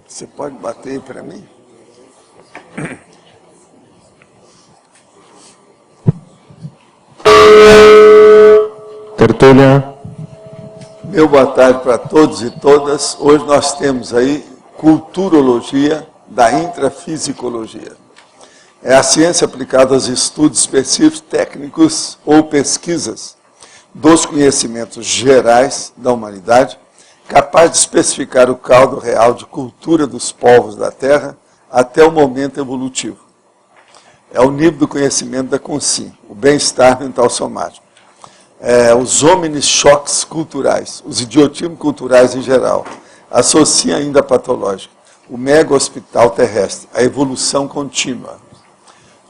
Você pode bater aí para mim? Tertúlia. Meu boa tarde para todos e todas. Hoje nós temos aí culturologia da intrafisicologia. É a ciência aplicada aos estudos específicos, técnicos ou pesquisas dos conhecimentos gerais da humanidade, capaz de especificar o caldo real de cultura dos povos da Terra até o momento evolutivo. É o nível do conhecimento da consciência, o bem-estar mental somático. Os homens-choques culturais, os idiotismos culturais em geral, associam ainda a patológica, o mega-hospital terrestre, a evolução contínua.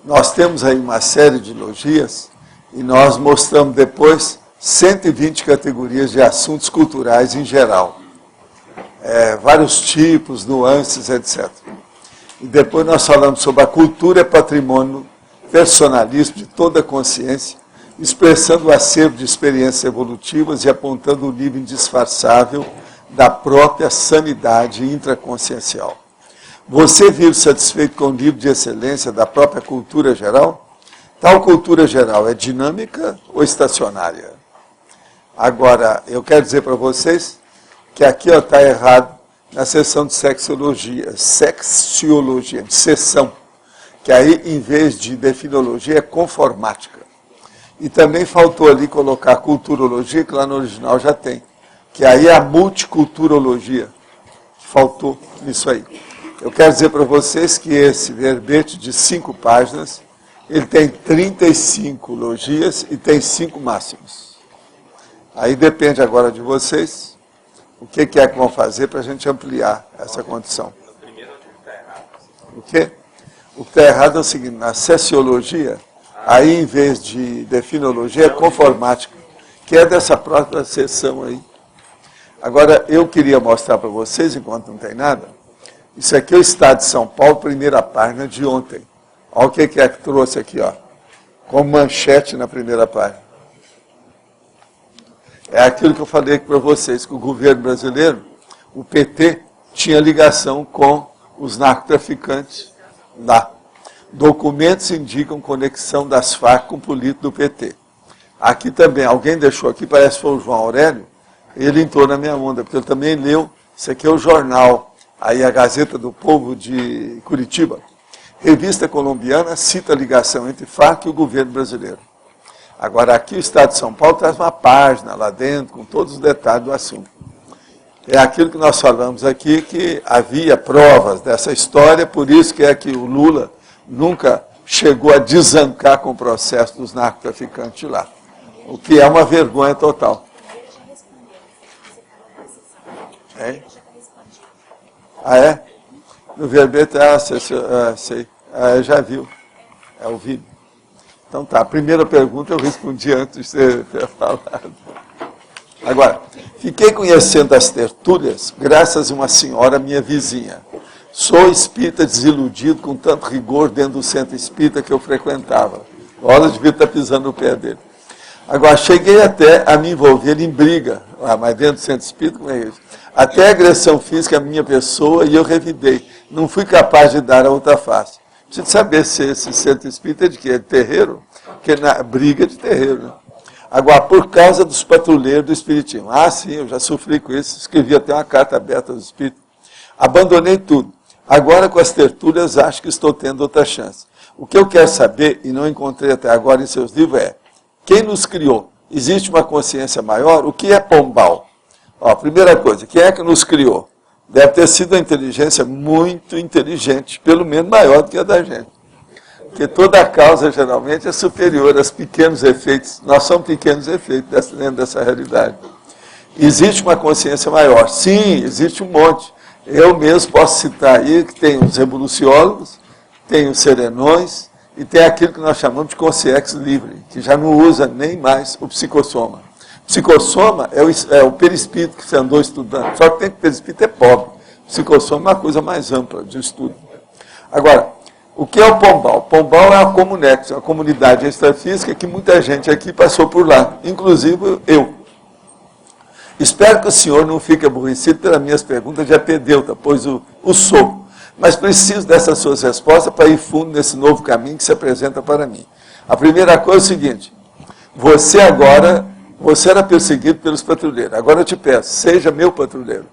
Nós temos aí uma série de logias e nós mostramos depois 120 categorias de assuntos culturais em geral. Vários tipos, nuances, etc. E depois nós falamos sobre a cultura e patrimônio personalismo de toda a consciência, expressando o acervo de experiências evolutivas e apontando o nível indisfarçável da própria sanidade intraconsciencial. Você vive satisfeito com o nível de excelência da própria cultura geral? Tal cultura geral é dinâmica ou estacionária? Agora, eu quero dizer para vocês que aqui está errado na seção de sexiologia, de seção, que aí, em vez de definologia, é conformática. E também faltou ali colocar culturologia, que lá no original já tem, que aí é a multiculturologia. Faltou nisso aí. Eu quero dizer para vocês que esse verbete de 5 páginas, ele tem 35 logias e tem 5 máximos. Aí depende agora de vocês, o que é que vão fazer para a gente ampliar essa condição. O quê? O que está errado é o seguinte, na sesiologia, aí em vez de definologia, é conformática, que é dessa própria seção aí. Agora, eu queria mostrar para vocês, enquanto não tem nada, isso aqui é o Estado de São Paulo, primeira página de ontem. Olha o que é que trouxe aqui, ó, como manchete na primeira página. É aquilo que eu falei aqui para vocês, que o governo brasileiro, o PT, tinha ligação com os narcotraficantes lá. Documentos indicam conexão das Farc com o político do PT. Aqui também, alguém deixou aqui, parece que foi o João Aurélio, ele entrou na minha onda, porque ele também leu, isso aqui é o jornal, aí a Gazeta do Povo de Curitiba. Revista colombiana cita a ligação entre Farc e o governo brasileiro. Agora, aqui o Estado de São Paulo traz uma página lá dentro, com todos os detalhes do assunto. É aquilo que nós falamos aqui, que havia provas dessa história, por isso que é que o Lula nunca chegou a desancar com o processo dos narcotraficantes lá. O que é uma vergonha total. É? Ah, é? No verbete, sei. Já viu. É o vídeo. Então tá, a primeira pergunta eu respondi antes de você ter falado. Agora, fiquei conhecendo as tertúlias graças a uma senhora, minha vizinha. Sou espírita desiludido com tanto rigor dentro do centro espírita que eu frequentava. Olha, devia estar pisando no pé dele. Agora, cheguei até a me envolver em briga, mas dentro do centro espírita, como é isso? Até agressão física à minha pessoa e eu revidei. Não fui capaz de dar a outra face. Preciso saber se esse centro espírita é de quê? É de terreiro? Porque na briga é de terreiro, né? Agora, por causa dos patrulheiros do espiritismo. Ah, sim, eu já sofri com isso. Escrevi até uma carta aberta aos espíritos. Abandonei tudo. Agora, com as tertúlias, acho que estou tendo outra chance. O que eu quero saber, e não encontrei até agora em seus livros, é quem nos criou? Existe uma consciência maior? O que é Pombal? Ó, primeira coisa, quem é que nos criou? Deve ter sido uma inteligência muito inteligente, pelo menos maior do que a da gente. Porque toda causa, geralmente, é superior aos pequenos efeitos. Nós somos pequenos efeitos dentro dessa realidade. Existe uma consciência maior? Sim, existe um monte. Eu mesmo posso citar aí que tem os revoluciólogos, tem os serenões, e tem aquilo que nós chamamos de consciência livre, que já não usa nem mais o psicossoma. O psicossoma é o perispírito que você andou estudando, só que tem que o perispírito é pobre. O psicossoma é uma coisa mais ampla de estudo. Agora, o que é o Pombal? Pombal é a Comunex, uma comunidade extrafísica que muita gente aqui passou por lá, inclusive eu. Espero que o senhor não fique aborrecido pelas minhas perguntas de apedeuta, pois o sou. Mas preciso dessas suas respostas para ir fundo nesse novo caminho que se apresenta para mim. A primeira coisa é o seguinte, você era perseguido pelos patrulheiros. Agora eu te peço, seja meu patrulheiro.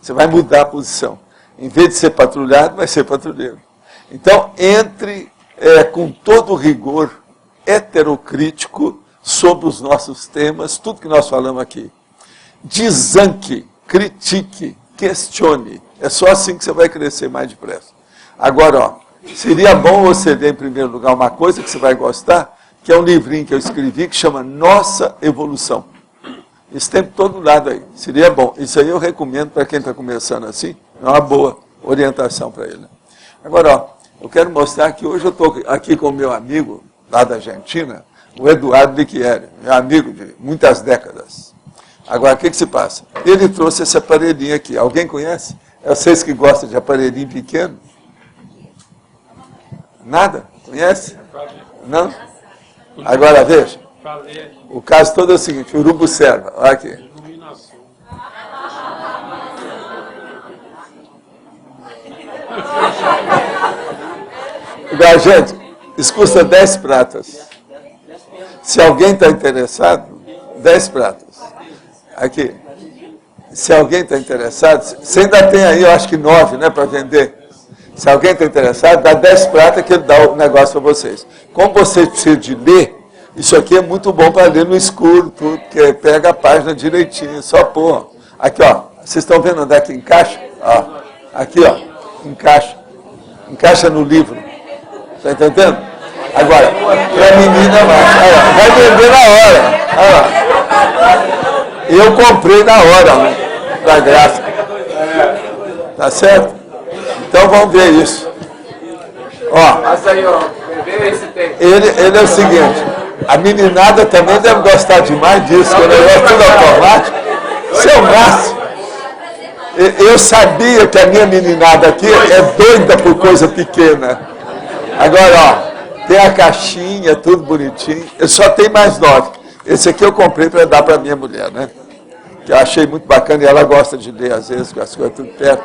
Você vai mudar a posição. Em vez de ser patrulhado, vai ser patrulheiro. Então, entre com todo o rigor heterocrítico sobre os nossos temas, tudo que nós falamos aqui. Desanque, critique, questione. É só assim que você vai crescer mais depressa. Agora, ó, seria bom você ler, em primeiro lugar, uma coisa que você vai gostar, que é um livrinho que eu escrevi, que chama Nossa Evolução. Esse tempo todo lado aí. Seria bom. Isso aí eu recomendo para quem está começando assim. É uma boa orientação para ele. Agora, ó, eu quero mostrar que hoje eu estou aqui com o meu amigo, lá da Argentina, o Eduardo Bichieri, meu amigo de muitas décadas. Agora, o que se passa? Ele trouxe esse aparelhinho aqui. Alguém conhece? É vocês que gostam de aparelhinho pequeno? Nada? Conhece? Não? Agora, veja. O caso todo é o seguinte, o urubu serva. Olha aqui. Agora, gente, isso custa 10 pratas. Se alguém está interessado, 10 pratas. Aqui. Se alguém está interessado, você ainda tem aí, eu acho que 9, né, para vender. Se alguém está interessado, dá 10 pratas que ele dá o negócio para vocês. Como vocês precisam de ler, isso aqui é muito bom para ler no escuro, tudo, que pega a página direitinho, só pôr. Aqui, ó, vocês estão vendo onde é que encaixa? Ó, aqui, ó, encaixa. Encaixa no livro. Está entendendo? Agora, para a menina vai vender na hora. Olha. Eu comprei na hora, da graça. Tá certo? Então vamos ver isso. Ó, ele é o seguinte, a meninada também deve gostar demais disso, que o negócio é tudo automático. Isso é o máximo. Eu sabia que a minha meninada aqui é doida por coisa pequena. Agora, ó, tem a caixinha, tudo bonitinho. Eu só tenho mais 9. Esse aqui eu comprei para dar para minha mulher, né? Que eu achei muito bacana e ela gosta de ler, às vezes, com as coisas tudo perto.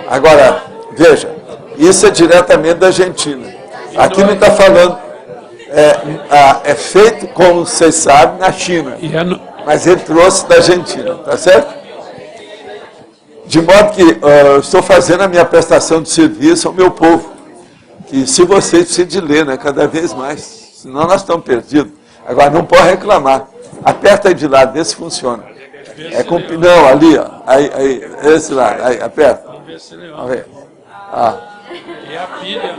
Agora, veja, isso é diretamente da Argentina. Aqui não está falando, é feito, como vocês sabem, na China. Mas ele trouxe da Argentina, tá certo? De modo que eu estou fazendo a minha prestação de serviço ao meu povo. Que se vocês precisam de ler, né, cada vez mais, senão nós estamos perdidos. Agora, não pode reclamar. Aperta aí de lado, vê se funciona. É com não, ali, ó. Aí, esse lado, aí, aperta. Vamos ver. Ah.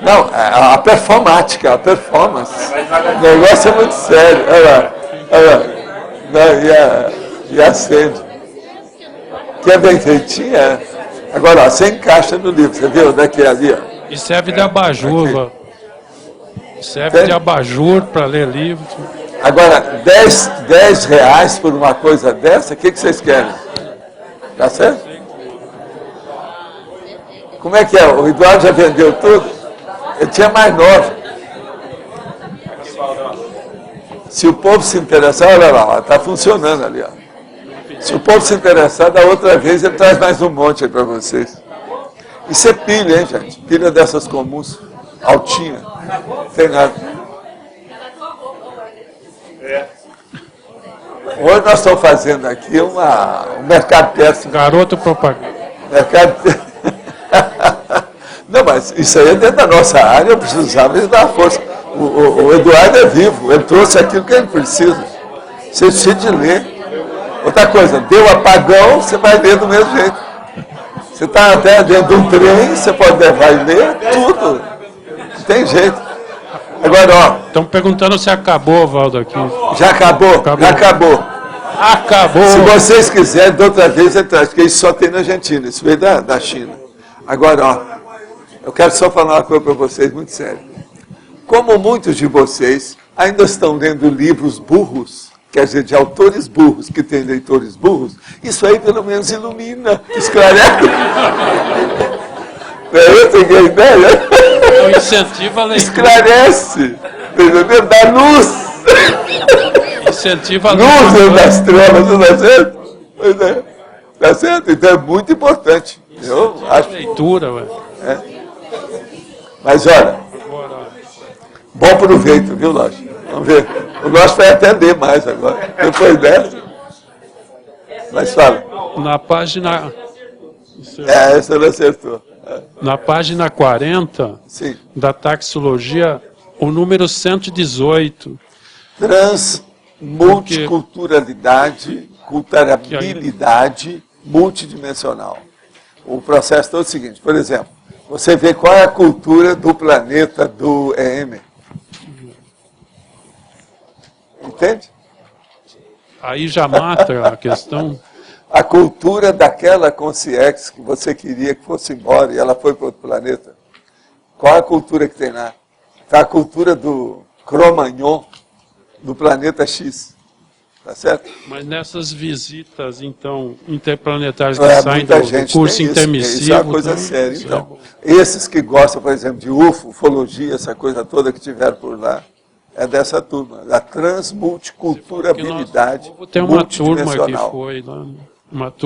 Não, a performática, a performance. O negócio é muito sério. Olha lá. Não, e acende. Que é bem feitinha, é. Agora, ó, você encaixa no livro, você viu onde é que é ali, ó. E serve de abajur, serve de abajur para ler livro. Agora, 10 reais por uma coisa dessa, o que vocês querem? Tá certo? Como é que é? O Eduardo já vendeu tudo? Eu tinha mais 9. Se o povo se interessar, olha lá, está funcionando ali, ó. Se o povo se interessar, da outra vez ele traz mais um monte aí para vocês. Isso é pilha, hein, gente? Pilha dessas comuns, altinha. Não tem nada. Hoje nós estamos fazendo aqui um mercado perto. Garoto propaganda. Não, mas isso aí é dentro da nossa área, eu precisava de dar força. O Eduardo é vivo, ele trouxe aquilo que ele precisa. Você precisa de ler. Outra coisa, deu apagão, você vai ler do mesmo jeito. Você está até dentro de um trem, você pode levar e ler tudo. Não tem jeito. Agora, ó. Estão perguntando se acabou, Valdo, aqui. Já acabou? Já acabou. Acabou! Se vocês quiserem, de outra vez, atrás, porque isso só tem na Argentina, isso veio da China. Agora, ó, eu quero só falar uma coisa para vocês, muito sério. Como muitos de vocês ainda estão lendo livros burros, quer dizer, de autores burros, que têm leitores burros, isso aí pelo menos ilumina, esclarece. Eu tenho ideia. Eu incentivo a leitura. Esclarece, entendeu? Dá luz. Incentiva a luz das trevas, não é certo? Pois é. Tá certo? Então é muito importante. Eu acho. Leitura, ué. É. Mas olha, bom proveito, viu, Lógico? Vamos ver. O nosso vai até ler mais agora, depois dessa. Mas fala. Na página... Essa não acertou. Na página 40, sim, da taxologia, o número 118. Multiculturalidade, culturabilidade multidimensional. O processo todo é o seguinte, por exemplo, você vê qual é a cultura do planeta do EM. Entende? Aí já mata a questão. A cultura daquela consciência que você queria que fosse embora e ela foi para outro planeta. Qual é a cultura que tem lá? Tá a cultura do Cro-Magnon, do planeta X. Tá certo? Mas nessas visitas, então, interplanetárias que saem do curso intermissivo... Isso é uma coisa séria, então. Esses que gostam, por exemplo, de ufologia, essa coisa toda que tiveram por lá, é dessa turma, da transmulticulturabilidade tem uma turma que foi lá...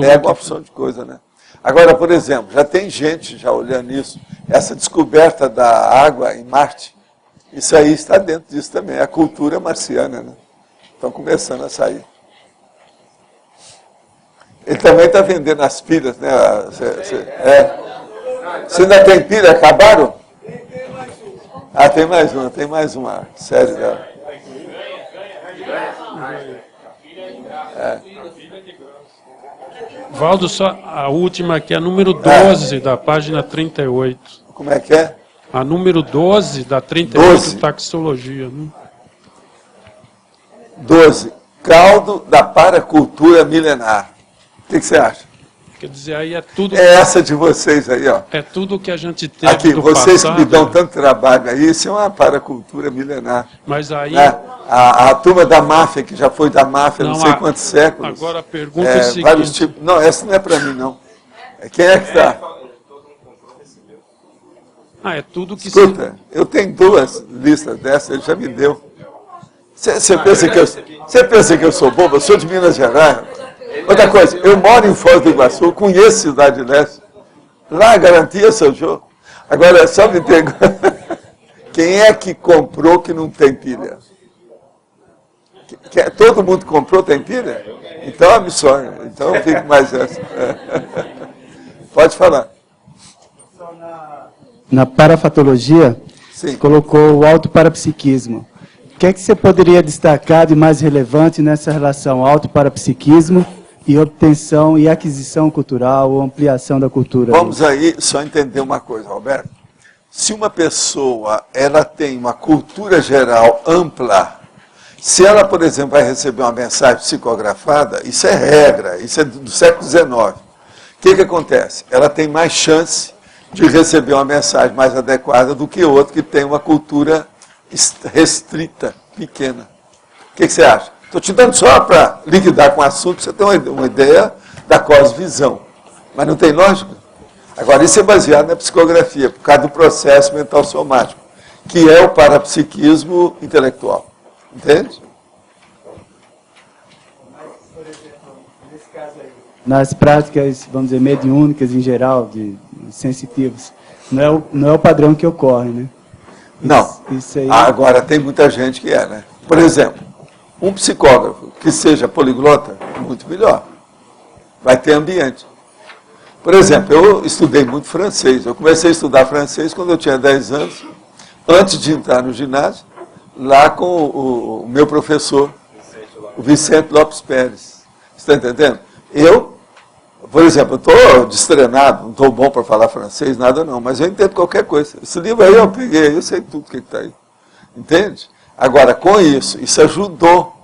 É uma opção de coisa, né? Agora, por exemplo, já tem gente já olhando isso, essa descoberta da água em Marte, isso aí está dentro disso também, é a cultura marciana, né? Estão começando a sair. Ele também está vendendo as pilhas, né? Você ainda tem pilha? Acabaram? Ah, tem mais uma série dela. Valdo, só a última aqui, a número 12 da página 38. Como é que é? A número 12 da 38, taxologia. Né? 12. Caldo da paracultura milenar. O que você acha? Quer dizer, aí é tudo... É essa de vocês aí, ó. É tudo que a gente teve aqui, do vocês passado, que me dão tanto trabalho aí, isso é uma paracultura milenar. Mas aí... Né? A turma da máfia, que já foi da máfia não sei quantos séculos. Agora a pergunta é o seguinte... Vários tipos. Não, essa não é para mim, não. Quem é que está? É tudo que... Escuta, eu tenho 2 listas dessas, ele já me deu. Você pensa que eu sou bobo? Eu sou de Minas Gerais. Outra coisa, eu moro em Foz do Iguaçu, conheço Cidade Leste. Lá a garantia é seu jogo. Agora, só me pergunta, quem é que comprou que não tem pilha? Todo mundo comprou, tem pilha? Então é missão. Então eu fico mais essa. Pode falar. Na parafatologia, sim, colocou o autoparapsiquismo. O que é que você poderia destacar de mais relevante nessa relação autoparapsiquismo e obtenção e aquisição cultural ou ampliação da cultura? Vamos aí só entender uma coisa, Roberto. Se uma pessoa ela tem uma cultura geral ampla, se ela, por exemplo, vai receber uma mensagem psicografada, isso é regra, isso é do século XIX. O que acontece? Ela tem mais chance de receber uma mensagem mais adequada do que outro que tem uma cultura restrita, pequena. O que você acha? Estou te dando só para liquidar com o assunto, você tem uma ideia da cosvisão. Mas não tem lógica? Agora, isso é baseado na psicografia, por causa do processo mental somático, que é o parapsiquismo intelectual. Entende? Nas práticas, vamos dizer, mediúnicas em geral, de sensitivos, não é o padrão que ocorre, né? Não. Isso aí... Agora, tem muita gente que é, né? Por exemplo, um psicógrafo que seja poliglota, muito melhor. Vai ter ambiente. Por exemplo, eu estudei muito francês. Eu comecei a estudar francês quando eu tinha 10 anos, antes de entrar no ginásio, lá com o meu professor, o Vicente Lopes Pérez. Você está entendendo? Eu, por exemplo, eu estou destrenado, não estou bom para falar francês, nada não, mas eu entendo qualquer coisa. Esse livro aí eu peguei, eu sei tudo o que está aí. Entende? Agora, com isso ajudou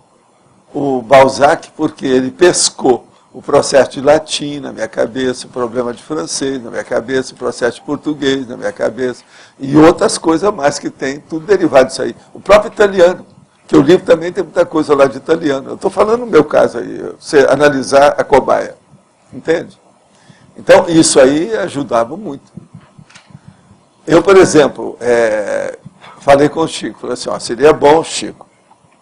o Balzac, porque ele pescou o processo de latim na minha cabeça, o problema de francês na minha cabeça, o processo de português na minha cabeça, e outras coisas mais que tem, tudo derivado disso aí. O próprio italiano, que o livro também tem muita coisa lá de italiano. Eu estou falando no meu caso aí, você analisar a cobaia. Entende? Então, isso aí ajudava muito. Eu, por exemplo, falei com o Chico, falei assim, ó, seria bom, Chico,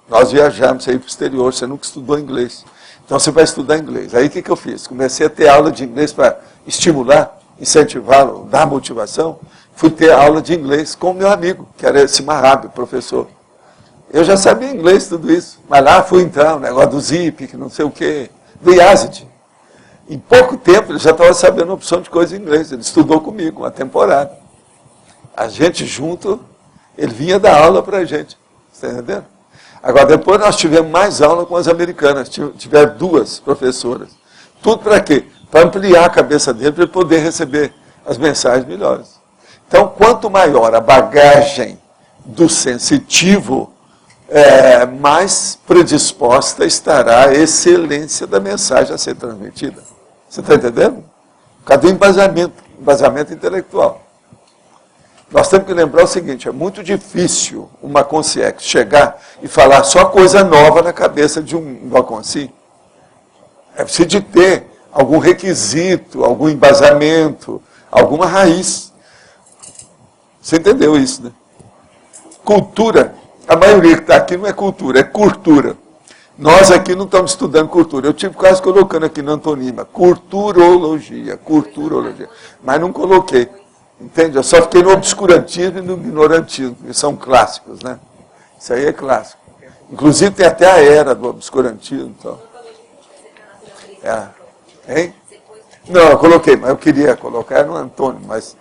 nós viajamos aí para o exterior, você nunca estudou inglês. Então você vai estudar inglês. Aí o que eu fiz? Comecei a ter aula de inglês para estimular, incentivá-lo, dar motivação. Fui ter aula de inglês com o meu amigo, que era esse Mahab, professor. Eu já sabia inglês, tudo isso. Mas lá fui entrar, o negócio do Zip, que não sei o quê, do Yazid. Em pouco tempo ele já estava sabendo uma opção de coisa em inglês. Ele estudou comigo uma temporada. A gente junto, ele vinha dar aula para a gente. Você está entendendo? Agora, depois nós tivemos mais aula com as americanas. Tiveram 2 professoras. Tudo para quê? Para ampliar a cabeça dele, para ele poder receber as mensagens melhores. Então, quanto maior a bagagem do sensitivo, mais predisposta estará a excelência da mensagem a ser transmitida. Você está entendendo? Cadê o embasamento intelectual? Nós temos que lembrar o seguinte, é muito difícil uma consciência chegar e falar só coisa nova na cabeça de um consciente. É preciso de ter algum requisito, algum embasamento, alguma raiz. Você entendeu isso, né? Cultura, a maioria que está aqui não é cultura, é cultura. Nós aqui não estamos estudando cultura. Eu tive quase colocando aqui na antonímia, culturologia, mas não coloquei. Entende? Eu só fiquei no obscurantismo e no ignorantismo, que são clássicos, né? Isso aí é clássico. Inclusive tem até a era do obscurantismo. Então. Hein? Não, eu coloquei, mas eu queria colocar no Antônio, mas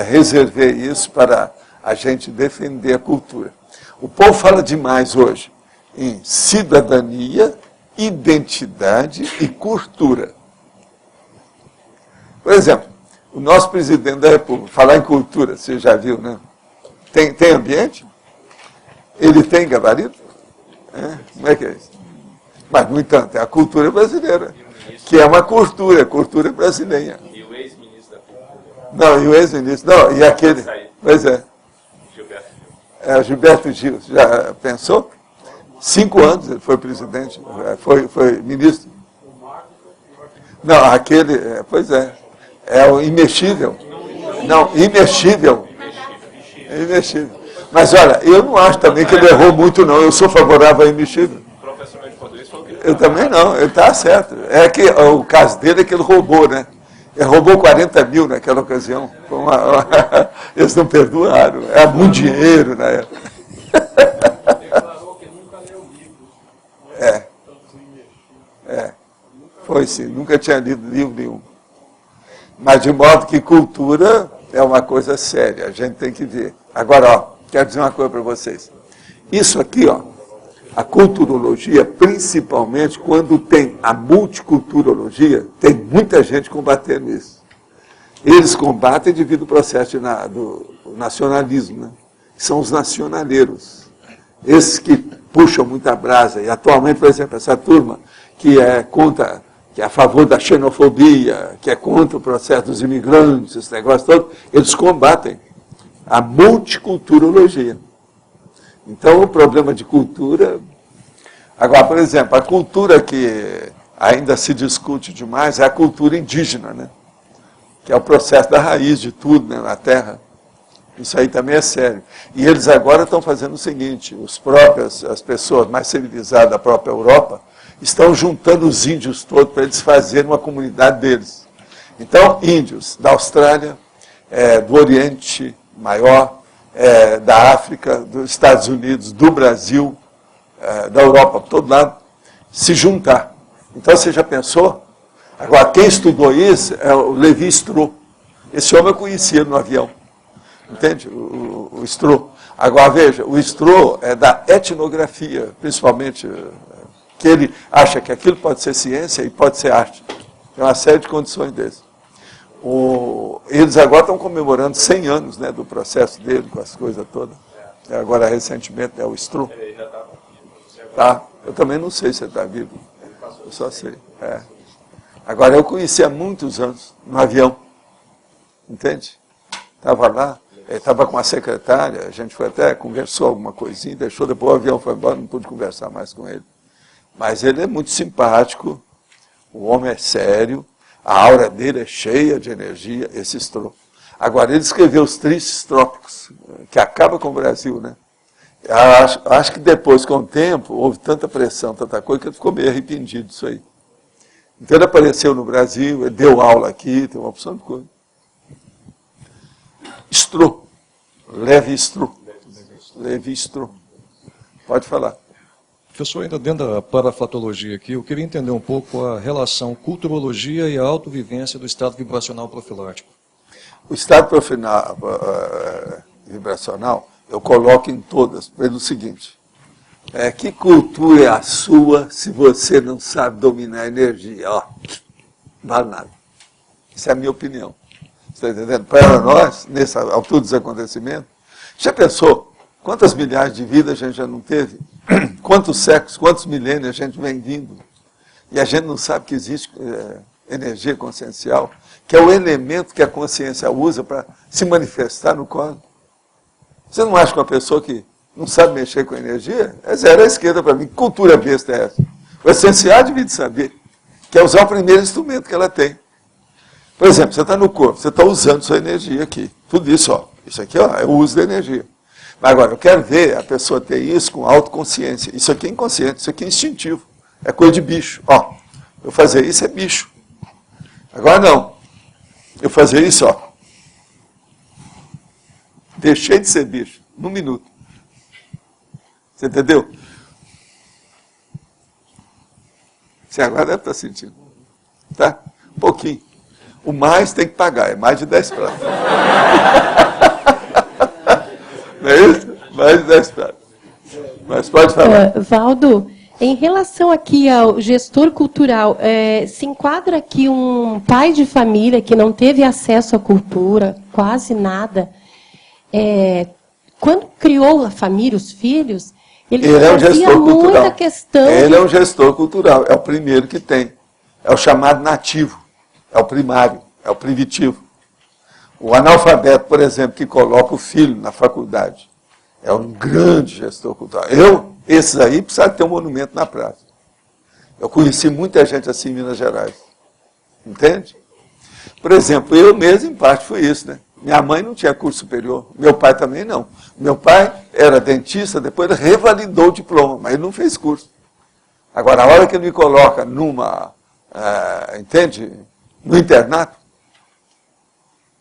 reservei isso para a gente defender a cultura. O povo fala demais hoje em cidadania, identidade e cultura. Por exemplo, o nosso presidente da República, falar em cultura, você já viu, né? Tem ambiente? Ele tem gabarito? Como é que é isso? Mas, no entanto, é a cultura brasileira, que é uma cultura brasileira. E o ex-ministro da Cultura? Não, e o ex-ministro, não, e aquele... Pois é. Gilberto Gil. Gilberto Gil, já pensou? 5 anos ele foi presidente, foi ministro. Não, aquele, pois é. É o imexível. Não, imexível. É imexível. Mas olha, eu não acho também que ele errou muito, não. Eu sou favorável a imexível. Eu também não, ele está certo. É que o caso dele é que ele roubou, né? Ele roubou 40 mil naquela ocasião. Eles não perdoaram. É muito dinheiro, né? Declarou que nunca leu livro. Foi sim, nunca tinha lido livro nenhum. Mas de modo que cultura é uma coisa séria, a gente tem que ver. Agora, ó, quero dizer uma coisa para vocês. Isso aqui, ó, a culturologia, principalmente quando tem a multiculturologia, tem muita gente combatendo isso. Eles combatem devido ao processo do nacionalismo, né? São os nacionaleiros. Esses que puxam muita brasa. E atualmente, por exemplo, essa turma que é contra... que é a favor da xenofobia, que é contra o processo dos imigrantes, esse negócio todo, eles combatem a multiculturologia. Então, o problema de cultura... Agora, por exemplo, a cultura que ainda se discute demais é a cultura indígena, né? Que é o processo da raiz de tudo, né, na Terra. Isso aí também é sério. E eles agora estão fazendo o seguinte, as pessoas mais civilizadas da própria Europa, estão juntando os índios todos para eles fazerem uma comunidade deles. Então, índios da Austrália, do Oriente Maior, da África, dos Estados Unidos, do Brasil, da Europa, por todo lado, se juntar. Então, você já pensou? Agora, quem estudou isso é o Levi Strauss. Esse homem eu conhecia no avião. Entende? O Strauss. Agora, veja, o Strauss é da etnografia, principalmente, que ele acha que aquilo pode ser ciência e pode ser arte. Tem uma série de condições desses. Eles agora estão comemorando 100 anos, né, do processo dele, com as coisas todas. Agora, recentemente, o Strauss. Tá? Eu também não sei se ele está vivo. Eu só sei. Agora, eu conheci há muitos anos, no avião. Entende? Estava lá, estava com a secretária, a gente foi até, conversou alguma coisinha, deixou, depois o avião foi embora, não pude conversar mais com ele. Mas ele é muito simpático, o homem é sério, a aura dele é cheia de energia, esse Strauss. Agora, ele escreveu Os Tristes Trópicos, que acaba com o Brasil, né? Acho que depois, com o tempo, houve tanta pressão, tanta coisa, que ele ficou meio arrependido disso aí. Então ele apareceu no Brasil, ele deu aula aqui, tem uma opção de coisa. Strauss, Levi Strauss. Levi Strauss. Pode falar. Professor, ainda dentro da paraflatologia aqui, eu queria entender um pouco a relação culturologia e a autovivência do estado vibracional profilático. O estado vibracional, eu coloco em todas, pelo seguinte, que cultura é a sua se você não sabe dominar a energia? Ó, não vale nada. Essa é a minha opinião. Você está entendendo? Para nós, nessa altura dos acontecimentos, já pensou quantas milhares de vidas a gente já não teve? Quantos séculos, quantos milênios a gente vem vindo? E a gente não sabe que existe energia consciencial, que é o elemento que a consciência usa para se manifestar no cosmos. Você não acha que uma pessoa que não sabe mexer com energia é zero à esquerda para mim? Que cultura besta é essa? O essencial devia de saber, que é usar o primeiro instrumento que ela tem. Por exemplo, você está no corpo, você está usando sua energia aqui. Tudo isso, ó, isso aqui ó, é o uso da energia. Mas agora, eu quero ver a pessoa ter isso com autoconsciência. Isso aqui é inconsciente, isso aqui é instintivo. É coisa de bicho. Ó, eu fazer isso é bicho. Agora não. Eu fazer isso, ó. Deixei de ser bicho, num minuto. Você entendeu? Você agora deve estar sentindo. Tá? Um pouquinho. O mais tem que pagar, é mais de 10 pratos. Não é isso? Mais de 10 pratos. Mas pode falar. Valdo, em relação aqui ao gestor cultural, se enquadra aqui um pai de família que não teve acesso à cultura, quase nada. Quando criou a família, os filhos, ele é um gestor muita cultural. Questão ele é um gestor cultural, é o primeiro que tem. É o chamado nativo, é o primário, é o primitivo. O analfabeto, por exemplo, que coloca o filho na faculdade, é um grande gestor cultural. Esses aí, precisavam ter um monumento na praça. Eu conheci muita gente assim em Minas Gerais. Entende? Por exemplo, eu mesmo, em parte, foi isso, né? Minha mãe não tinha curso superior, meu pai também não. Meu pai era dentista, depois ele revalidou o diploma, mas ele não fez curso. Agora, a hora que ele me coloca entende? No internato,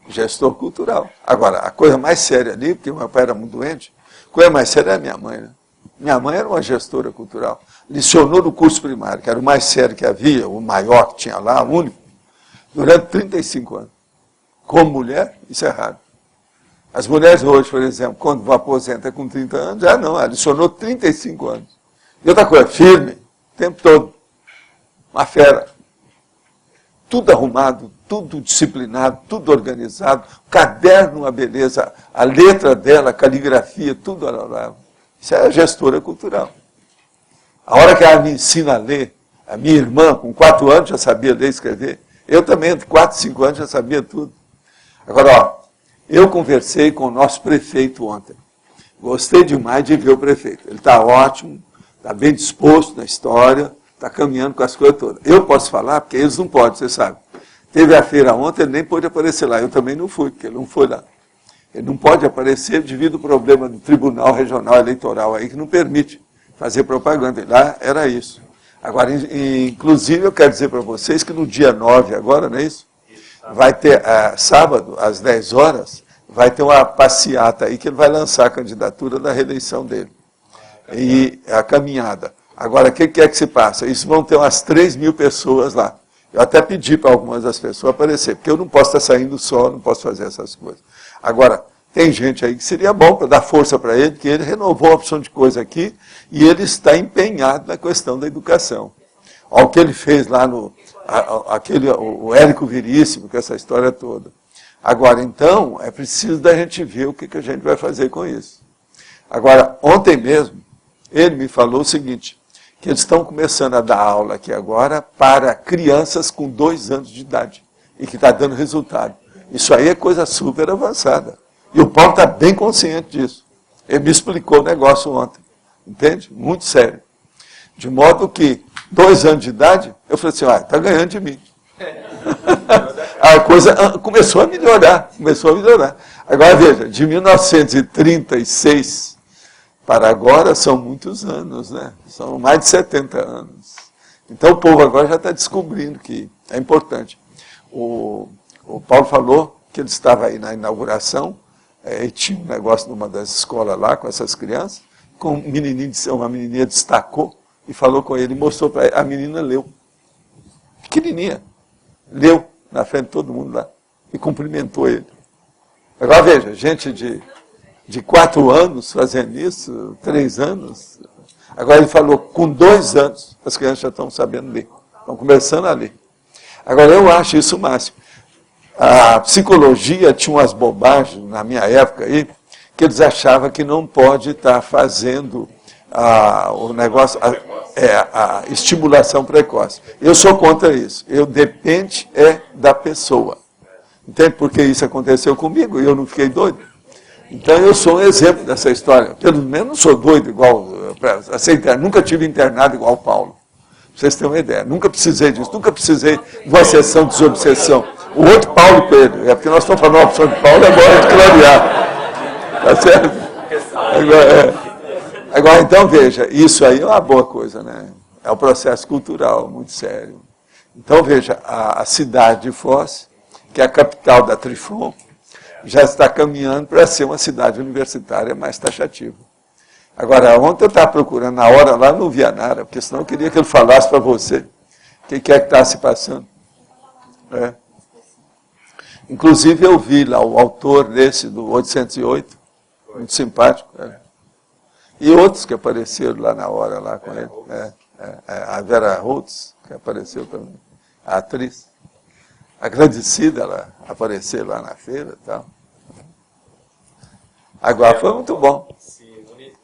gestor cultural. Agora, a coisa mais séria ali, porque meu pai era muito doente, a coisa mais séria era minha mãe, né? Minha mãe era uma gestora cultural. Licionou no curso primário, que era o mais sério que havia, o maior que tinha lá, o único, durante 35 anos. Como mulher, isso é raro. As mulheres hoje, por exemplo, quando vão aposentar com 30 anos, já não, ela licionou 35 anos. E outra coisa, firme, o tempo todo. Uma fera. Tudo arrumado, tudo disciplinado, tudo organizado, caderno, uma beleza, a letra dela, a caligrafia, tudo ela. Isso é a gestora cultural. A hora que ela me ensina a ler, a minha irmã, com 4 anos, já sabia ler e escrever. Eu também, de 4, 5 anos, já sabia tudo. Agora, ó, eu conversei com o nosso prefeito ontem. Gostei demais de ver o prefeito. Ele está ótimo, está bem disposto na história, está caminhando com as coisas todas. Eu posso falar, porque eles não podem, você sabe. Teve a feira ontem, ele nem pôde aparecer lá. Eu também não fui, porque ele não foi lá. Ele não pode aparecer devido ao problema do Tribunal Regional Eleitoral aí, que não permite fazer propaganda. E lá era isso. Agora, inclusive, eu quero dizer para vocês que no dia 9 agora, não é isso? Vai ter, sábado, às 10 horas, vai ter uma passeata aí que ele vai lançar a candidatura da reeleição dele. E a caminhada. Agora, o que é que se passa? Isso vão ter umas 3.000 pessoas lá. Eu até pedi para algumas das pessoas aparecer, porque eu não posso estar saindo só, não posso fazer essas coisas. Agora, tem gente aí que seria bom para dar força para ele, que ele renovou uma opção de coisa aqui, e ele está empenhado na questão da educação. Olha o que ele fez lá no... o Érico Veríssimo, com essa história toda. Agora, então, é preciso da gente ver o que a gente vai fazer com isso. Agora, ontem mesmo, ele me falou o seguinte, que eles estão começando a dar aula aqui agora para crianças com 2 anos de idade, e que está dando resultado. Isso aí é coisa super avançada. E o Paulo está bem consciente disso. Ele me explicou o negócio ontem. Entende? Muito sério. De modo que, 2 anos de idade, eu falei assim, está ganhando de mim. A coisa começou a melhorar. Agora veja, de 1936 para agora são muitos anos, né? São mais de 70 anos. Então o povo agora já está descobrindo que é importante. O Paulo falou que ele estava aí na inauguração, e tinha um negócio numa das escolas lá com essas crianças, com uma menininha destacou e falou com ele, mostrou para ele, a menina leu. Pequenininha. Leu na frente de todo mundo lá e cumprimentou ele. Agora veja, gente de 4 anos fazendo isso, 3 anos. Agora ele falou, com 2 anos, as crianças já estão sabendo ler, estão começando a ler. Agora eu acho isso o máximo. A psicologia tinha umas bobagens na minha época aí, que eles achavam que não pode estar fazendo o negócio, a estimulação precoce. Eu sou contra isso. Depende da pessoa. Entende? Porque isso aconteceu comigo e eu não fiquei doido. Então eu sou um exemplo dessa história. Pelo menos não sou doido igual, nunca tive internado igual o Paulo. Pra vocês terem uma ideia. Nunca precisei disso. Nunca precisei de uma sessão de desobsessão. O outro Paulo Coelho. É porque nós estamos falando uma opção de Paulo, agora de clarear. Tá certo? Agora, então, veja, isso aí é uma boa coisa, né? É um processo cultural muito sério. Então, veja, a cidade de Foz, que é a capital da Trifon, já está caminhando para ser uma cidade universitária mais taxativa. Agora, ontem eu estava procurando, na hora lá, não via nada, porque senão eu queria que ele falasse para você o que é que está se passando. Inclusive, eu vi lá o autor desse, do 808, muito simpático. E outros que apareceram lá na hora, lá com ele. A Vera Holtz, que apareceu também, a atriz. Agradecida ela aparecer lá na feira e tal. Agora foi muito bom. Se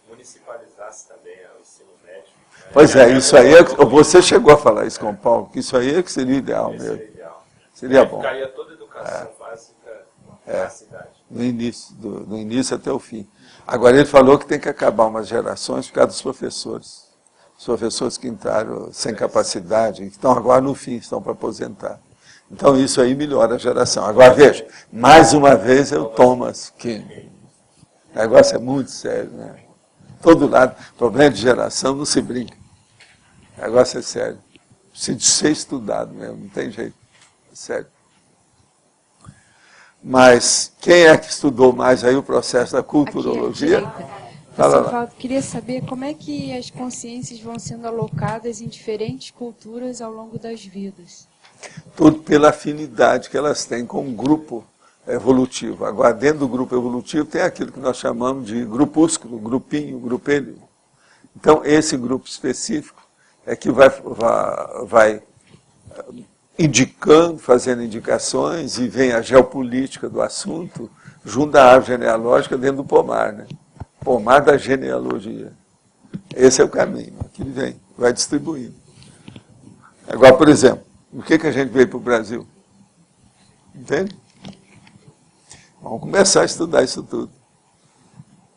municipalizasse também o ensino médio. Pois é, isso aí, você chegou a falar isso com o Paulo, que isso aí é que seria ideal mesmo. Seria bom. Ficaria toda a educação básica na cidade. No início até o fim. Agora ele falou que tem que acabar umas gerações por causa dos professores. Os professores que entraram sem capacidade, que estão agora no fim, estão para aposentar. Então isso aí melhora a geração. Agora veja, mais uma vez é o Thomas, que o negócio é muito sério, né? Todo lado, problema de geração não se brinca. O negócio é sério. Precisa de ser estudado mesmo, não tem jeito. É sério. Mas quem é que estudou mais aí o processo da culturologia? Fala, queria saber como é que as consciências vão sendo alocadas em diferentes culturas ao longo das vidas. Tudo pela afinidade que elas têm com o grupo evolutivo. Agora, dentro do grupo evolutivo tem aquilo que nós chamamos de grupúsculo, grupinho, grupelho. Então, esse grupo específico é que vai indicando, fazendo indicações, e vem a geopolítica do assunto, junto da árvore genealógica dentro do pomar, né? Pomar da genealogia. Esse é o caminho, que ele vem, vai distribuindo. Agora, por exemplo, o que a gente veio para o Brasil? Entende? Vamos começar a estudar isso tudo.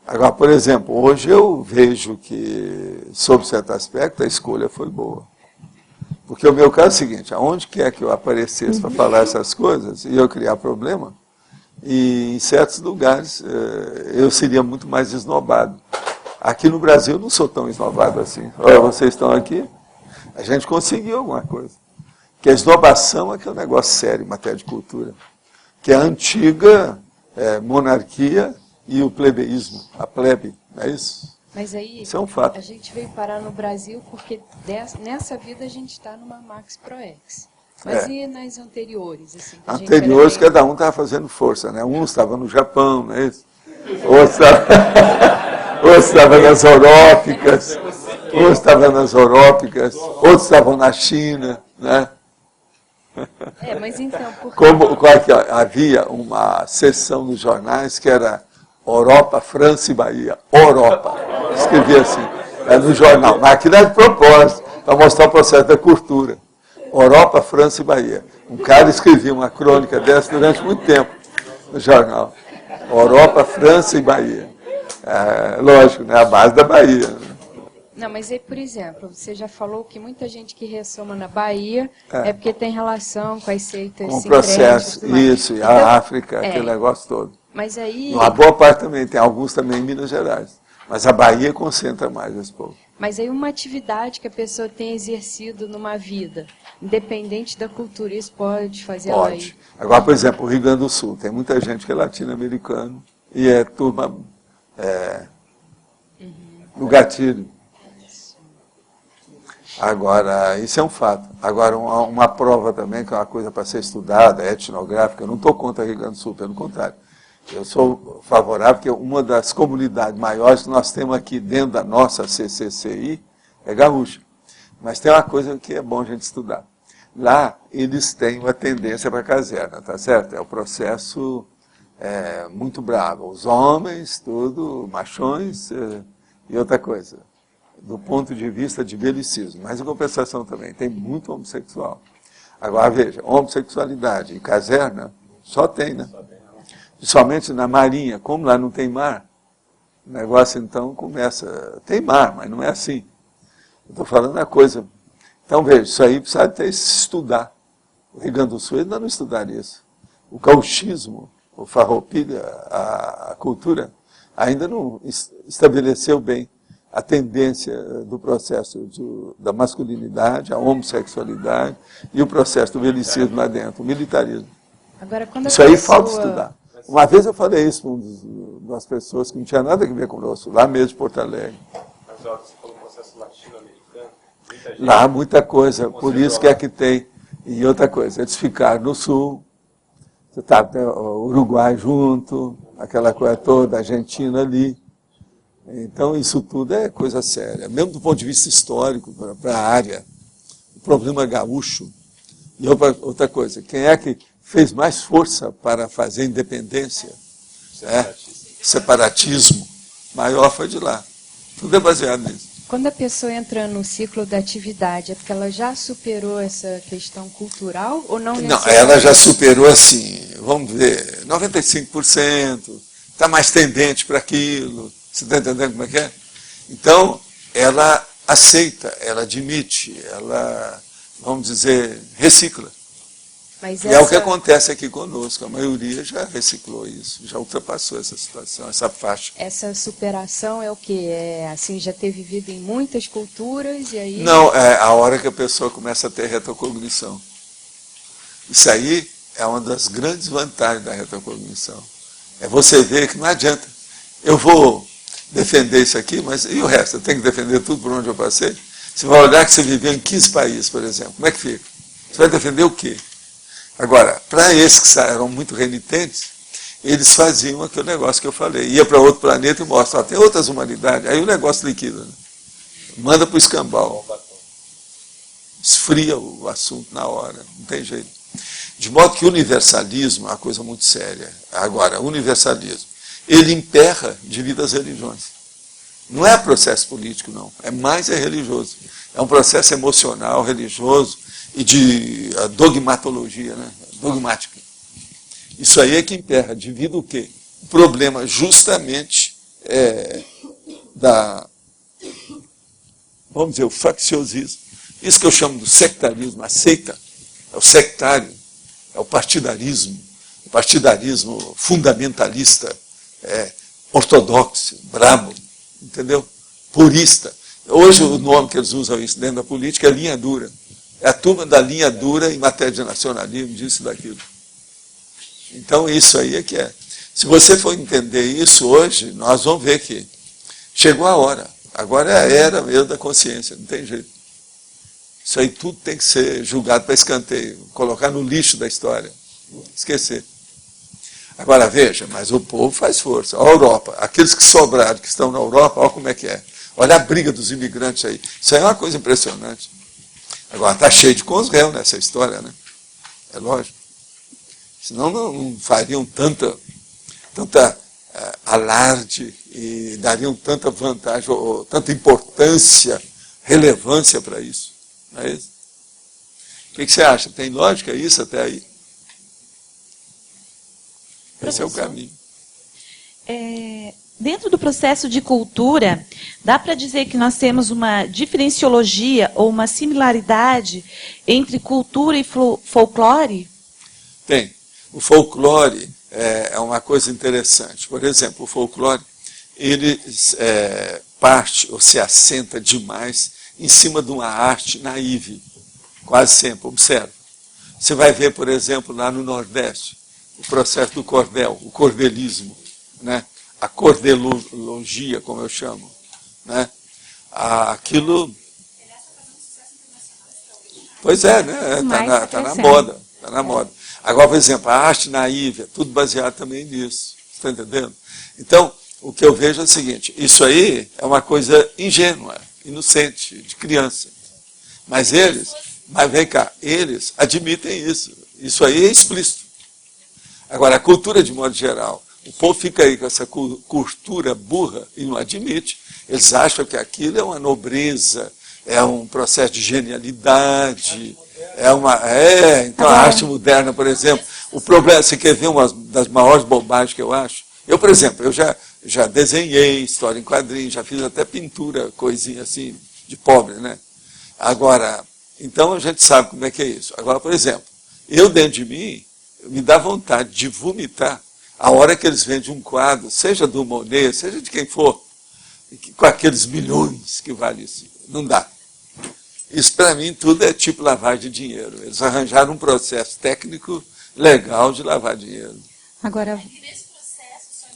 Agora, por exemplo, hoje eu vejo que, sob certo aspecto, a escolha foi boa. Porque o meu caso é o seguinte, aonde quer que eu aparecesse para falar essas coisas, e eu criar problema, e em certos lugares eu seria muito mais esnobado. Aqui no Brasil eu não sou tão esnobado assim. Olha, vocês estão aqui, a gente conseguiu alguma coisa. Que a esnobação é que é um negócio sério em matéria de cultura. Que é a antiga monarquia e o plebeísmo, a plebe, não é isso? Mas aí, isso é um fato. A gente veio parar no Brasil porque nessa vida a gente está numa Max Proex. Mas e nas anteriores? Assim, que anteriores, cada um estava fazendo força, né? Um estava no Japão, não é isso? Outro estava nas Európicas, outros estavam na China, né? Mas então, havia uma seção nos jornais que era Europa, França e Bahia. Europa. Escrevia assim, no jornal. Mas aquilo era de propósito, para mostrar o processo da cultura. Europa, França e Bahia. Um cara escrevia uma crônica dessa durante muito tempo no jornal. Europa, França e Bahia. Lógico, né? A base da Bahia. Não, mas aí, por exemplo, você já falou que muita gente que ressoma na Bahia é porque tem relação com as seitas com o processo, isso, e a África, aquele negócio todo. Mas aí... Uma boa parte também, tem alguns também em Minas Gerais. Mas a Bahia concentra mais esse povo. Mas aí uma atividade que a pessoa tem exercido numa vida, independente da cultura, isso pode fazer ela ir? Pode. Agora, por exemplo, o Rio Grande do Sul, tem muita gente que é latino-americano e é turma no gatilho. Agora, isso é um fato. Agora, uma prova também, que é uma coisa para ser estudada, etnográfica, eu não estou contra o Rio Grande do Sul, pelo contrário. Eu sou favorável, porque uma das comunidades maiores que nós temos aqui dentro da nossa CCCI é gaúcha. Mas tem uma coisa que é bom a gente estudar. Lá, eles têm uma tendência para a caserna, tá certo? É o processo muito bravo. Os homens, tudo, machões e outra coisa. Do ponto de vista de belicismo. Mas em compensação também, tem muito homossexual. Agora, veja, homossexualidade e caserna só tem, né? Principalmente na marinha, como lá não tem mar, o negócio então começa... Tem mar, mas não é assim. Eu estou falando a coisa. Então, veja, isso aí precisa até estudar. O Rio Grande do Sul ainda não estudaria isso. O gauchismo, o farroupilha, a cultura, ainda não estabeleceu bem a tendência do processo da masculinidade, a homossexualidade e o processo do belicismo lá dentro, o militarismo. Agora, isso aí falta estudar. Uma vez eu falei isso para umas pessoas que não tinha nada a ver conosco, lá mesmo de Porto Alegre. Mas ó, você falou processo latino-americano, lá muita coisa, por isso que é que tem. E outra coisa, eles ficaram no sul, você tá, o Uruguai junto, aquela coisa toda, a Argentina ali. Então, isso tudo é coisa séria. Mesmo do ponto de vista histórico, para a área, o problema gaúcho. E outra coisa, quem é que fez mais força para fazer independência? Separatismo. Maior foi de lá. Tudo é baseado nisso. Quando a pessoa entra no ciclo da atividade, é porque ela já superou essa questão cultural ou não? Não, ela já superou assim, vamos ver, 95%, está mais tendente para aquilo. Você está entendendo como é que é? Então, ela aceita, ela admite, ela, vamos dizer, recicla. Mas e é o que acontece aqui conosco, a maioria já reciclou isso, já ultrapassou essa situação, essa faixa. Essa superação é o quê? É assim, já ter vivido em muitas culturas e aí... Não, é a hora que a pessoa começa a ter retrocognição. Isso aí é uma das grandes vantagens da retrocognição. É você ver que não adianta. Eu vou defender isso aqui, mas e o resto? Eu tenho que defender tudo por onde eu passei? Você vai olhar que você viveu em 15 países, por exemplo. Como é que fica? Você vai defender o quê? Agora, para esses que eram muito renitentes, eles faziam aquele negócio que eu falei. Ia para outro planeta e mostra, tem outras humanidades. Aí o negócio liquida. Né? Manda para o escambau. Esfria o assunto na hora. Não tem jeito. De modo que o universalismo é uma coisa muito séria. Agora, o universalismo, ele emperra devido às religiões. Não é processo político, não. É mais religioso. É um processo emocional, religioso, e de dogmatologia, né? Dogmática. Isso aí é que emperra, devido ao quê? O problema justamente vamos dizer, o facciosismo. Isso que eu chamo do sectarismo, a seita, é o sectário, é o partidarismo fundamentalista, ortodoxo, brabo, entendeu? Purista. Hoje o nome que eles usam isso dentro da política é linha dura. É a turma da linha dura em matéria de nacionalismo, disso e daquilo. Então, isso aí é que é. Se você for entender isso hoje, nós vamos ver que chegou a hora. Agora é a era mesmo da consciência, não tem jeito. Isso aí tudo tem que ser julgado para escanteio, colocar no lixo da história, esquecer. Agora veja, mas o povo faz força. A Europa, aqueles que sobraram, que estão na Europa, olha como é que é. Olha a briga dos imigrantes aí. Isso aí é uma coisa impressionante. Agora, está cheio de consréu nessa história, né? É lógico. Senão não fariam tanta alarde e dariam tanta vantagem, ou tanta importância, relevância para isso. Não é isso? O que você acha? Tem lógica isso até aí? Esse é o caminho. Dentro do processo de cultura, dá para dizer que nós temos uma diferenciologia ou uma similaridade entre cultura e folclore? Tem. O folclore é uma coisa interessante. Por exemplo, o folclore, ele parte ou se assenta demais em cima de uma arte naive, quase sempre, observa. Você vai ver, por exemplo, lá no Nordeste, o processo do cordel, o cordelismo, né? A cordelologia, como eu chamo. Né? Aquilo... Pois é, né? Está na moda. Está na moda. Agora, por exemplo, a arte naiva, tudo baseado também nisso. Está entendendo? Então, o que eu vejo é o seguinte, isso aí é uma coisa ingênua, inocente, de criança. Mas vem cá, eles admitem isso. Isso aí é explícito. Agora, a cultura de modo geral, o povo fica aí com essa cultura burra e não admite. Eles acham que aquilo é uma nobreza, é um processo de genialidade, então a arte moderna, por exemplo, o problema, você quer ver uma das maiores bobagens que eu acho? Eu, por exemplo, eu já desenhei história em quadrinhos, já fiz até pintura, coisinha assim, de pobre, né? Agora, então a gente sabe como é que é isso. Agora, por exemplo, eu dentro de mim, me dá vontade de vomitar a hora que eles vendem um quadro, seja do Monet, seja de quem for, com aqueles milhões que vale isso. Não dá. Isso, para mim, tudo é tipo lavagem de dinheiro. Eles arranjaram um processo técnico legal de lavar dinheiro. Agora... Nesse processo, só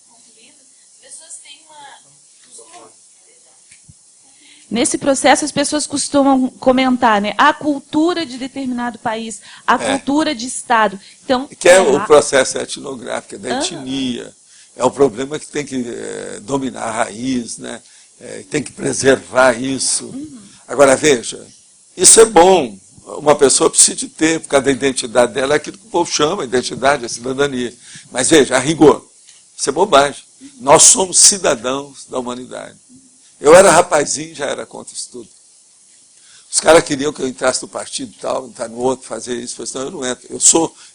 concluindo, as pessoas têm Nesse processo, as pessoas costumam comentar, né? A cultura de determinado país, a cultura de Estado. Então, que é o processo etnográfico, da etnia. É o problema que tem que dominar a raiz, né? Tem que preservar isso. Agora, veja, isso é bom. Uma pessoa precisa de ter, por causa da identidade dela, é aquilo que o povo chama, a identidade, a cidadania. Mas veja, a rigor, isso é bobagem. Nós somos cidadãos da humanidade. Eu era rapazinho, já era contra isso tudo. Os caras queriam que eu entrasse no partido tal, entrar no outro, fazer isso. Eu falei, não, eu não entro.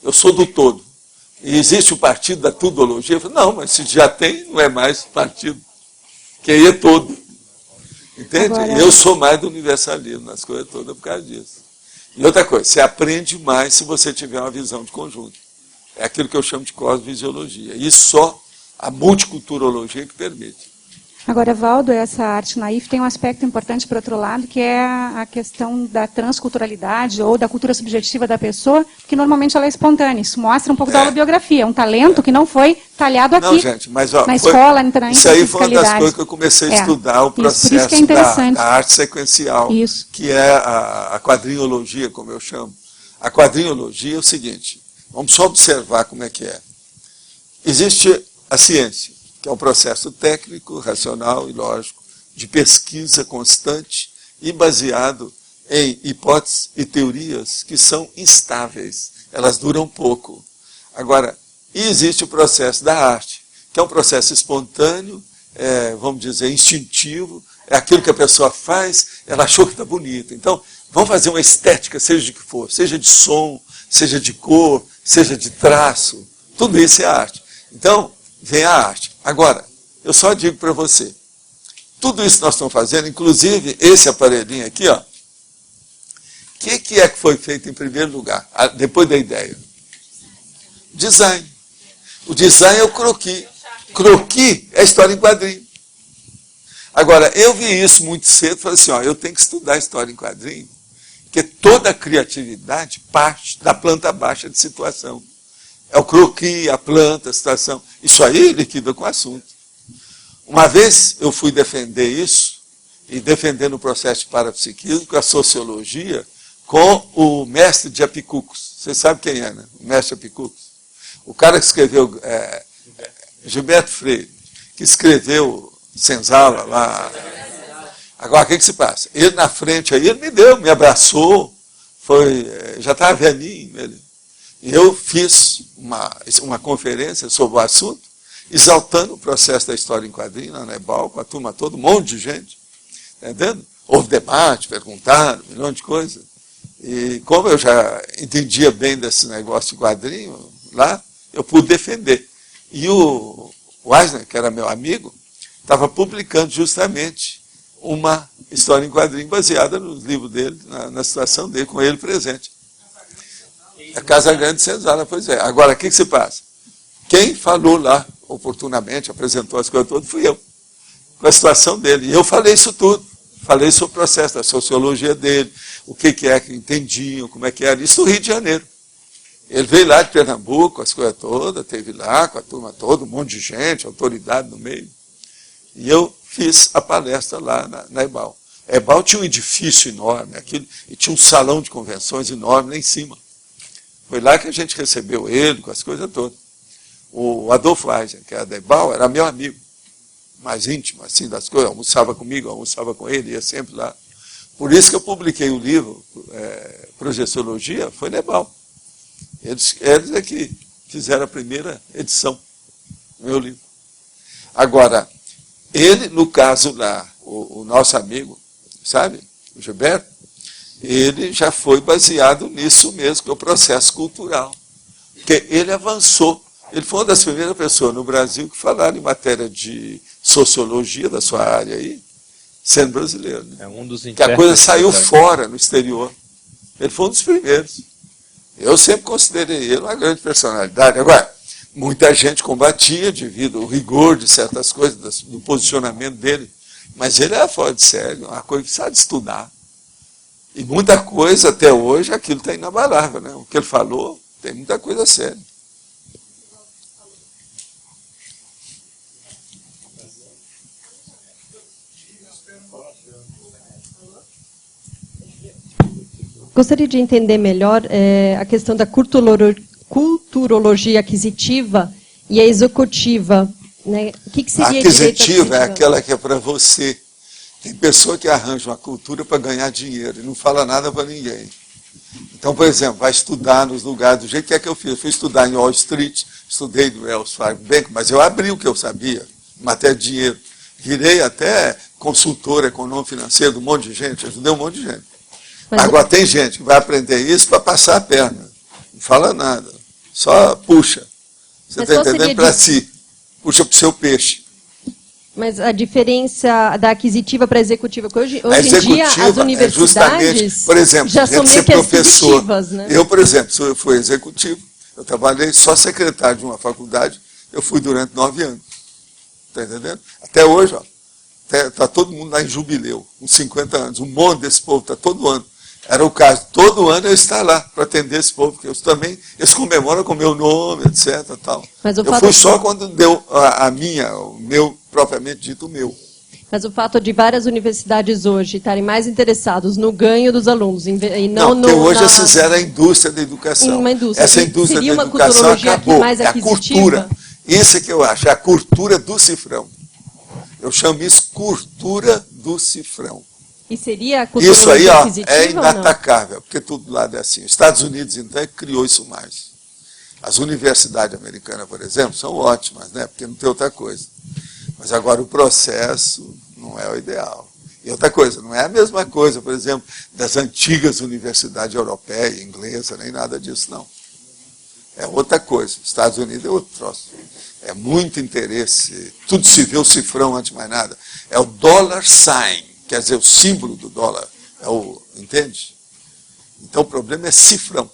Eu sou do todo. E existe o partido da tudologia? Eu falei, não, mas se já tem, não é mais partido. Que aí é todo. Entende? Agora... Eu sou mais do universalismo nas coisas todas por causa disso. E outra coisa, você aprende mais se você tiver uma visão de conjunto. É aquilo que eu chamo de cosmovisiologia. E só a multiculturologia que permite. Agora, Valdo, essa arte naif tem um aspecto importante, por outro lado, que é a questão da transculturalidade ou da cultura subjetiva da pessoa, que normalmente ela é espontânea. Isso mostra um pouco da autobiografia, um talento que não foi talhado aqui, não, gente, mas, ó, na escola, na isso aí foi uma das coisas que eu comecei a estudar, o processo da arte sequencial, que é a quadrinhologia, como eu chamo. A quadrinhologia é o seguinte, vamos só observar como é que é. Existe a ciência, que é um processo técnico, racional e lógico, de pesquisa constante e baseado em hipóteses e teorias que são instáveis, elas duram pouco. Agora, existe o processo da arte, que é um processo espontâneo, vamos dizer, instintivo, é aquilo que a pessoa faz, ela achou que está bonito. Então, vamos fazer uma estética, seja de que for, seja de som, seja de cor, seja de traço, tudo isso é arte. Então, vem a arte. Agora, eu só digo para você, tudo isso que nós estamos fazendo, inclusive esse aparelhinho aqui, ó, o que é que foi feito em primeiro lugar, depois da ideia? Design. O design é o croquis. Croquis é história em quadrinho. Agora, eu vi isso muito cedo, falei assim, ó, eu tenho que estudar história em quadrinho, porque toda a criatividade parte da planta baixa de situação. É o croquis, a planta, a situação. Isso aí liquida com o assunto. Uma vez eu fui defender isso, e defendendo o processo de parapsiquismo com a sociologia, com o mestre de Apicucos. Você sabe quem é, né? O mestre de Apicucos. O cara que escreveu, Gilberto Freire, que escreveu Senzala lá. Agora, o que se passa? Ele na frente aí, ele me abraçou, já estava velhinho. E eu fiz uma conferência sobre o assunto, exaltando o processo da história em quadrinhos, na Nebal, com a turma toda, um monte de gente. Entendendo? Houve debate, perguntaram, um milhão de coisas. E como eu já entendia bem desse negócio de quadrinho lá, eu pude defender. E o Eisner, que era meu amigo, estava publicando justamente uma história em quadrinho baseada nos livros dele, na situação dele, com ele presente. A Casa Grande Senzala, pois é. Agora, o que se passa? Quem falou lá, oportunamente, apresentou as coisas todas, fui eu, com a situação dele. E eu falei isso tudo. Falei sobre o processo da sociologia dele, o que é que entendiam, como é que era. Isso no Rio de Janeiro. Ele veio lá de Pernambuco, as coisas todas, teve lá com a turma toda, um monte de gente, autoridade no meio. E eu fiz a palestra lá na EBAL. A EBAL tinha um edifício enorme, e tinha um salão de convenções enorme lá em cima. Foi lá que a gente recebeu ele, com as coisas todas. O Adolfo Eisner, que era da EBAL, era meu amigo, mais íntimo, assim, das coisas, almoçava comigo, almoçava com ele, ia sempre lá. Por isso que eu publiquei o livro, Projeciologia, foi na EBAL. Eles é que fizeram a primeira edição do meu livro. Agora, ele, no caso lá, o nosso amigo, sabe, o Gilberto, ele já foi baseado nisso mesmo, que é o processo cultural. Porque ele avançou. Ele foi uma das primeiras pessoas no Brasil que falaram em matéria de sociologia da sua área aí, sendo brasileiro. Né? É um dos que a coisa saiu fora, no exterior. Ele foi um dos primeiros. Eu sempre considerei ele uma grande personalidade. Agora, muita gente combatia devido ao rigor de certas coisas, do posicionamento dele. Mas ele era fora de série, uma coisa que precisa de estudar. E muita coisa, até hoje, aquilo está inabalável. Né? O que ele falou, tem muita coisa séria. Gostaria de entender melhor a questão da culturologia aquisitiva e a executiva. Né? O que seria aquisitiva é aquela que é para você. Tem pessoa que arranja uma cultura para ganhar dinheiro e não fala nada para ninguém. Então, por exemplo, vai estudar nos lugares, do jeito que é que eu fiz. Eu fui estudar em Wall Street, estudei no Wells Fargo Bank, mas eu abri o que eu sabia, em matéria de dinheiro. Virei até consultor econômico financeiro de um monte de gente, ajudei um monte de gente. Mas agora tem gente que vai aprender isso para passar a perna. Não fala nada. Só puxa. Você está entendendo? Para si. Puxa para o seu peixe. Mas a diferença da aquisitiva para a executiva, porque hoje em dia as universidades por exemplo, já são meio que aquisitivas, né? Eu, por exemplo, eu fui executivo, eu trabalhei só secretário de uma faculdade, eu fui durante 9 anos. Está entendendo? Até hoje, está todo mundo lá em jubileu, uns 50 anos. Um monte desse povo está todo ano. Era o caso, todo ano eu estar lá para atender esse povo, porque eles comemoram com o meu nome, etc. Tal. Mas eu fui só quando deu o meu, propriamente dito, o meu. Mas o fato de várias universidades hoje estarem mais interessados no ganho dos alunos e não porque hoje eles fizeram a indústria da educação. Uma indústria. Essa indústria da educação acabou. Mais é a cultura. Isso é que eu acho, é a cultura do cifrão. Eu chamo isso cultura do cifrão. E seria a cultura isso aí é inatacável, porque tudo lado é assim. Os Estados Unidos, então, criou isso mais. As universidades americanas, por exemplo, são ótimas, né? Porque não tem outra coisa. Mas agora o processo não é o ideal. E outra coisa, não é a mesma coisa, por exemplo, das antigas universidades europeias, inglesas, nem nada disso, não. É outra coisa. Os Estados Unidos é outro troço. É muito interesse. Tudo se vê o cifrão antes de mais nada. É o dollar sign. Quer dizer, o símbolo do dólar, entende? Então o problema é cifrão.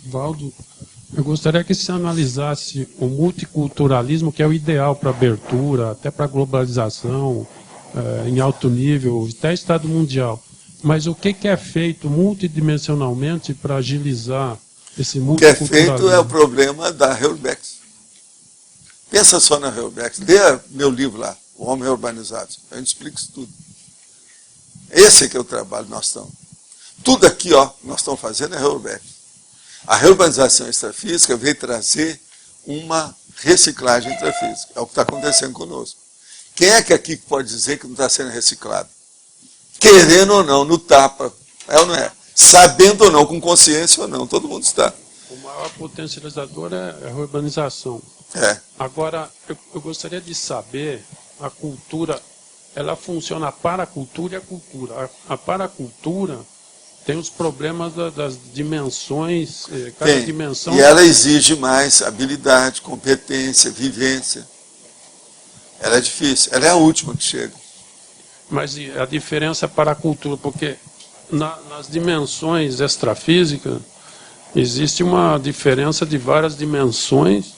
Valdo, eu gostaria que você analisasse o multiculturalismo, que é o ideal para abertura, até para globalização, em alto nível, até Estado mundial. Mas o que é feito multidimensionalmente para agilizar esse multiculturalismo? O que é feito é o problema da Heurebex. Pensa só na Heurebex. Lê meu livro lá, O Homem Urbanizado. A gente explica isso tudo. Esse é que é o trabalho que nós estamos. Tudo aqui, ó, nós estamos fazendo é reurbex. A reurbanização extrafísica veio trazer uma reciclagem intrafísica. É o que está acontecendo conosco. Quem é que aqui pode dizer que não está sendo reciclado? Querendo ou não, no tapa. É ou não é? Sabendo ou não, com consciência ou não, todo mundo está. O maior potencializador é a urbanização. É. Agora, eu gostaria de saber, a cultura, ela funciona para a cultura e a cultura. A paracultura tem os problemas das dimensões, cada Tem. dimensão... E ela exige mais habilidade, competência, vivência. Ela é difícil, ela é a última que chega. Mas e a diferença para a cultura, porque nas dimensões extrafísicas existe uma diferença de várias dimensões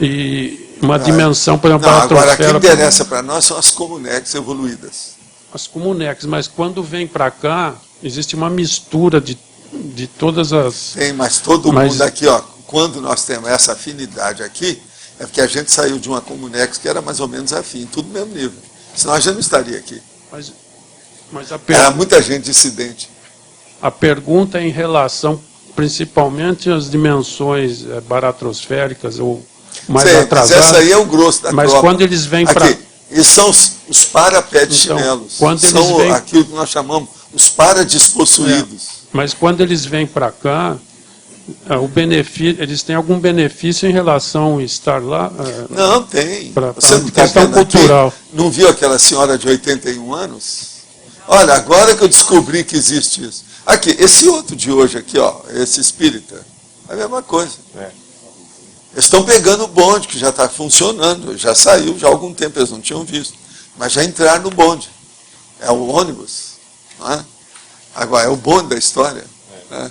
e uma dimensão, por exemplo, Não, para a agora, o que trosfera, interessa para nós são as comunex evoluídas. as comunex, mas quando vem para cá, existe uma mistura de todas as... Tem, mas todo mundo aqui, ó, quando nós temos essa afinidade aqui, é porque a gente saiu de uma comunex que era mais ou menos afim, tudo no mesmo nível. Senão a gente não estaria aqui. Mas Era muita gente dissidente. A pergunta é em relação, principalmente, às dimensões baratrosféricas ou mais Sei, atrasadas. mas essa aí é o grosso da Mas tropa. quando eles vêm Aqui, para... eles são os para-pé de Então, chinelos. quando eles São vêm- aquilo que nós chamamos os para-despossuídos. Mas quando eles vêm para cá, o benefício, eles têm algum benefício em relação a estar lá? Não, tem. Pra Você não está questão vendo aqui? cultural. Não viu aquela senhora de 81 anos? Olha, agora que eu descobri que existe isso. Aqui, esse outro de hoje aqui, ó, esse espírita, é a mesma coisa. Eles estão pegando o bonde, que já está funcionando, já saiu, já há algum tempo eles não tinham visto. Mas já entraram no bonde. É o ônibus. Não é? Agora, é o bonde da história. Né?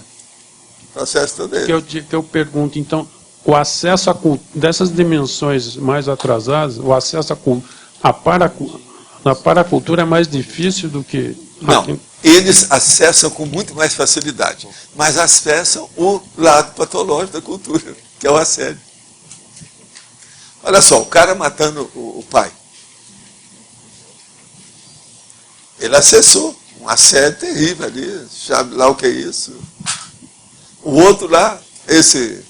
O processo todo é Que eu pergunto, então, o acesso dessas dimensões mais atrasadas, o acesso à paracultura é mais difícil do que... Não, eles acessam com muito mais facilidade, mas acessam o lado patológico da cultura, que é o assédio. Olha só, o cara matando o pai. Ele acessou um assédio terrível ali, sabe lá o que é isso. O outro lá, esse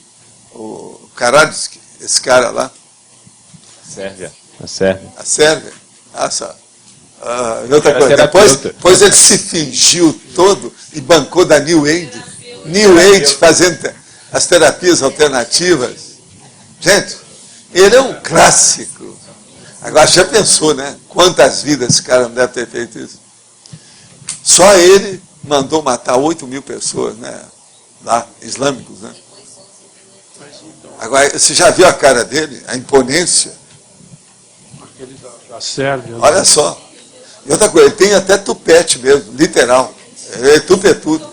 cara lá. Sérvia. A Sérvia. A Sérvia. E outra coisa, depois ele se fingiu todo e bancou da New Age. New Age fazendo as terapias alternativas. Gente, ele é um clássico. Agora, já pensou, né? Quantas vidas esse cara não deve ter feito isso? Só ele mandou matar 8.000 pessoas, né? Lá, islâmicos, né? Agora, você já viu a cara dele? A imponência? Aquele da Sérvia. Olha só. E outra coisa, ele tem até tupete mesmo, literal. Ele é tupetudo.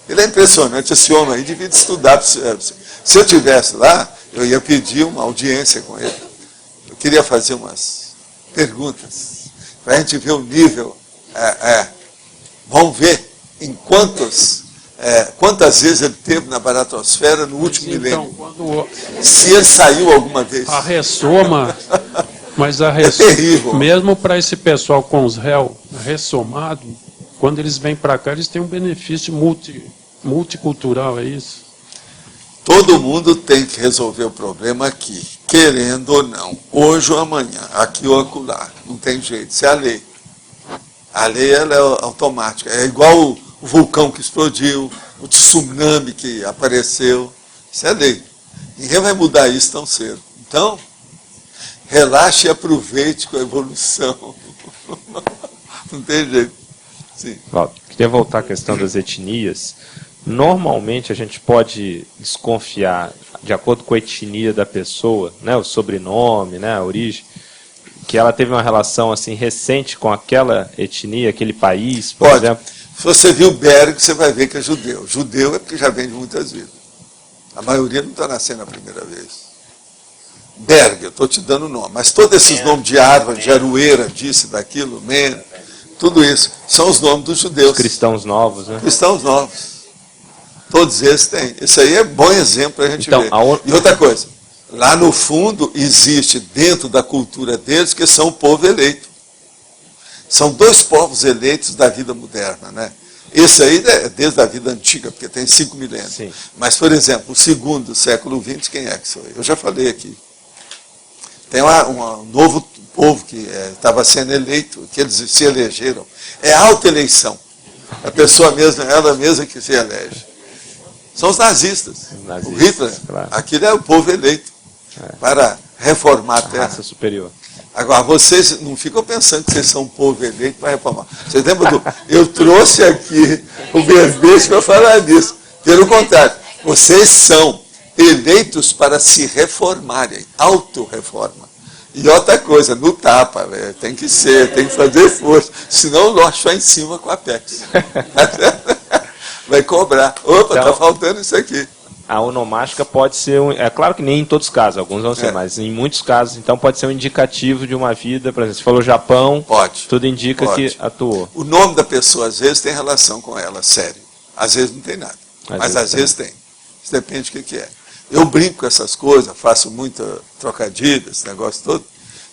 Ele é impressionante, esse homem aí devia estudar. Se eu estivesse lá, eu ia pedir uma audiência com ele. Eu queria fazer umas perguntas, para a gente ver o nível. Vamos ver em quantas vezes ele teve na baratrosfera no último milênio. Se ele saiu alguma vez. A ressoma... Mas é terrível. Mesmo para esse pessoal com os réus ressomados, quando eles vêm para cá, eles têm um benefício multicultural, é isso? Todo mundo tem que resolver o problema aqui, querendo ou não, hoje ou amanhã, aqui ou acolá, não tem jeito, isso é a lei. A lei ela é automática, é igual o vulcão que explodiu, o tsunami que apareceu, isso é lei. Ninguém vai mudar isso tão cedo. Então, relaxe e aproveite com a evolução. Não tem jeito. Sim. Valdo, queria voltar à questão das etnias. Normalmente a gente pode desconfiar, de acordo com a etnia da pessoa, né, o sobrenome, né, a origem, que ela teve uma relação assim recente com aquela etnia, aquele país, por exemplo. Se você viu Berg, você vai ver que é judeu. Judeu é porque já vem de muitas vidas. A maioria não está nascendo a primeira vez. Berg, eu estou te dando o nome, mas todos esses nomes de árvore, de aroeira, disso, daquilo, tudo isso, são os nomes dos judeus. Os cristãos novos, né? Cristãos novos. Todos esses têm. Isso aí é bom exemplo para a gente ver. E outra coisa, lá no fundo existe, dentro da cultura deles, que são o povo eleito. São dois povos eleitos da vida moderna, né? Esse aí é desde a vida antiga, porque tem 5 milênios. Sim. Mas, por exemplo, o segundo século XX, quem é que sou eu? Eu já falei aqui. Tem um novo povo que estava sendo eleito, que eles se elegeram. É autoeleição. A pessoa mesma, ela mesma que se elege. São os nazistas. O Hitler, claro. Aquilo é o povo eleito para reformar a Terra. Raça superior. Agora, vocês não ficam pensando que vocês são um povo eleito para reformar. Vocês lembram do... Eu trouxe aqui o verbete para falar disso. Pelo contrário, vocês são eleitos para se reformarem, autorreforma. E outra coisa, no tapa, tem que ser, tem que fazer força, senão o Lorde vai em cima com a Apex. Vai cobrar. Opa, está Então, faltando isso aqui. A onomástica pode ser, é claro que nem em todos os casos, alguns vão ser, mas em muitos casos, então pode ser um indicativo de uma vida, por exemplo, você falou Japão, Pode. tudo indica Pode. que atuou. O nome da pessoa, às vezes, tem relação com ela, sério. Às vezes não tem nada, mas às vezes tem. Isso depende do que é. Eu brinco com essas coisas, faço muita trocadilha, esse negócio todo,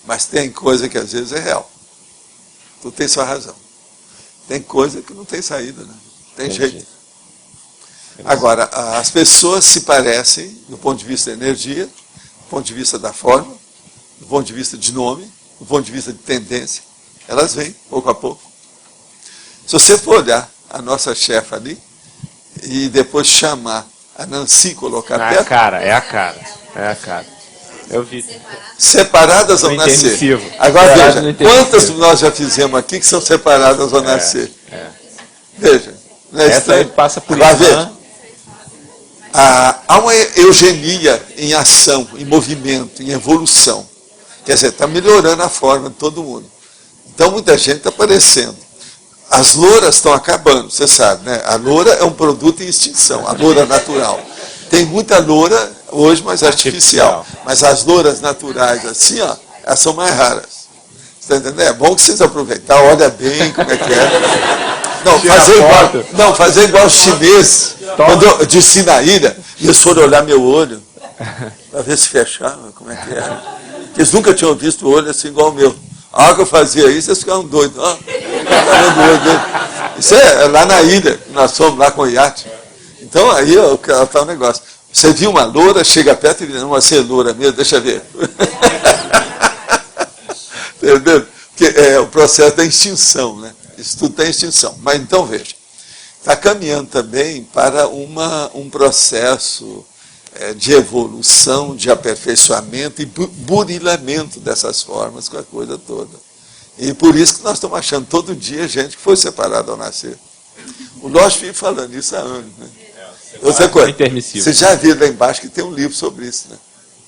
mas tem coisa que às vezes é real. Tu tem sua razão. Tem coisa que não tem saída, né? Tem jeito. Agora, as pessoas se parecem, do ponto de vista da energia, do ponto de vista da forma, do ponto de vista de nome, do ponto de vista de tendência. Elas vêm, pouco a pouco. Se você for olhar a nossa chefa ali, e depois chamar a Nancy, colocar perto... É a cara. Eu vi. Separadas ao nascer. Intermissivo. Agora Separado veja, no intermissivo. quantas nós já fizemos aqui que são separadas ao nascer? Veja. Não é Essa estranho? aí passa por Agora isso, veja. né? Há uma eugenia em ação, em movimento, em evolução. Quer dizer, está melhorando a forma de todo mundo. Então muita gente está aparecendo. As louras estão acabando, você sabe, né? A loura é um produto em extinção, a loura natural. Tem muita loura hoje, mas artificial. Mas as louras naturais, assim, ó, elas são mais raras. Você está entendendo? É bom que vocês aproveitem, olha bem como é que é. Não, fazer igual os chineses, quando eu desci na ilha, e eles foram olhar meu olho, para ver se fechava, como é que era. Eles nunca tinham visto o olho assim igual o meu. A hora que eu fazia isso, eles ficavam doidos. Ó, do olho dele. Isso é lá na ilha, nós fomos lá com o iate. Então aí está o negócio. Você viu uma loura, chega perto e diz, não vai ser loura mesmo, deixa eu ver. Entendeu? Porque é o processo da extinção, né? Isso tudo tem extinção. Mas então veja, está caminhando também para um processo de evolução, de aperfeiçoamento e burilamento dessas formas com a coisa toda. E por isso que nós estamos achando todo dia gente que foi separada ao nascer. O Lorde vive falando isso há anos, né? Outra coisa, você já viu lá embaixo que tem um livro sobre isso, né?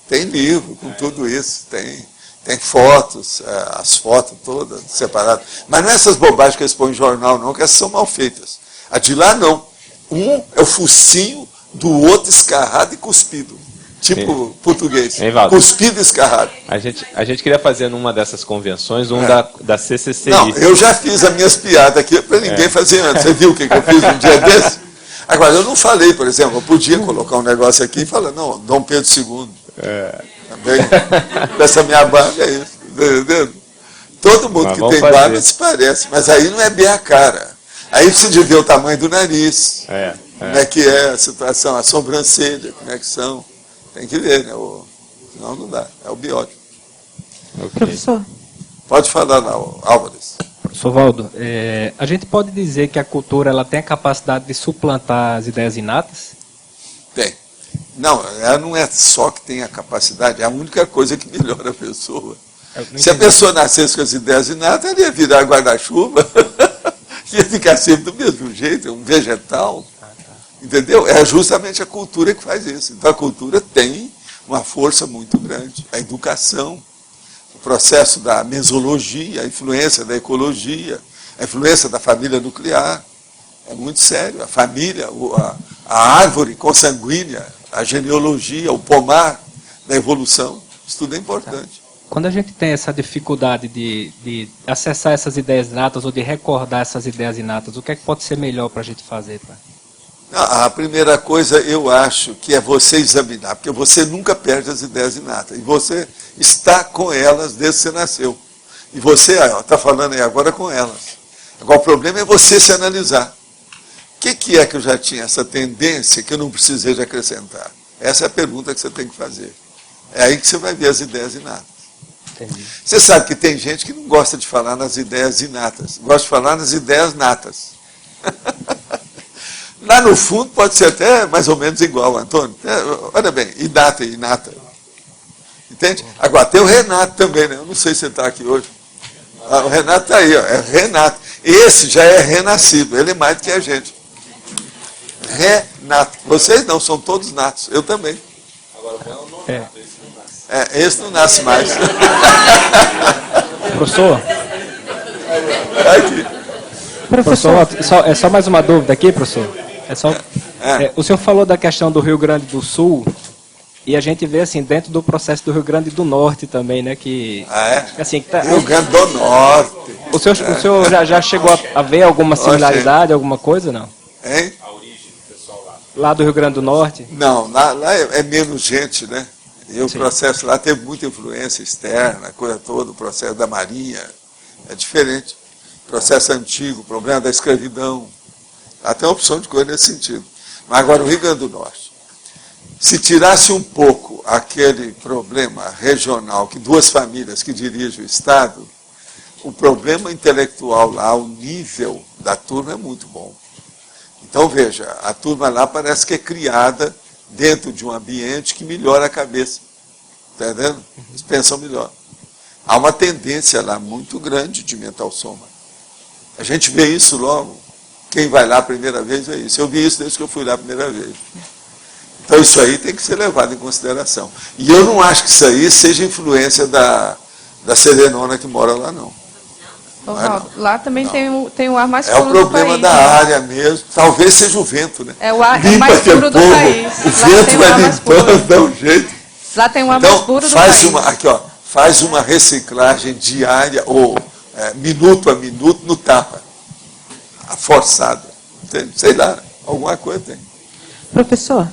Tem livro com tudo isso, tem fotos, as fotos todas separadas. Mas não é essas bobagens que eles põem em jornal, não, que essas são mal feitas. A de lá, não. Um é o focinho do outro escarrado e cuspido. Tipo português. Cuspido e escarrado. A gente queria fazer numa dessas convenções, da CCCI. Não, eu já fiz as minhas piadas aqui para ninguém fazer antes. Você viu o que eu fiz um dia desse? Agora, eu não falei, por exemplo, eu podia colocar um negócio aqui e falar, não, Dom Pedro II. Também, dessa minha barba é isso, entendeu? Todo mundo que tem barba se parece, mas aí não é bem a cara. Aí precisa de ver o tamanho do nariz, como é que é a situação, a sobrancelha, como é que são. Tem que ver, né? Senão não dá, é o biótipo. Professor. Pode falar lá, Álvares. Professor Valdo, a gente pode dizer que a cultura ela tem a capacidade de suplantar as ideias inatas? Tem. Não, ela não é só que tem a capacidade, é a única coisa que melhora a pessoa. Se a pessoa nascesse com as ideias inatas, ela ia virar guarda-chuva, ia ficar sempre do mesmo jeito, um vegetal. Entendeu? É justamente a cultura que faz isso. Então a cultura tem uma força muito grande. A educação, o processo da mesologia, a influência da ecologia, a influência da família nuclear. É muito sério. A família, a árvore consanguínea, a genealogia, o pomar da evolução, isso tudo é importante. Quando a gente tem essa dificuldade de acessar essas ideias inatas ou de recordar essas ideias inatas, o que é que pode ser melhor para a gente fazer? A primeira coisa, eu acho, que é você examinar, porque você nunca perde as ideias inatas, e você está com elas desde que você nasceu. E você está falando aí agora com elas. Agora, o problema é você se analisar. O que é que eu já tinha essa tendência que eu não precisei de acrescentar? Essa é a pergunta que você tem que fazer. É aí que você vai ver as ideias inatas. Entendi. Você sabe que tem gente que não gosta de falar nas ideias inatas, gosta de falar nas ideias natas. Lá no fundo pode ser até mais ou menos igual, Antônio. Olha bem, inata e inata. Entende? Agora, tem o Renato também, né? Eu não sei se ele está aqui hoje. O Renato está aí, ó, é Renato. Esse já é renascido, ele é mais do que a gente. Renato. Vocês não, são todos natos. Eu também. Esse não nasce mais. Professor? Aqui. Professor, é só mais uma dúvida aqui, professor. O senhor falou da questão do Rio Grande do Sul, e a gente vê assim, dentro do processo do Rio Grande do Norte também, né? Que, assim, que Rio Grande do Norte. O senhor já chegou a ver alguma similaridade, alguma coisa, não? Hein? Lá do Rio Grande do Norte? Não, lá é menos gente, né? E o processo lá teve muita influência externa, a coisa toda, o processo da Marinha, é diferente. Processo antigo, problema da escravidão. Até uma opção de coisa nesse sentido. Mas agora o Rio Grande do Norte. Se tirasse um pouco aquele problema regional, que duas famílias que dirigem o Estado, o problema intelectual lá, o nível da turma é muito bom. Então veja, a turma lá parece que é criada dentro de um ambiente que melhora a cabeça. Está entendendo? Eles pensam melhor. Há uma tendência lá muito grande de mental soma. A gente vê isso logo. Quem vai lá a primeira vez vê isso. Eu vi isso desde que eu fui lá a primeira vez. Então isso aí tem que ser levado em consideração. E eu não acho que isso aí seja influência da serenona que mora lá, não. Lá também tem o ar mais puro do país. É o problema da área mesmo. Talvez seja o vento, né? É o ar mais puro do país. O vento vai limpando, dá um jeito. Lá tem o ar mais puro do país. Faz uma reciclagem diária, ou minuto a minuto, no tapa. Forçada. Entende? Sei lá, alguma coisa tem. Professor,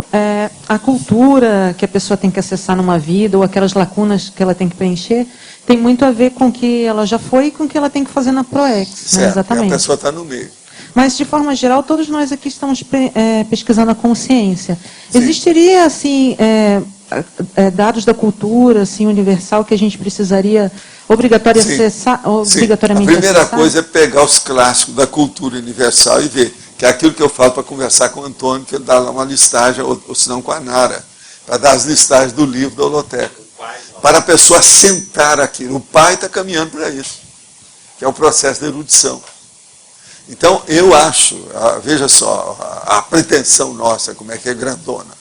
a cultura que a pessoa tem que acessar numa vida, ou aquelas lacunas que ela tem que preencher, tem muito a ver com o que ela já foi e com o que ela tem que fazer na ProEx, certo, né? Exatamente. A pessoa está no meio. Mas, de forma geral, todos nós aqui estamos pesquisando a consciência. Sim. Existiria, assim, dados da cultura assim, universal que a gente precisaria obrigatoriamente acessar? A primeira coisa é pegar os clássicos da cultura universal e ver, que é aquilo que eu falo para conversar com o Antônio, que ele dá lá uma listagem, ou se não com a Nara, para dar as listagens do livro da holoteca. Para a pessoa sentar aqui. O pai está caminhando para isso, que é o processo da erudição. Então, eu acho, veja só, a pretensão nossa, como é que é grandona.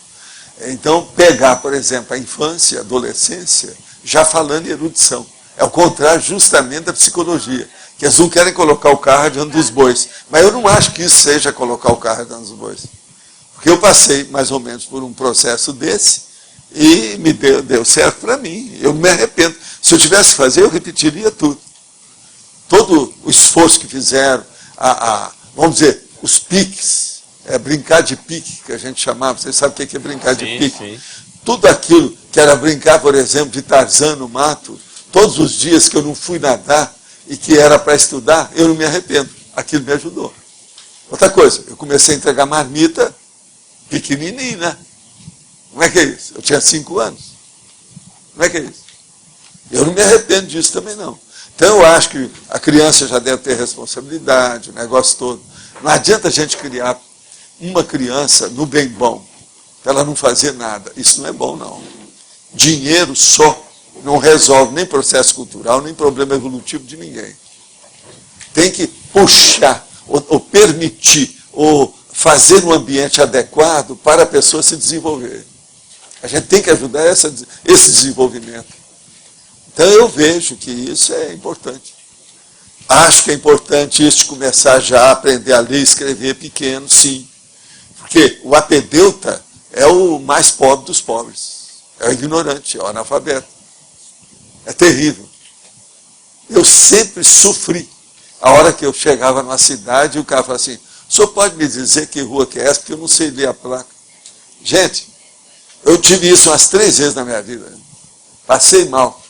Então, pegar, por exemplo, a infância, a adolescência, já falando em erudição. É o contrário justamente da psicologia, que eles não querem colocar o carro diante dos bois. Mas eu não acho que isso seja colocar o carro diante dos bois. Porque eu passei mais ou menos por um processo desse, e me deu certo para mim. Eu não me arrependo. Se eu tivesse que fazer, eu repetiria tudo. Todo o esforço que fizeram, vamos dizer, os piques, brincar de pique, que a gente chamava, vocês sabem o que é brincar de pique? Sim. Tudo aquilo que era brincar, por exemplo, de Tarzan no mato, todos os dias que eu não fui nadar e que era para estudar, eu não me arrependo. Aquilo me ajudou. Outra coisa, eu comecei a entregar marmita pequenininha, né? Como é que é isso? Eu tinha 5 anos. Como é que é isso? Eu não me arrependo disso também, não. Então, eu acho que a criança já deve ter responsabilidade, o negócio todo. Não adianta a gente criar uma criança no bem bom, para ela não fazer nada. Isso não é bom, não. Dinheiro só não resolve nem processo cultural, nem problema evolutivo de ninguém. Tem que puxar, ou permitir, ou fazer um ambiente adequado para a pessoa se desenvolver. A gente tem que ajudar esse desenvolvimento. Então eu vejo que isso é importante. Acho que é importante isso de começar já a aprender a ler e escrever pequeno, sim. Porque o apedeuta é o mais pobre dos pobres. É o ignorante, é o analfabeto. É terrível. Eu sempre sofri. A hora que eu chegava numa cidade e o cara falava assim, o senhor pode me dizer que rua que é essa? Porque eu não sei ler a placa. Gente, eu tive isso umas 3 vezes na minha vida. Passei mal.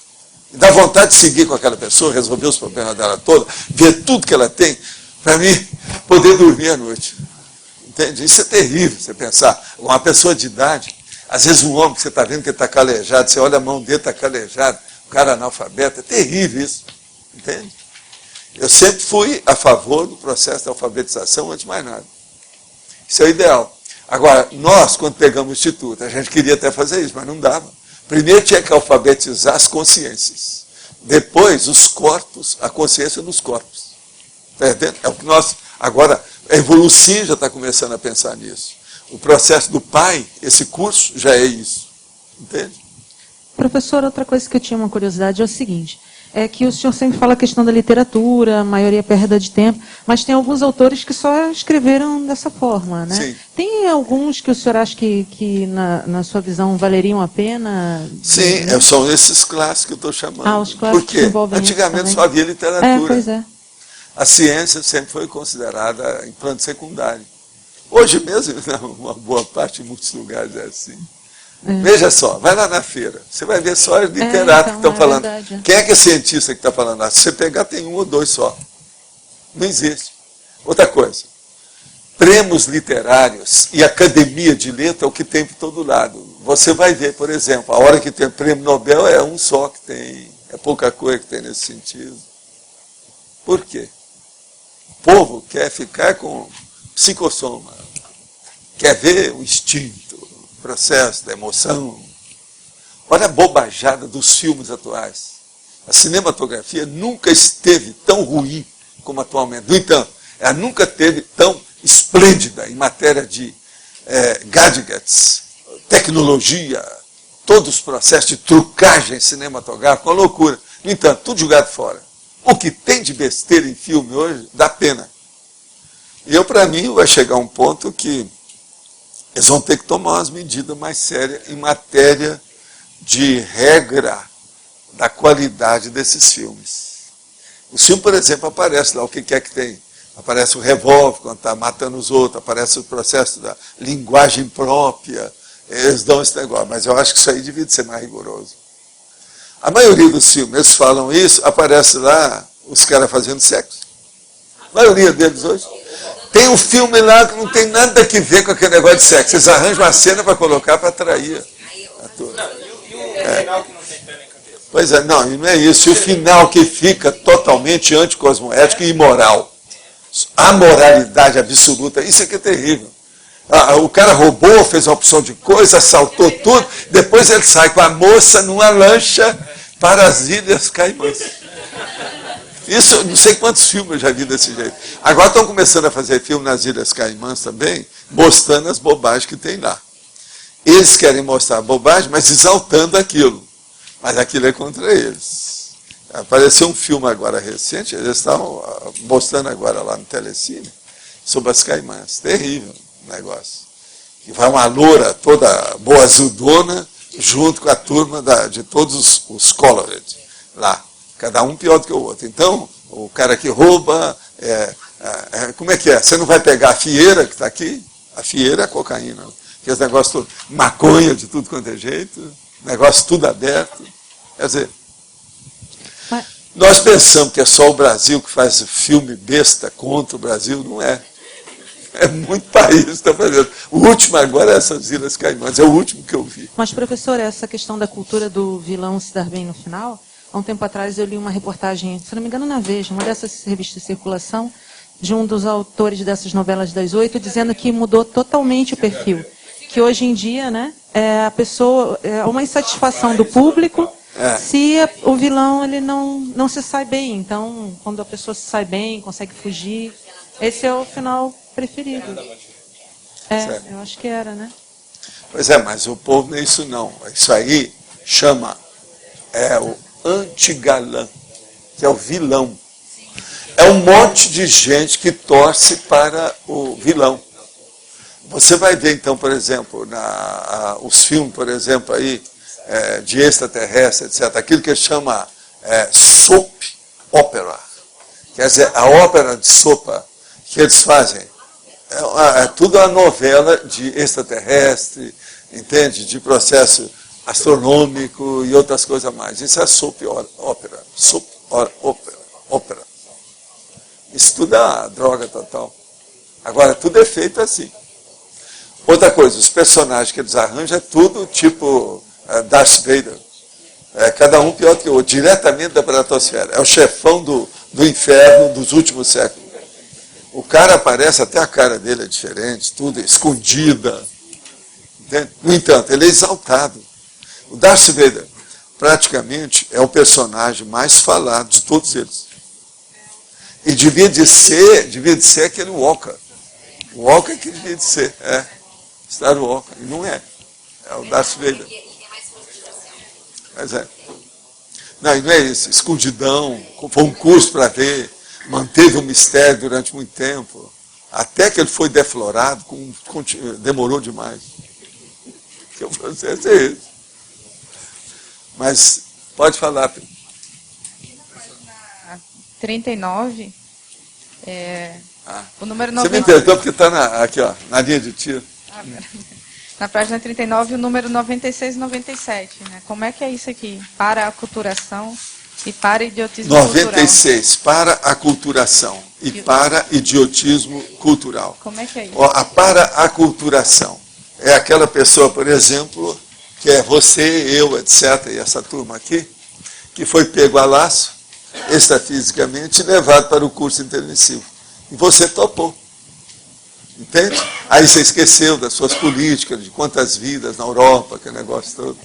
e dá vontade de seguir com aquela pessoa, resolver os problemas dela toda, ver tudo que ela tem, para mim, poder dormir à noite. Entende? Isso é terrível, você pensar. Uma pessoa de idade, às vezes um homem que você está vendo que ele está calejado, você olha a mão dele, está calejado, o cara analfabeto, é terrível isso. Entende? Eu sempre fui a favor do processo de alfabetização, antes de mais nada. Isso é o ideal. Agora, nós, quando pegamos o Instituto, a gente queria até fazer isso, mas não dava. Primeiro tinha que alfabetizar as consciências. Depois, os corpos, a consciência dos corpos. Está entendendo? É o que nós... Agora, a Evolução já está começando a pensar nisso. O processo do pai, esse curso, já é isso. Entende? Professor, outra coisa que eu tinha uma curiosidade é o seguinte, é que o senhor sempre fala a questão da literatura, a maioria é perda de tempo, mas tem alguns autores que só escreveram dessa forma, né? Sim. Tem alguns que o senhor acha que na sua visão, valeriam a pena? Sim, são esses clássicos que eu estou chamando. Ah, os clássicos que envolvem isso antigamente também. só havia literatura. Pois é. A ciência sempre foi considerada em plano secundário. Hoje mesmo, uma boa parte, em muitos lugares é assim. Veja só, vai lá na feira, você vai ver só literatos que estão falando. Verdade. Quem é que é cientista que está falando? Se você pegar, tem um ou dois só. Não existe. Outra coisa, prêmios literários e academia de letra é o que tem por todo lado. Você vai ver, por exemplo, a hora que tem prêmio Nobel é um só que tem, é pouca coisa que tem nesse sentido. Por quê? O povo quer ficar com psicossoma, quer ver o instinto, o processo da emoção. Olha a bobajada dos filmes atuais. A cinematografia nunca esteve tão ruim como atualmente. No entanto, ela nunca esteve tão esplêndida em matéria de gadgets, tecnologia, todos os processos de trucagem cinematográfica, uma loucura. No entanto, tudo jogado fora. O que tem de besteira em filme hoje dá pena. E para mim, vai chegar um ponto que eles vão ter que tomar umas medidas mais sérias em matéria de regra da qualidade desses filmes. O filme, por exemplo, aparece lá, o que é que tem? Aparece o revólver quando está matando os outros, aparece o processo da linguagem própria, eles dão esse negócio, mas eu acho que isso aí devia ser mais rigoroso. A maioria dos filmes, eles falam isso, aparece lá os caras fazendo sexo. A maioria deles hoje. Tem um filme lá que não tem nada a ver com aquele negócio de sexo. Eles arranjam uma cena para colocar para atrair a turma. Pois é, não, e não é isso. E o final que fica totalmente anticosmoético e imoral. A moralidade absoluta, isso é que é terrível. O cara roubou, fez uma opção de coisa, assaltou tudo, depois ele sai com a moça numa lancha para as Ilhas Caimãs. Isso, não sei quantos filmes eu já vi desse jeito. Agora estão começando a fazer filme nas Ilhas Caimãs também, mostrando as bobagens que tem lá. Eles querem mostrar a bobagem, mas exaltando aquilo. Mas aquilo é contra eles. Apareceu um filme agora recente, eles estão mostrando agora lá no Telecine, sobre as Caimãs. Terrível o negócio. E vai uma loura toda boazudona, junto com a turma de todos os colored lá. Cada um pior do que o outro. Então, o cara que rouba, como é que é? Você não vai pegar a fieira que está aqui? A fieira é a cocaína. Aqueles negócios todos, maconha de tudo quanto é jeito, negócio tudo aberto. Quer dizer, nós pensamos que é só o Brasil que faz filme besta contra o Brasil, não é. É muito país que está fazendo. O último agora é essas Ilhas Caimãs, é o último que eu vi. Mas, professor, essa questão da cultura do vilão se dar bem no final, há um tempo atrás eu li uma reportagem, se não me engano na Veja, uma dessas revistas de circulação, de um dos autores dessas novelas das 8, dizendo que mudou totalmente o perfil. Que hoje em dia, né, a pessoa, é uma insatisfação do público se o vilão ele não se sai bem. Então, quando a pessoa se sai bem, consegue fugir, esse é o final preferido. Eu acho que era, né? Pois é, mas o povo não é isso não. Isso aí chama o antigalã, que é o vilão. É um monte de gente que torce para o vilão. Você vai ver, então, por exemplo, os filmes, por exemplo, aí, de extraterrestre, etc., aquilo que chama soap opera. Quer dizer, a ópera de sopa que eles fazem, tudo uma novela de extraterrestre, entende? De processo astronômico e outras coisas mais. Isso é soap opera. ópera. Isso tudo é uma droga total. Agora, tudo é feito assim. Outra coisa, os personagens que eles arranjam é tudo tipo Darth Vader. Cada um pior que o outro, diretamente da Bratosfera. É o chefão do inferno dos últimos séculos. O cara aparece, até a cara dele é diferente, tudo escondida. Entende? No entanto, ele é exaltado. O Darth Vader, praticamente, é o personagem mais falado de todos eles. E devia de ser aquele Walker. O Walker que devia de ser, Star Walker. E não é. É o Darth Vader. Mas é. Não, e não é isso. Escondidão, foi um curso para ver, manteve o mistério durante muito tempo. Até que ele foi deflorado, demorou demais. Porque o processo é esse. Mas, pode falar, Pedro. 39, o número 90... Você me perdoa porque está aqui, ó, na linha de tiro. Na página 39, o número 96 e 97. Né? Como é que é isso aqui? Para a aculturação e para idiotismo 96, cultural. para a aculturação e para idiotismo cultural. Como é que é isso? A para a aculturação é aquela pessoa, por exemplo, que é você, eu, etc., e essa turma aqui, que foi pego a laço, extrafisicamente, e levado para o curso intermissivo. E você topou. Entende? Aí você esqueceu das suas políticas, de quantas vidas na Europa, aquele negócio todo.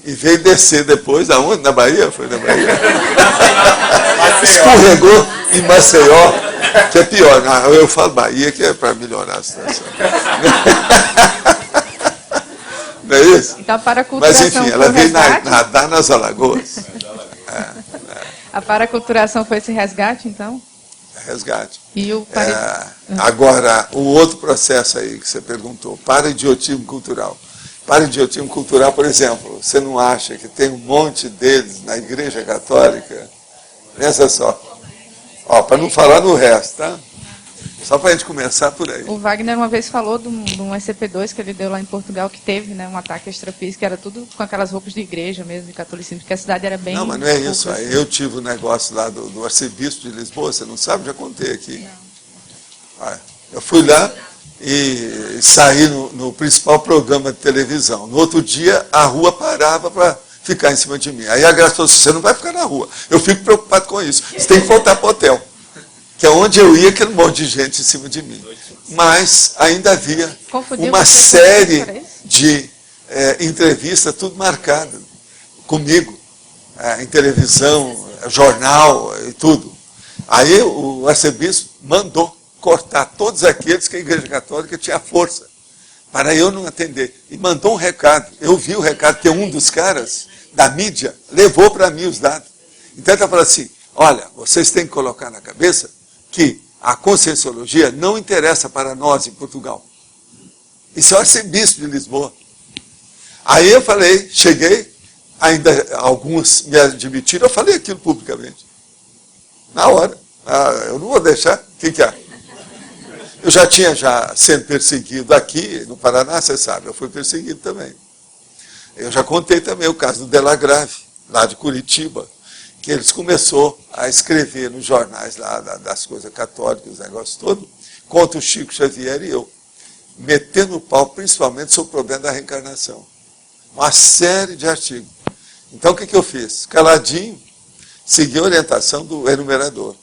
E veio descer depois, aonde? Na Bahia? Foi na Bahia? Escorregou em Maceió, que é pior. Não, eu falo Bahia, que é para melhorar a situação. Não é isso? Então, para a culturação. Mas enfim, ela veio nadar nas Alagoas. A paraculturação foi esse resgate, então? Resgate. E o Agora, o outro processo aí que você perguntou, para idiotismo cultural. Para idiotismo cultural, por exemplo, você não acha que tem um monte deles na Igreja Católica? Pensa só. Para não falar no resto, tá? Só para a gente começar por aí. O Wagner uma vez falou de um SCP-2 que ele deu lá em Portugal, que teve, né, um ataque extrafísico, era tudo com aquelas roupas de igreja mesmo, de catolicismo, porque a cidade era bem... Não, mas não é isso. Assim. Eu tive um negócio lá do arcebispo de Lisboa, você não sabe? Já contei aqui. Eu fui lá e saí no principal programa de televisão. No outro dia, a rua parava para ficar em cima de mim. Aí a Graça falou assim, você não vai ficar na rua. Eu fico preocupado com isso. Você tem que voltar para o hotel. Que é onde eu ia, aquele monte de gente em cima de mim. Mas ainda havia uma série de entrevistas, tudo marcado comigo, em televisão, jornal e tudo. Aí o arcebispo mandou cortar todos aqueles que a Igreja Católica tinha força, para eu não atender. E mandou um recado. Eu vi o recado que um dos caras da mídia levou para mim os dados. Então ele falou assim, olha, vocês têm que colocar na cabeça que a conscienciologia não interessa para nós em Portugal. Isso é o arcebispo de Lisboa. Aí eu falei, cheguei, ainda alguns me admitiram, eu falei aquilo publicamente. Na hora. Eu não vou deixar. O que é? Eu já tinha sendo perseguido aqui, no Paraná, você sabe, eu fui perseguido também. Eu já contei também o caso do Delagrave, lá de Curitiba, que eles começou a escrever nos jornais lá das coisas católicas, os negócios todos, contra o Chico Xavier e eu, metendo o pau principalmente sobre o problema da reencarnação. Uma série de artigos. Então o que eu fiz? Caladinho, segui a orientação do enumerador.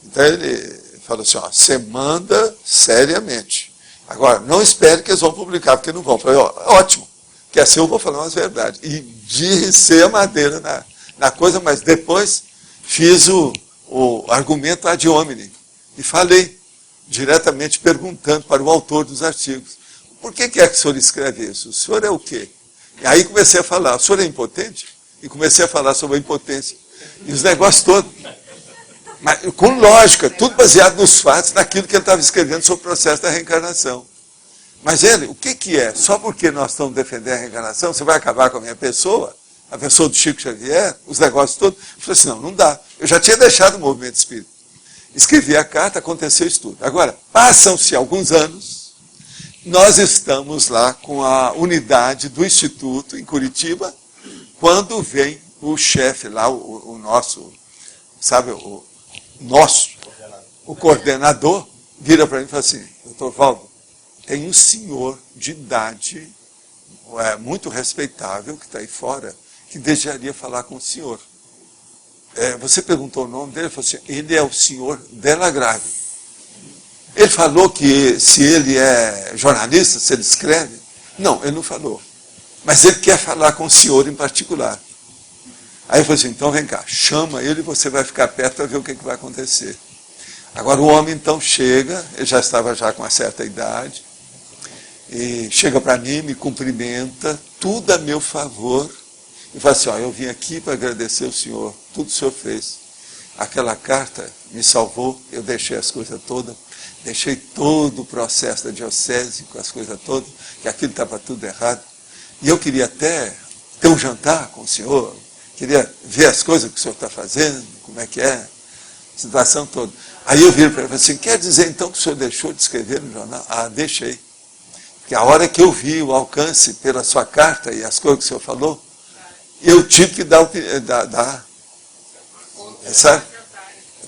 Então ele falou assim, você manda seriamente. Agora, não espere que eles vão publicar, porque não vão. Eu falei, ótimo, que assim eu vou falar umas verdades. E diricei a madeira na coisa, mas depois fiz o argumento ad hominem e falei diretamente perguntando para o autor dos artigos, por que é que o senhor escreve isso? O senhor é o quê? E aí comecei a falar, o senhor é impotente? E comecei a falar sobre a impotência. E os negócios todos. Mas com lógica, tudo baseado nos fatos, naquilo que ele estava escrevendo sobre o processo da reencarnação. Mas ele, o que é? Só porque nós estamos defendendo a reencarnação, você vai acabar com a minha pessoa? A pessoa do Chico Xavier, os negócios todos. Eu falei assim, não dá. Eu já tinha deixado o movimento espírita. Escrevi a carta, aconteceu isso tudo. Agora, passam-se alguns anos, nós estamos lá com a unidade do Instituto, em Curitiba, quando vem o chefe lá, o nosso, sabe, o coordenador, vira para mim e fala assim, doutor Valdo, tem um senhor de idade muito respeitável, que está aí fora, que desejaria falar com o senhor. Você perguntou o nome dele, ele falou assim, ele é o senhor Della Grave. Ele falou que se ele é jornalista, se ele escreve. Não, ele não falou. Mas ele quer falar com o senhor em particular. Aí eu falei assim, então vem cá, chama ele e você vai ficar perto para ver o que vai acontecer. Agora o homem então chega, ele já estava já com uma certa idade, e chega para mim, me cumprimenta, tudo a meu favor, e fala assim, eu vim aqui para agradecer o senhor, tudo o senhor fez. Aquela carta me salvou, eu deixei as coisas todas, deixei todo o processo da diocese com as coisas todas, que aquilo estava tudo errado. E eu queria até ter um jantar com o senhor, queria ver as coisas que o senhor está fazendo, como é que é, a situação toda. Aí eu viro para ele e falei assim, quer dizer então que o senhor deixou de escrever no jornal? Ah, deixei. Porque a hora que eu vi o alcance pela sua carta e as coisas que o senhor falou, eu tive que sabe?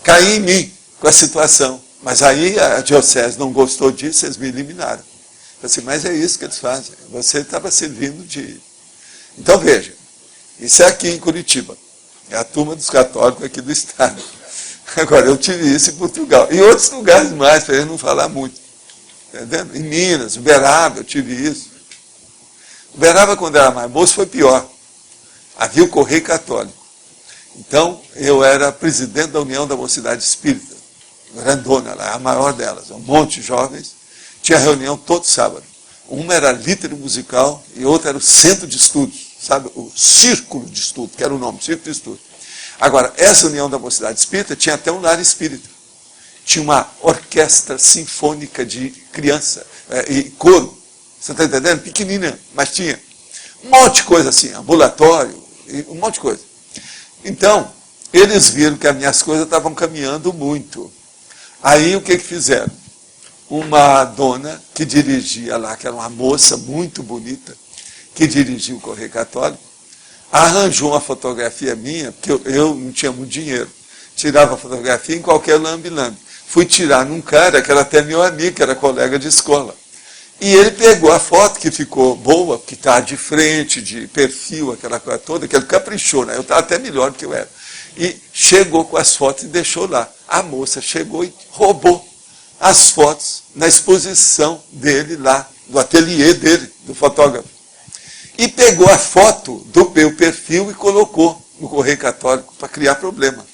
Cair em mim com a situação. Mas aí a diocese não gostou disso, eles me eliminaram. Eu falei assim, mas é isso que eles fazem. Você estava servindo de... Então veja, isso é aqui em Curitiba. É a turma dos católicos aqui do estado. Agora, eu tive isso em Portugal. E outros lugares mais, para ele não falar muito. Entendendo? Em Minas, Uberaba, eu tive isso. Uberaba, quando era mais moço, foi pior. Havia o Correio Católico. Então, eu era presidente da União da Mocidade Espírita. Grandona lá, a maior delas. Um monte de jovens. Tinha reunião todo sábado. Uma era líder musical e outra era o centro de estudos. Sabe? O círculo de estudo, que era o nome, círculo de estudo. Agora, essa União da Mocidade Espírita tinha até um lar espírita. Tinha uma orquestra sinfônica de criança e coro. Você está entendendo? Pequenina, mas tinha. Um monte de coisa assim, ambulatório, um monte de coisa. Então, eles viram que as minhas coisas estavam caminhando muito. Aí, o que fizeram? Uma dona que dirigia lá, que era uma moça muito bonita, que dirigia o Correio Católico, arranjou uma fotografia minha, porque eu não tinha muito dinheiro. Tirava a fotografia em qualquer lambe-lambe. Fui tirar num cara que era até meu amigo, que era colega de escola. E ele pegou a foto, que ficou boa, que está de frente, de perfil, aquela coisa toda, que ele caprichou, né? Eu estava até melhor do que eu era. E chegou com as fotos e deixou lá. A moça chegou e roubou as fotos na exposição dele lá, do ateliê dele, do fotógrafo. E pegou a foto do meu perfil e colocou no Correio Católico para criar problema.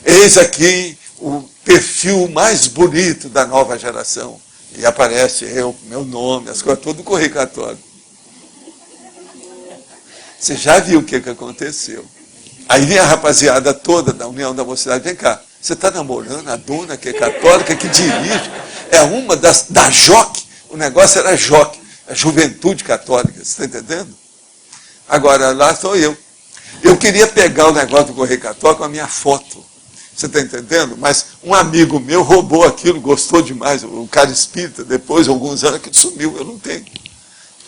Eis aqui o perfil mais bonito da nova geração. E aparece eu, meu nome, as coisas todas do Correio Católico. Você já viu o que aconteceu? Aí vem a rapaziada toda da União da Mocidade, vem cá, você está namorando a dona que é católica, que dirige, é uma da JOC, o negócio era JOC, a Juventude Católica, você está entendendo? Agora, lá estou eu. Eu queria pegar o negócio do Correio Católico com a minha foto, você está entendendo? Mas um amigo meu roubou aquilo, gostou demais, o cara espírita, depois de alguns anos que sumiu, eu não tenho.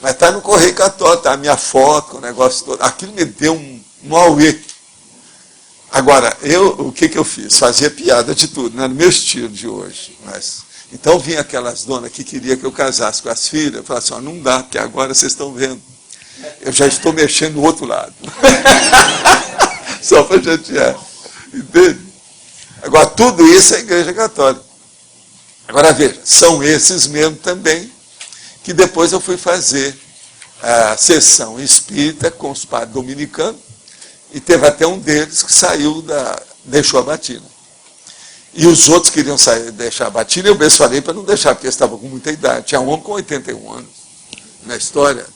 Mas está no Correio Católico, está a minha foto, o negócio todo. Aquilo me deu um auê. Agora, o que eu fiz? Fazia piada de tudo, não era o meu estilo de hoje. Mas, então vinha aquelas donas que queriam que eu casasse com as filhas, eu falava assim, não dá, porque agora vocês estão vendo. Eu já estou mexendo no outro lado. Só para chatear. Entende? Agora, tudo isso é a Igreja Católica. Agora, veja, são esses mesmo também, que depois eu fui fazer a sessão espírita com os padres dominicanos, e teve até um deles que saiu, deixou a batina. E os outros queriam deixar a batina, eu mesmo falei para não deixar, porque eles estavam com muita idade. Tinha um homem com 81 anos na história,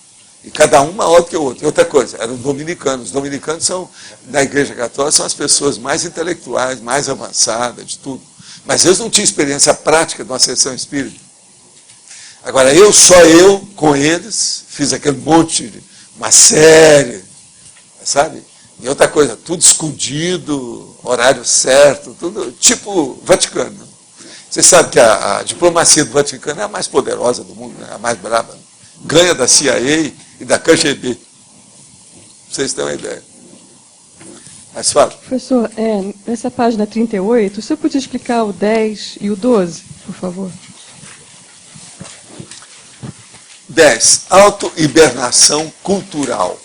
e cada um maior do que o outro. E outra coisa, eram dominicanos. Os dominicanos são, na Igreja Católica, são as pessoas mais intelectuais, mais avançadas, de tudo. Mas eles não tinham experiência prática de uma sessão espírita. Agora, só eu, com eles, fiz aquele monte, uma série, sabe? E outra coisa, tudo escondido, horário certo, tudo tipo Vaticano. Você sabe que a diplomacia do Vaticano é a mais poderosa do mundo, né? A mais braba. Ganha da CIA e da KGB. Vocês têm uma ideia. Mas fala. Professor, nessa página 38, o senhor podia explicar o 10 e o 12, por favor? 10. Autohibernação cultural.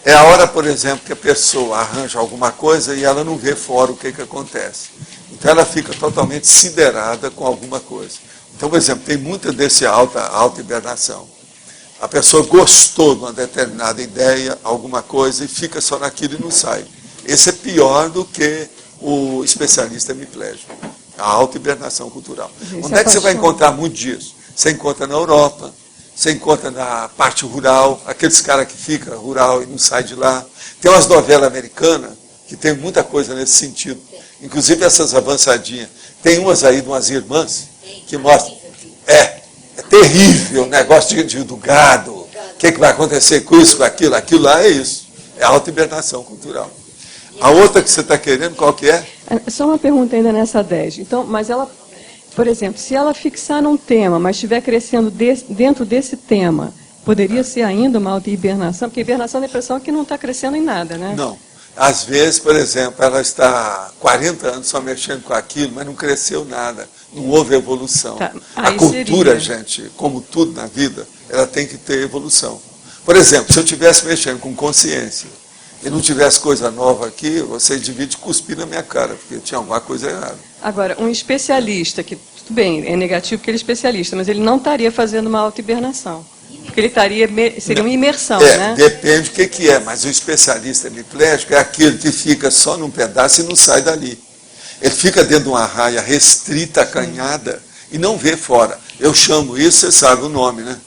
É a hora, por exemplo, que a pessoa arranja alguma coisa e ela não vê fora o que acontece. Então ela fica totalmente siderada com alguma coisa. Então, por exemplo, tem muita desse autohibernação. A pessoa gostou de uma determinada ideia, alguma coisa, e fica só naquilo e não sai. Esse é pior do que o especialista hemiplégico, a autohibernação cultural. Onde é que você vai encontrar muito disso? Você encontra na Europa, você encontra na parte rural, aqueles caras que ficam rural e não sai de lá. Tem umas novelas americanas que tem muita coisa nesse sentido. Inclusive essas avançadinhas. Tem umas aí de umas irmãs que mostram. É terrível o negócio do gado. O que vai acontecer com isso, com aquilo? Aquilo lá é isso. É autohibernação cultural. A outra que você está querendo, qual que é? Só uma pergunta ainda nessa 10. Então, mas ela, por exemplo, se ela fixar num tema, mas estiver crescendo dentro desse tema, poderia ser ainda uma autohibernação? Porque hibernação dá a impressão que não está crescendo em nada, né? Não. Às vezes, por exemplo, ela está 40 anos só mexendo com aquilo, mas não cresceu nada, não houve evolução. Tá. A cultura, gente, como tudo na vida, ela tem que ter evolução. Por exemplo, se eu estivesse mexendo com consciência e não tivesse coisa nova aqui, você devia cuspir na minha cara, porque tinha alguma coisa errada. Agora, um especialista, que tudo bem, é negativo porque ele é especialista, mas ele não estaria fazendo uma autohibernação. Porque ele seria uma imersão, né? Depende do que é, mas o especialista hemiplégico é aquele que fica só num pedaço e não sai dali. Ele fica dentro de uma raia restrita, acanhada, e não vê fora. Eu chamo isso, você sabe o nome, né?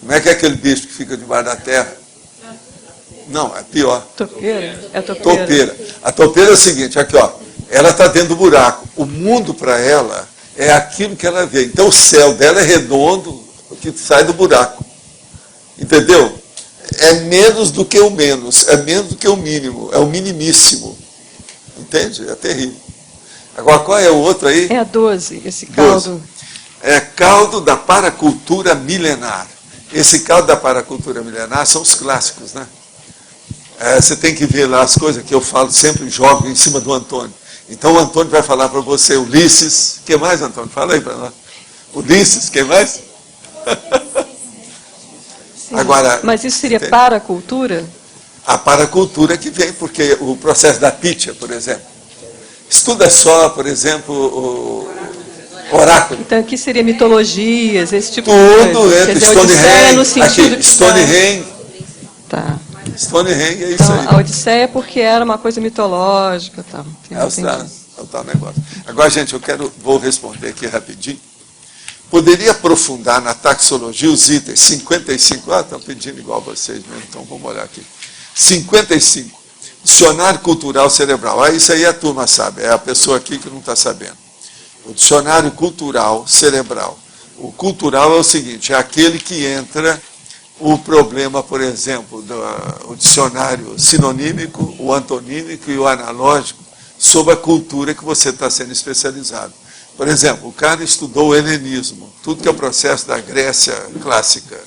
Como é que é aquele bicho que fica debaixo da terra? Não, é pior. Topeira? É topeira. Topeira. A topeira é o seguinte, aqui ó, ela está dentro do buraco. O mundo para ela é aquilo que ela vê. Então o céu dela é redondo, que sai do buraco. Entendeu? É menos do que o menos, é menos do que o mínimo, é o minimíssimo. Entende? É terrível. Agora, qual é o outro aí? É a 12, esse caldo. 12. É caldo da paracultura milenar. Esse caldo da paracultura milenar são os clássicos, né? Você tem que ver lá as coisas que eu falo, sempre jogo em cima do Antônio. Então o Antônio vai falar para você, Ulisses. O que mais, Antônio? Fala aí para nós. Ulisses, quem mais? Agora, mas isso seria paracultura? A paracultura que vem, porque o processo da Pitya, por exemplo, estuda só, por exemplo, o oráculo. Então aqui seria mitologias, esse tipo de coisa. Tudo, Stonehenge, no sentido aqui, Stonehenge. Tá. Stonehenge é isso então, aí. A Odisseia porque era uma coisa mitológica. Tá. É o tal negócio. Agora, gente, vou responder aqui rapidinho. Poderia aprofundar na taxologia os itens 55, estão pedindo igual vocês mesmo, então vamos olhar aqui. 55, dicionário cultural cerebral. Isso aí a turma sabe, é a pessoa aqui que não está sabendo. O dicionário cultural cerebral. O cultural é o seguinte, é aquele que entra o problema, por exemplo, do dicionário sinonímico, o antonímico e o analógico, sobre a cultura que você está sendo especializado. Por exemplo, o cara estudou o helenismo, tudo que é o processo da Grécia clássica.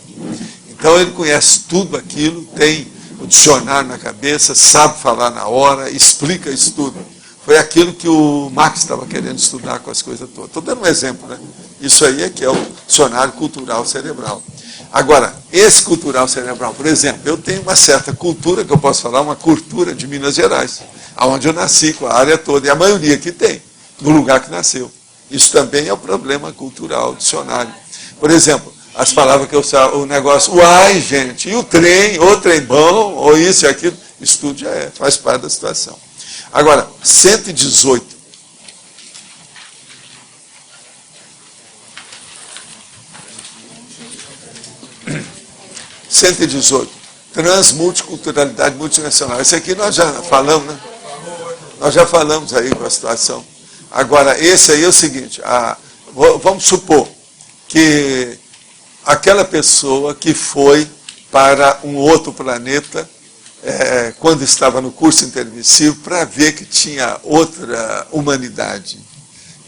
Então ele conhece tudo aquilo, tem o dicionário na cabeça, sabe falar na hora, explica isso tudo. Foi aquilo que o Marx estava querendo estudar com as coisas todas. Estou dando um exemplo, né? Isso aí é que é o dicionário cultural cerebral. Agora, esse cultural cerebral, por exemplo, eu tenho uma certa cultura, que eu posso falar, uma cultura de Minas Gerais, onde eu nasci, com a área toda, e a maioria que tem, no lugar que nasceu. Isso também é o problema cultural, dicionário. Por exemplo, as palavras que eu usava, o negócio, uai, gente, e o trem bom, ou isso e aquilo, isso tudo já faz parte da situação. Agora, 118. Transmulticulturalidade multinacional. Esse aqui nós já falamos, né? Nós já falamos aí com a situação. Agora, esse aí é o seguinte, vamos supor que aquela pessoa que foi para um outro planeta, quando estava no curso intermissivo, para ver que tinha outra humanidade.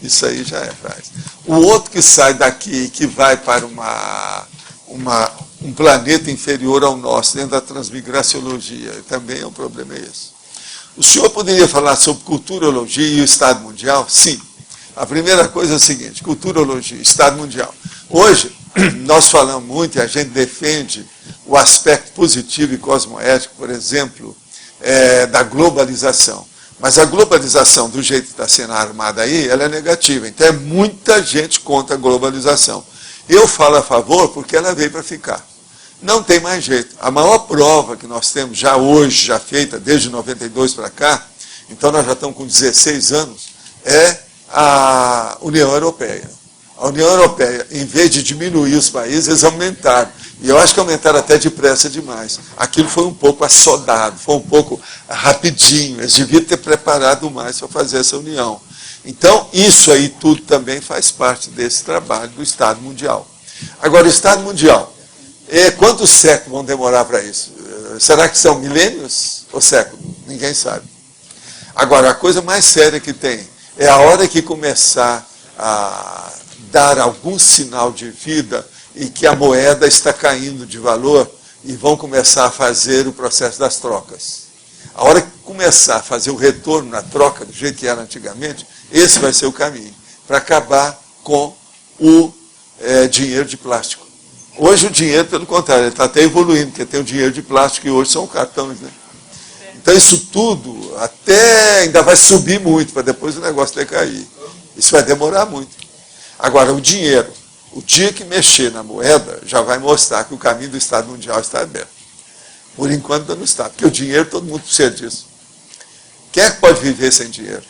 Isso aí já faz. O outro que sai daqui, que vai para um planeta inferior ao nosso, dentro da transmigraciologia, também é um problema esse. O senhor poderia falar sobre culturologia e o Estado Mundial? Sim. A primeira coisa é o seguinte, culturologia, Estado Mundial. Hoje, nós falamos muito e a gente defende o aspecto positivo e cosmoético, por exemplo, da globalização. Mas a globalização, do jeito que está sendo armada aí, ela é negativa. Então, é muita gente contra a globalização. Eu falo a favor porque ela veio para ficar. Não tem mais jeito. A maior prova que nós temos já hoje, já feita desde 92 para cá, então nós já estamos com 16 anos, é a União Europeia. A União Europeia, em vez de diminuir os países, eles aumentaram. E eu acho que aumentaram até depressa demais. Aquilo foi um pouco assodado, foi um pouco rapidinho. Eles deviam ter preparado mais para fazer essa união. Então, isso aí tudo também faz parte desse trabalho do Estado Mundial. Agora, o Estado Mundial, quantos séculos vão demorar para isso? Será que são milênios ou séculos? Ninguém sabe. Agora, a coisa mais séria que tem é a hora que começar a dar algum sinal de vida e que a moeda está caindo de valor e vão começar a fazer o processo das trocas. A hora que começar a fazer o retorno na troca, do jeito que era antigamente, esse vai ser o caminho, para acabar com o dinheiro de plástico. Hoje o dinheiro, pelo contrário, ele está até evoluindo, porque tem o dinheiro de plástico e hoje são cartões, né? Então isso tudo até ainda vai subir muito, para depois o negócio decair. Isso vai demorar muito. Agora, o dinheiro, o dia que mexer na moeda, já vai mostrar que o caminho do Estado Mundial está aberto. Por enquanto não está, porque o dinheiro, todo mundo precisa disso. Quem é que pode viver sem dinheiro?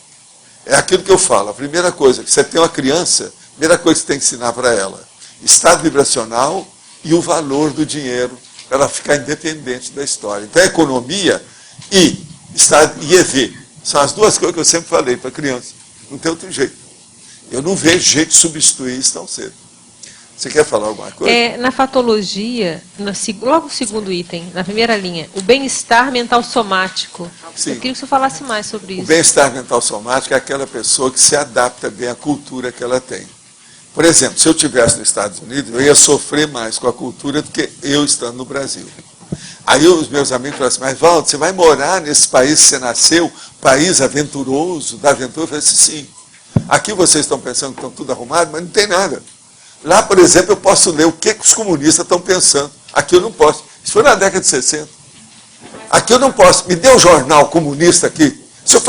É aquilo que eu falo, a primeira coisa, que você tem uma criança, a primeira coisa que você tem que ensinar para ela, estado vibracional e o valor do dinheiro, para ela ficar independente da história. Então, a economia e EV, são as duas coisas que eu sempre falei para a criança. Não tem outro jeito. Eu não vejo jeito de substituir isso tão cedo. Você quer falar alguma coisa? Na fatologia, logo no segundo item, na primeira linha, o bem-estar mental somático. Sim. Eu queria que você falasse mais sobre isso. O bem-estar mental somático é aquela pessoa que se adapta bem à cultura que ela tem. Por exemplo, se eu estivesse nos Estados Unidos, eu ia sofrer mais com a cultura do que eu estando no Brasil. Aí os meus amigos falaram assim, mas Valdo, você vai morar nesse país que você nasceu, país aventuroso, da aventura? Eu falei assim, sim. Aqui vocês estão pensando que estão tudo arrumado, mas não tem nada. Lá, por exemplo, eu posso ler o que os comunistas estão pensando. Aqui eu não posso. Isso foi na década de 60. Aqui eu não posso. Me dê um jornal comunista aqui. Se eu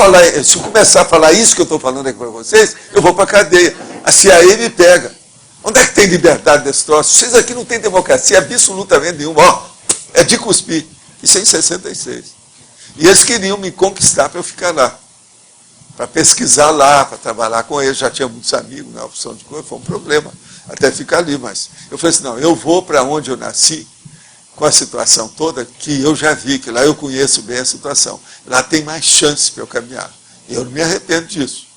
começar a falar isso que eu estou falando aqui para vocês, eu vou para a cadeia. A CIA me pega. Onde é que tem liberdade desse troço? Vocês aqui não têm democracia absolutamente nenhuma. Ó, é de cuspir. Isso é em 66. E eles queriam me conquistar para eu ficar lá. Para pesquisar lá, para trabalhar com eles. Já tinha muitos amigos na opção de coisa, foi um problema. Até ficar ali, mas eu falei assim, não, eu vou para onde eu nasci, com a situação toda, que eu já vi, que lá eu conheço bem a situação. Lá tem mais chance para eu caminhar. E eu não me arrependo disso.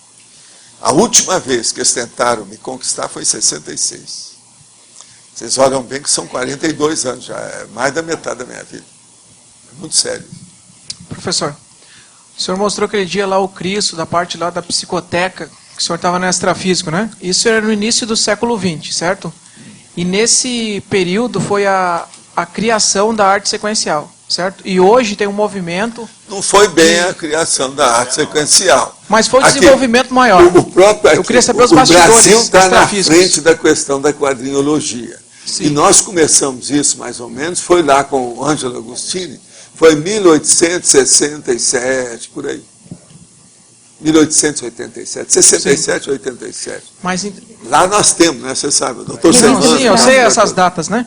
A última vez que eles tentaram me conquistar foi em 66. Vocês olham bem que são 42 anos, já é mais da metade da minha vida. Muito sério. Professor, o senhor mostrou aquele dia lá o Cristo, da parte lá da psicoteca, que o senhor estava no extrafísico, né? Isso era no início do século XX, certo? E nesse período foi a criação da arte sequencial, certo? E hoje tem um movimento... Não foi bem a criação da arte sequencial. Mas foi um desenvolvimento maior. Eu queria saber os bastidores. O Brasil está na frente da questão da quadrinologia. Sim. E nós começamos isso, mais ou menos, foi lá com o Ângelo Agostini, foi em 1867, por aí. 1887, 67, sim. 87. Mas, lá nós temos, né? Você sabe, o doutor Serrano. Sim, eu sei essas datas, né?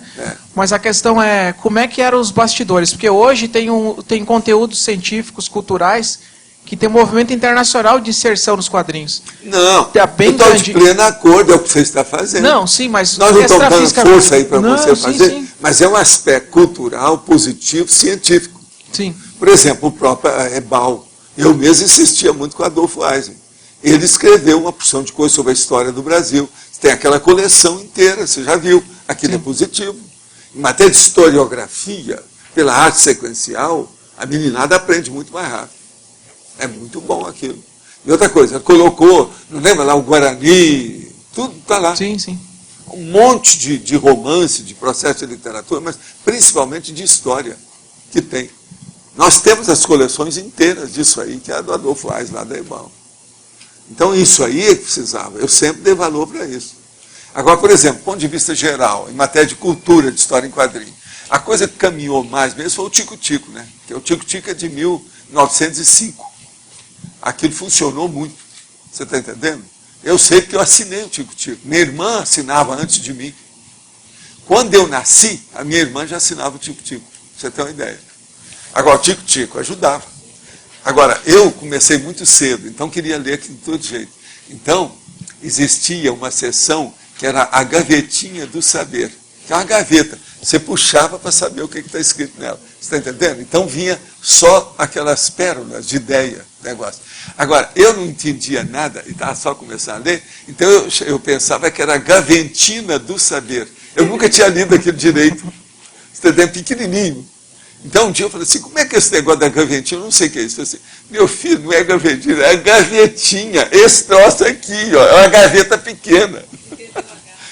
Mas a questão é, como é que eram os bastidores? Porque hoje tem conteúdos científicos, culturais, que tem um movimento internacional de inserção nos quadrinhos. Não, eu estou de pleno acordo, é o que você está fazendo. Não, sim, mas... Nós não estamos dando força aí para você fazer, sim. Mas é um aspecto cultural, positivo, científico. Sim. Por exemplo, o próprio Ebal. Eu mesmo insistia muito com Adolfo Eisen. Ele escreveu uma porção de coisas sobre a história do Brasil. Tem aquela coleção inteira, você já viu. Aquilo é positivo. Em matéria de historiografia, pela arte sequencial, a meninada aprende muito mais rápido. É muito bom aquilo. E outra coisa, colocou, não lembra lá, o Guarani, tudo está lá. Sim, sim. Um monte de romance, de processo de literatura, mas principalmente de história que tem. Nós temos as coleções inteiras disso aí, que é a do Adolfo Reis, lá da EBAL. Então, isso aí é que precisava. Eu sempre dei valor para isso. Agora, por exemplo, do ponto de vista geral, em matéria de cultura, de história em quadrinho, a coisa que caminhou mais mesmo foi o Tico-Tico, né? Porque o Tico-Tico é de 1905. Aquilo funcionou muito. Você está entendendo? Eu sei porque eu assinei o Tico-Tico. Minha irmã assinava antes de mim. Quando eu nasci, a minha irmã já assinava o Tico-Tico. Você tem uma ideia. Agora, o Tico-Tico ajudava. Agora, eu comecei muito cedo, então queria ler aquilo de todo jeito. Então, existia uma seção que era a gavetinha do saber, que é uma gaveta. Você puxava para saber o que está escrito nela. Você está entendendo? Então vinha só aquelas pérolas de ideia, negócio. Agora, eu não entendia nada, e estava só começando a ler, então eu pensava que era a gavetina do saber. Eu nunca tinha lido aquilo direito. Você está entendendo? Pequenininho. Então um dia eu falei assim, como é que é esse negócio da gavetinha? Eu não sei o que é isso. Eu falei assim, meu filho, não é gavetinha, é gavetinha. Esse troço aqui, ó, é uma gaveta pequena.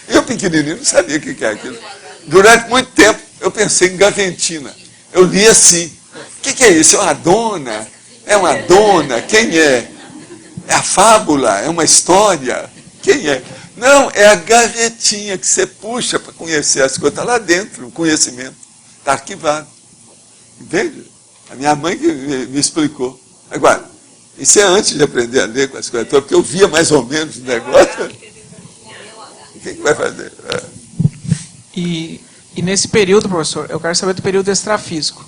Eu, pequenininho, não sabia o que é aquilo. Durante muito tempo, eu pensei em gaventina. Eu li assim, o que é isso? É uma dona? É uma dona? Quem é? É a fábula? É uma história? Quem é? Não, é a gavetinha que você puxa para conhecer as coisas. Está lá dentro, o conhecimento. Está arquivado. Entende? A minha mãe que me explicou. Agora, isso é antes de aprender a ler com as coisas, porque eu via mais ou menos o negócio. O que vai fazer? E nesse período, professor, eu quero saber do período extrafísico.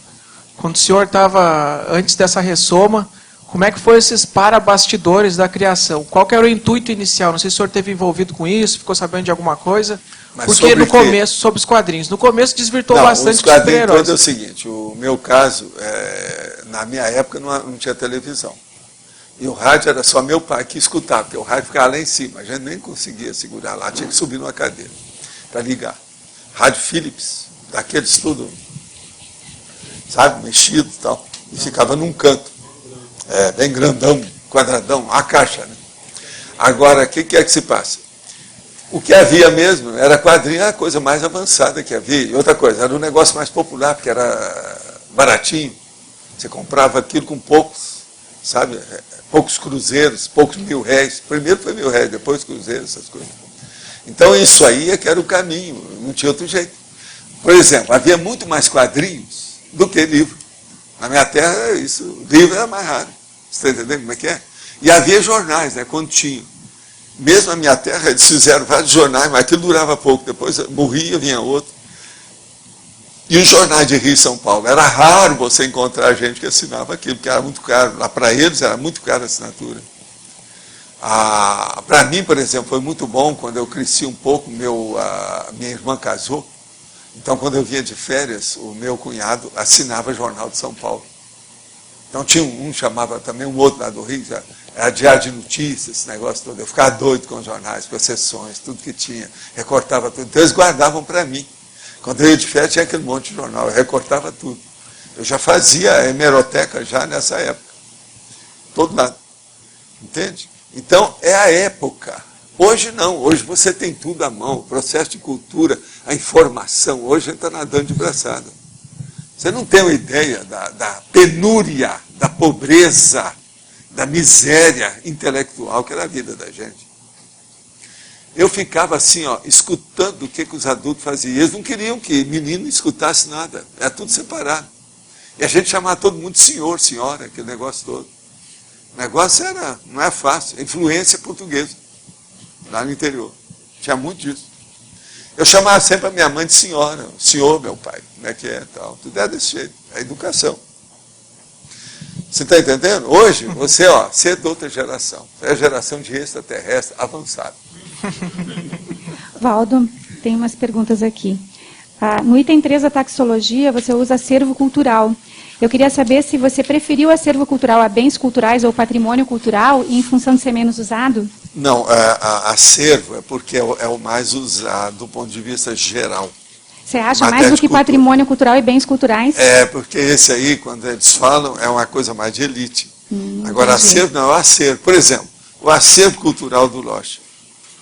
Quando o senhor estava, antes dessa ressoma, como é que foi esses para-bastidores da criação? Qual que era o intuito inicial? Não sei se o senhor esteve envolvido com isso, ficou sabendo de alguma coisa. Mas porque no começo, sobre os quadrinhos, no começo desvirtuou bastante os quadrinhos todos é o seguinte, o meu caso, na minha época não tinha televisão. E o rádio era só meu pai que escutava, porque o rádio ficava lá em cima, a gente nem conseguia segurar lá, tinha que subir numa cadeira para ligar. Rádio Philips, daqueles tudo, sabe, mexido e tal, e ficava num canto, bem grandão, quadradão, a caixa, né? Agora, o que é que se passa? O que havia mesmo era quadrinho, a coisa mais avançada que havia. E outra coisa, era um negócio mais popular, porque era baratinho. Você comprava aquilo com poucos, sabe? Poucos cruzeiros, poucos R$1.000. Primeiro foi R$1.000, depois cruzeiros, essas coisas. Então isso aí é que era o caminho, não tinha outro jeito. Por exemplo, havia muito mais quadrinhos do que livro. Na minha terra, livro era mais raro. Você está entendendo como é que é? E havia jornais, né, quando tinha. Mesmo na minha terra, eles fizeram vários jornais, mas aquilo durava pouco. Depois morria, vinha outro. E os jornais de Rio e São Paulo. Era raro você encontrar gente que assinava aquilo, porque era muito caro. Lá para eles era muito caro a assinatura. Para mim, por exemplo, foi muito bom quando eu cresci um pouco, minha irmã casou. Então, quando eu vinha de férias, o meu cunhado assinava Jornal de São Paulo. Então, tinha chamava também um outro lá do Rio, era Diário de Notícias, esse negócio todo. Eu ficava doido com os jornais, com as sessões, tudo que tinha. Recortava tudo. Então, eles guardavam para mim. Quando eu ia de férias, tinha aquele monte de jornal. Eu recortava tudo. Eu já fazia a hemeroteca já nessa época. Todo lado. Entende? Então, é a época. Hoje não. Hoje você tem tudo à mão. O processo de cultura, a informação. Hoje a gente está nadando de braçada. Você não tem uma ideia da penúria, da pobreza, da miséria intelectual que era a vida da gente. Eu ficava assim, ó, escutando o que os adultos faziam. Eles não queriam que menino escutasse nada. Era tudo separado. E a gente chamava todo mundo de senhor, senhora, aquele negócio todo. O negócio não é fácil. Influência portuguesa, lá no interior. Tinha muito disso. Eu chamava sempre a minha mãe de senhora. Senhor, meu pai, como é que é? Tal. Tudo é desse jeito. É educação. Você está entendendo? Hoje, você é de outra geração. Você é a geração de extraterrestre avançada. Valdo, tem umas perguntas aqui. No item 3 da taxologia, você usa acervo cultural. Eu queria saber se você preferiu acervo cultural a bens culturais ou patrimônio cultural em função de ser menos usado? Não, acervo é porque é o mais usado do ponto de vista geral. Você acha mais do que patrimônio cultural e bens culturais? É, porque esse aí, quando eles falam, é uma coisa mais de elite. Agora, entendi. acervo não é o acervo. Por exemplo, o acervo cultural do Locha.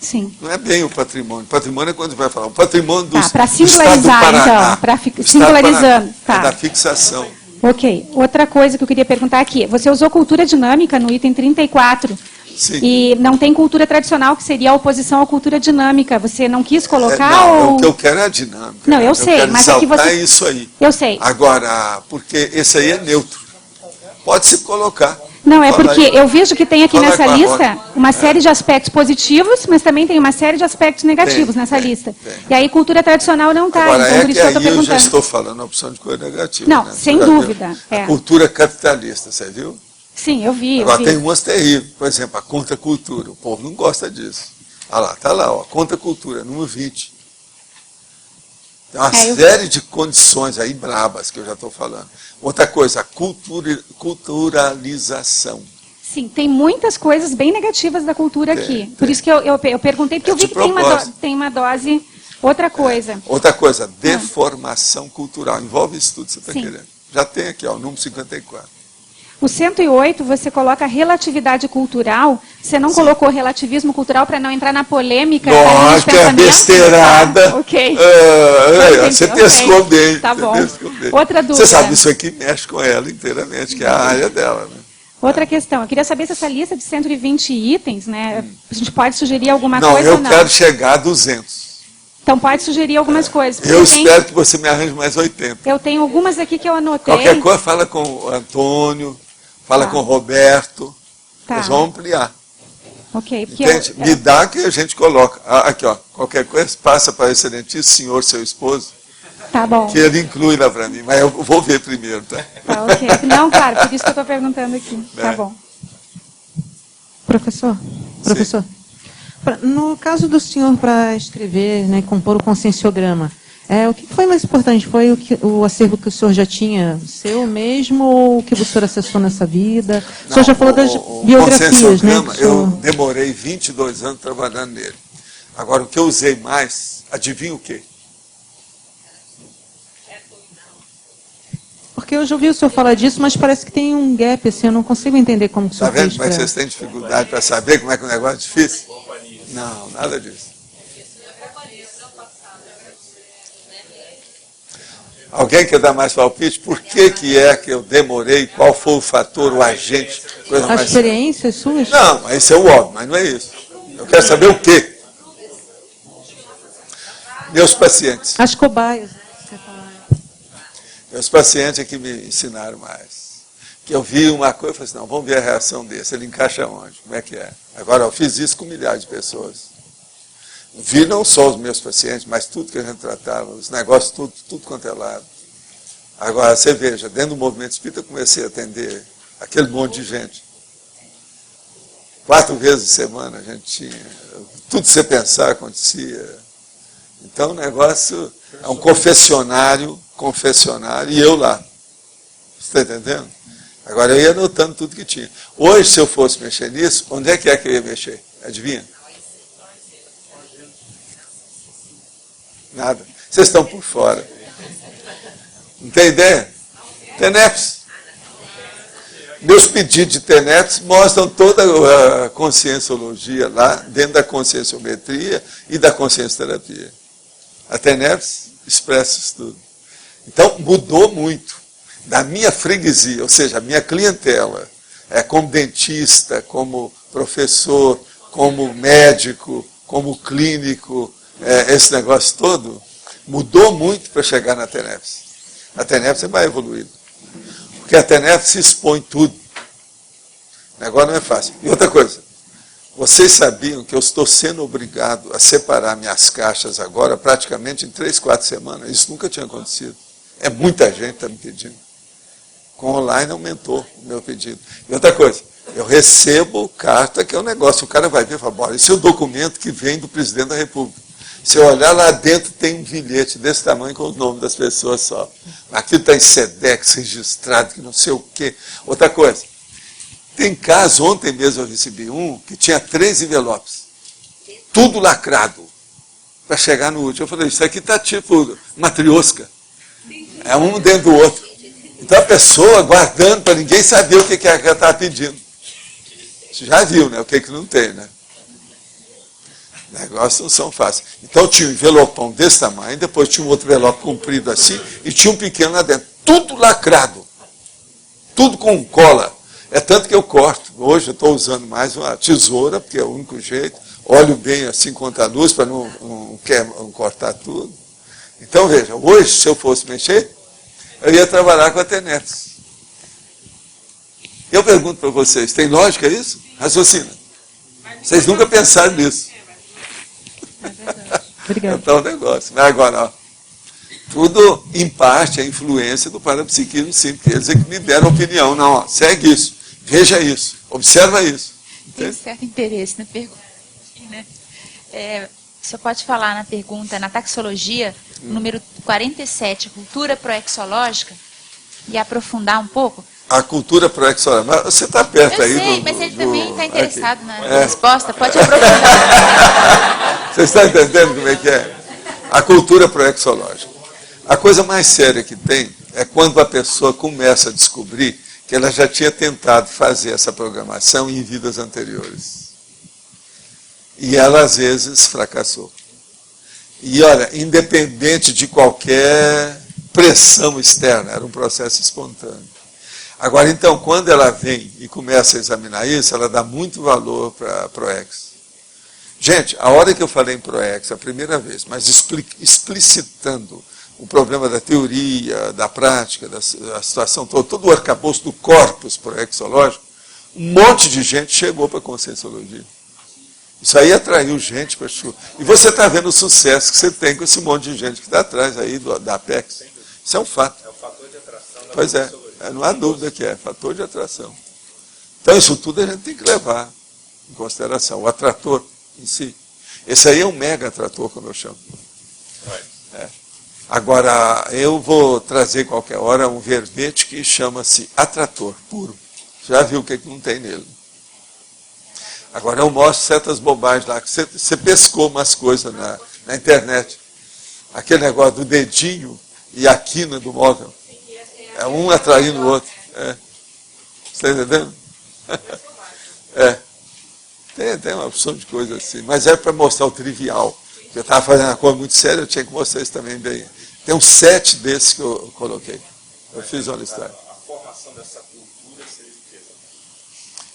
Sim. Não é bem o patrimônio. O patrimônio é quando vai falar. O patrimônio do, para do Estado do singularizar, Paraná. então, para singularizando. É da fixação. Ok. Outra coisa que eu queria perguntar aqui. Você usou cultura dinâmica no item 34. Sim. E não tem cultura tradicional, que seria a oposição à cultura dinâmica. Você não quis colocar? Não, ou... o que eu quero é a dinâmica. Não, eu sei, quero mas é que você... isso aí. Eu sei. Agora, porque esse aí é neutro. Pode-se colocar. Não, é Fala porque aí. eu vejo que tem aqui Fala nessa com a lista Rosa. uma série de aspectos positivos, mas também tem uma série de aspectos negativos nessa lista. E aí cultura tradicional não está, Agora, então por que isso que eu estou aí eu já perguntando. estou falando a opção de coisa negativa. Não, né? sem Você já dúvida. viu? É. A cultura capitalista, você viu? Sim, eu vi. Agora, tem umas terríveis. Por exemplo, a contracultura. O povo não gosta disso. Olha lá, está lá, ó, contracultura, número 20. Tem uma série de condições aí brabas que eu já estou falando. Outra coisa, a culturalização. Sim, tem muitas coisas bem negativas da cultura aqui. Por isso que eu perguntei, porque eu vi que tem uma dose... Outra coisa. Outra coisa, deformação cultural. Envolve isso tudo que você está Sim. querendo. Já tem aqui, ó, o número 54. O 108, você coloca relatividade cultural. Você não colocou relativismo cultural para não entrar na polêmica? Lógico, é besteirada. Ok. Você pescou bem. Tá bom. Bem. Outra dúvida. Você sabe, isso aqui mexe com ela inteiramente, que é a área dela. Né? Outra questão. Eu queria saber se essa lista de 120 itens, né, a gente pode sugerir alguma Não, coisa ou não? eu quero chegar a 200. Então pode sugerir algumas coisas. Eu espero que você me arranje mais 80. Eu tenho algumas aqui que eu anotei. Qualquer coisa, fala com o Antônio, fala com o Roberto. Tá. Nós vamos ampliar. Ok. Porque Entende? Me dá que a gente coloca. Aqui, ó. Qualquer coisa, passa para o excelentíssimo senhor, seu esposo. Tá bom. Que ele inclui lá para mim. Mas eu vou ver primeiro, tá? Tá, ok. Não, claro, por isso que eu estou perguntando aqui. Tá bom. Professor? No caso do senhor para escrever, né, compor o conscienciograma, o que foi mais importante? Foi o acervo que o senhor já tinha seu mesmo ou o que o senhor acessou nessa vida? O senhor já falou das biografias, né? Eu demorei 22 anos trabalhando nele. Agora, o que eu usei mais, adivinha o quê? Porque eu já ouvi o senhor falar disso, mas parece que tem um gap, assim, eu não consigo entender como que o senhor Está vendo fez como é que vocês têm dificuldade para saber como é que o negócio é difícil? Não, nada disso. Alguém quer dar mais palpite? Por que é que eu demorei? Qual foi o fator, o agente? As experiências suas? Não, esse é o óbvio, mas não é isso. Eu quero saber o quê? Meus pacientes. As cobaias. Meus pacientes é que me ensinaram mais. Que eu vi uma coisa e falei assim, não, vamos ver a reação desse. Ele encaixa onde? Como é que é? Agora, eu fiz isso com milhares de pessoas. Vi não só os meus pacientes, mas tudo que a gente tratava, os negócios, tudo quanto é lado. Agora, você veja, dentro do movimento espírita, eu comecei a atender aquele monte de gente. 4 vezes por semana a gente tinha. Tudo que você pensar acontecia. Então, o negócio é um confessionário, e eu lá. Você está entendendo? Agora, eu ia anotando tudo que tinha. Hoje, se eu fosse mexer nisso, onde é que eu ia mexer? Adivinha? Nada. Vocês estão por fora. Não tem ideia? TENEPS. Meus pedidos de TENEPS mostram toda a conscienciologia lá, dentro da conscienciometria e da consciencioterapia. A TENEPS expressa isso tudo. Então, mudou muito. Da minha freguesia, ou seja, a minha clientela, como dentista, como professor, como médico, como clínico, esse negócio todo, mudou muito para chegar na TENEPS. A TENEPS é mais evoluída. Porque a TENEPS se expõe tudo. O negócio não é fácil. E outra coisa, vocês sabiam que eu estou sendo obrigado a separar minhas caixas agora, praticamente em 3, 4 semanas? Isso nunca tinha acontecido. É muita gente que está me pedindo. Com online aumentou o meu pedido. E outra coisa, eu recebo carta que é um negócio, o cara vai ver e fala, bora, esse é o documento que vem do presidente da República. Se eu olhar lá dentro, tem um bilhete desse tamanho com o nome das pessoas só. Aquilo está em SEDEX, registrado, que não sei o quê. Outra coisa, tem caso, ontem mesmo eu recebi um, que tinha 3 envelopes. Tudo lacrado, para chegar no último. Eu falei, isso aqui está tipo matriosca. É um dentro do outro. Então a pessoa guardando para ninguém saber o que ela estava pedindo. Você já viu, né? O que não tem, né? Negócios não são fáceis. Então tinha um envelopão desse tamanho, depois tinha um outro envelope comprido assim, e tinha um pequeno lá dentro. Tudo lacrado. tudo com cola. É tanto que eu corto. Hoje eu estou usando mais uma tesoura, porque é o único jeito. Olho bem assim contra a luz para não cortar tudo. Então, veja, hoje, se eu fosse mexer, eu ia trabalhar com a Teneps. Eu pergunto para vocês, tem lógica isso? Raciocina. Vocês nunca pensaram nisso. Obrigada. Então, o negócio. Mas agora, ó, tudo, em parte, é influência do parapsiquismo, sim, porque eles é que me deram opinião. Não, ó, segue isso, veja isso, observa isso. Tem um certo interesse na pergunta. Né? O senhor pode falar na pergunta, na taxologia, número 47, cultura proexológica, e aprofundar um pouco? A cultura proexológica, mas você está perto Eu aí sei, mas ele também está interessado na É. resposta, pode aprofundar. Você está entendendo como é que é? A cultura proexológica. A coisa mais séria que tem é quando a pessoa começa a descobrir que ela já tinha tentado fazer essa programação em vidas anteriores. E ela, às vezes, fracassou. E, olha, independente de qualquer pressão externa, era um processo espontâneo. Agora, então, quando ela vem e começa a examinar isso, ela dá muito valor para a ProEx. Gente, a hora que eu falei em ProEx, a primeira vez, mas explicitando o problema da teoria, da prática, da situação toda, todo o arcabouço do corpus proexológico, um monte de gente chegou para a Conscienciologia. Isso aí atraiu gente para a chuva. E você está vendo o sucesso que você tem com esse monte de gente que está atrás aí da Apex. Isso é um fato. É o fator de atração da Pois é, não há dúvida que é, fator de atração. Então isso tudo a gente tem que levar em consideração. O atrator em si. Esse aí é um mega atrator, como eu chamo. É. Agora, eu vou trazer qualquer hora um verbete que chama-se atrator puro. Já viu o que não tem nele. Agora eu mostro certas bobagens lá, que você pescou umas coisas na internet. Aquele negócio do dedinho e a quina do móvel. É um atraindo o outro. É. Você está entendendo? É. Tem uma opção de coisa assim, mas é para mostrar o trivial. Eu estava fazendo uma coisa muito séria, eu tinha que mostrar isso também bem. Tem uns 7 desses que eu coloquei. Eu fiz uma listagem. A formação dessa cultura seria o quê?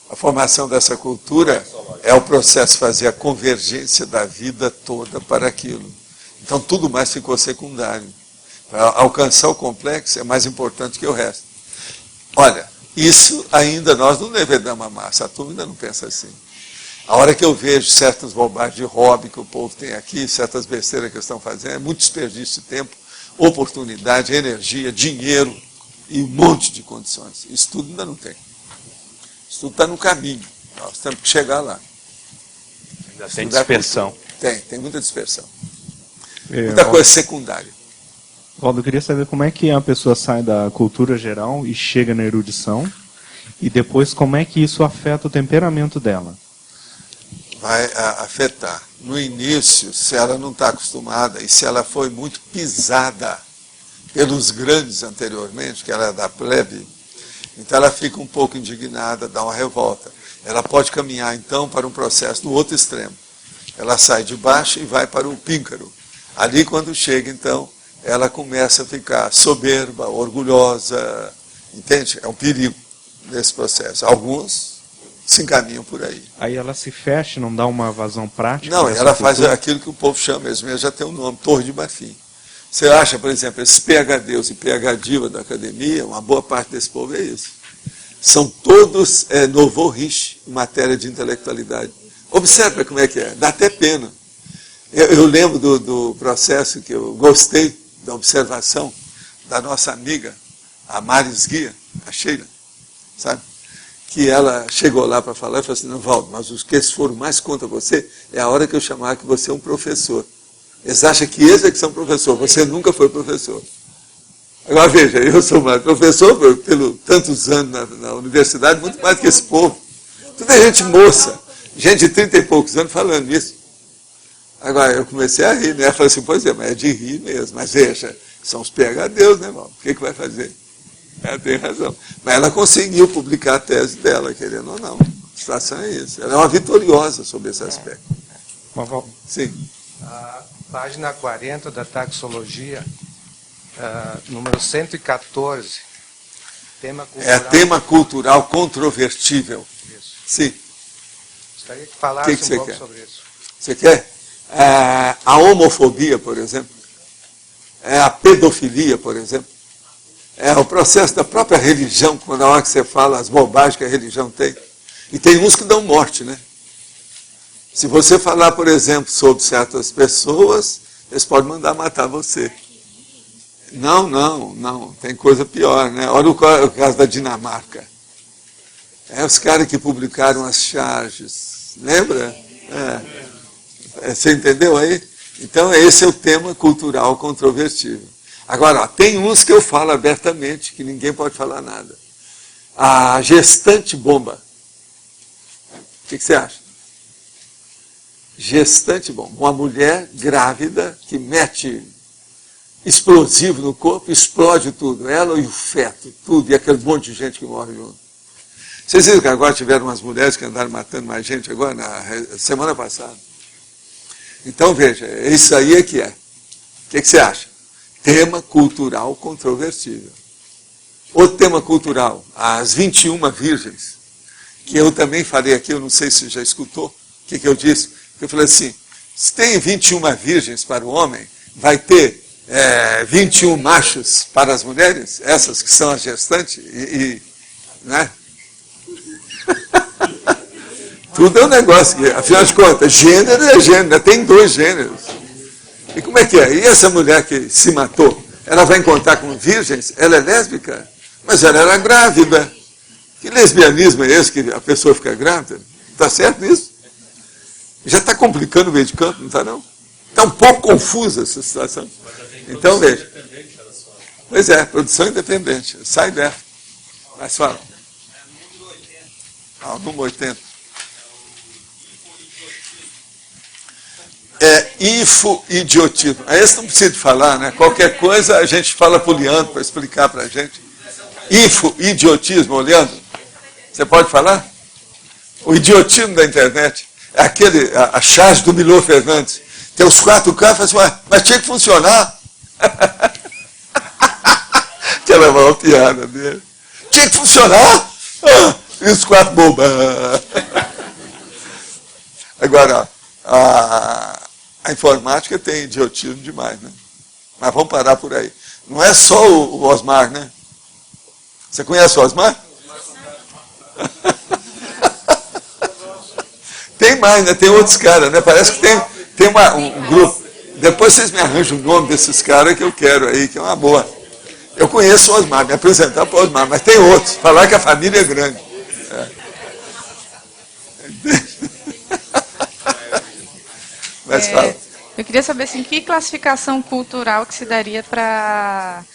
A formação dessa cultura é o processo de fazer a convergência da vida toda para aquilo. Então tudo mais ficou secundário. Para alcançar o complexo é mais importante que o resto. Olha, isso ainda nós não devemos amar. A turma ainda não pensa assim. A hora que eu vejo certas bobagens de hobby que o povo tem aqui, certas besteiras que eles estão fazendo, é muito desperdício de tempo, oportunidade, energia, dinheiro e um monte de condições. Isso tudo ainda não tem. Isso tudo está no caminho. Nós temos que chegar lá. Ainda tem dispersão. Tem muita dispersão. Muita coisa secundária. Waldo, eu queria saber como é que a pessoa sai da cultura geral e chega na erudição, e depois como é que isso afeta o temperamento dela. Vai afetar. No início, se ela não está acostumada e se ela foi muito pisada pelos grandes anteriormente, que ela é da plebe, então ela fica um pouco indignada, dá uma revolta. Ela pode caminhar então para um processo do outro extremo. Ela sai de baixo e vai para o píncaro. Ali, quando chega, então, ela começa a ficar soberba, orgulhosa, entende? É um perigo nesse processo. Alguns se encaminham por aí. Aí ela se fecha, não dá uma vazão prática? Não, ela faz aquilo que o povo chama mesmo, já tem um nome, Torre de Marfim. Você acha, por exemplo, esses PhDs e PhDiva da academia, uma boa parte desse povo é isso. São todos novo riche em matéria de intelectualidade. Observe como é que é, dá até pena. Eu lembro do processo que eu gostei da observação da nossa amiga, a Maris Guia, a Sheila, sabe? Que ela chegou lá para falar e falou assim, não, Waldo, mas os que foram mais contra você é a hora que eu chamar que você é um professor. Eles acham que eles é que são professor, você nunca foi professor. Agora veja, eu sou mais professor pelo tantos anos na universidade, muito mais que esse povo. Tudo é gente moça, gente de 30 e poucos anos falando isso. Agora eu comecei a rir, né? Eu falei assim, pois é, mas é de rir mesmo. Mas veja, são os PhDs, né, irmão? O que vai fazer? Ela tem razão. Mas ela conseguiu publicar a tese dela, querendo ou não. A situação é isso. Ela é uma vitoriosa sobre esse aspecto. Sim. A página 40 da taxologia, número 114, Tema cultural. É tema cultural controvertível. Isso. Sim. Gostaria que falasse Que você um pouco quer? sobre isso. Você quer? A homofobia, por exemplo. A pedofilia, por exemplo. O processo da própria religião, quando na hora que você fala as bobagens que a religião tem. E tem uns que dão morte, né? Se você falar, por exemplo, sobre certas pessoas, eles podem mandar matar você. Não. Tem coisa pior, né? Olha o caso da Dinamarca. Os caras que publicaram as charges. Lembra? Você entendeu aí? Então, esse é o tema cultural controvertível. Agora, tem uns que eu falo abertamente, que ninguém pode falar nada. A gestante bomba. O que você acha? Gestante bomba. Uma mulher grávida que mete explosivo no corpo, explode tudo. Ela e o feto, tudo. E aquele monte de gente que morre junto. Vocês viram que agora tiveram umas mulheres que andaram matando mais gente agora, na semana passada? Então, veja, isso aí é que é. O que você acha? Tema cultural controvertível. Outro tema cultural, as 21 virgens, que eu também falei aqui, eu não sei se você já escutou, o que eu disse? Eu falei assim, se tem 21 virgens para o homem, vai ter 21 machos para as mulheres, essas que são as gestantes, né? Tudo é um negócio que, afinal de contas, gênero é gênero, tem 2 gêneros. E como é que é? E essa mulher que se matou, ela vai encontrar com virgens? Ela é lésbica? Mas ela era grávida. Que lesbianismo é esse que a pessoa fica grávida? Está certo isso? Já está complicando o meio de campo, não está não? Está um pouco confusa essa situação. Então, veja. Pois é, produção independente. Sai dessa. Mas fala. O número 80. Infoidiotismo. Esse não precisa de falar, né? Qualquer coisa a gente fala para o Leandro para explicar para a gente. Infoidiotismo, Leandro, você pode falar? O idiotismo da internet é a charge do Milor Fernandes. Tem os 4 caras e fala assim, mas tinha que funcionar. Aquela maior piada dele. Tinha que funcionar. E os 4 bobas. Agora, a informática tem idiotismo demais, né? Mas vamos parar por aí. Não é só o Osmar, né? Você conhece o Osmar? Tem mais, né? Tem outros caras, né? Parece que tem um grupo. Depois vocês me arranjam o nome desses caras que eu quero aí, que é uma boa. Eu conheço o Osmar, me apresentar para o Osmar, mas tem outros. Falar que a família é grande. Mas fala. Eu queria saber assim, que classificação cultural que se daria para...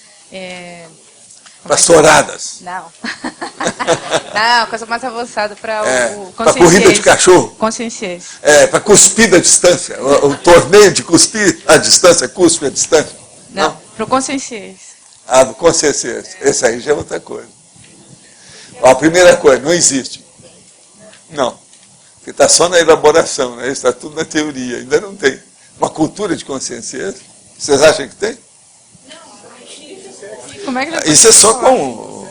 Para touradas. Não. Não, coisa mais avançada para o para corrida de cachorro. Consciência. Para cuspir da distância. O torneio de cuspir à distância, cuspe à distância. Não, para o consciência. Do consciência. Esse aí já é outra coisa. A primeira coisa, não existe. Não. Porque está só na elaboração, né? Está tudo na teoria. Ainda não tem. Uma cultura de consciência. Vocês acham que tem? Como é que isso é só com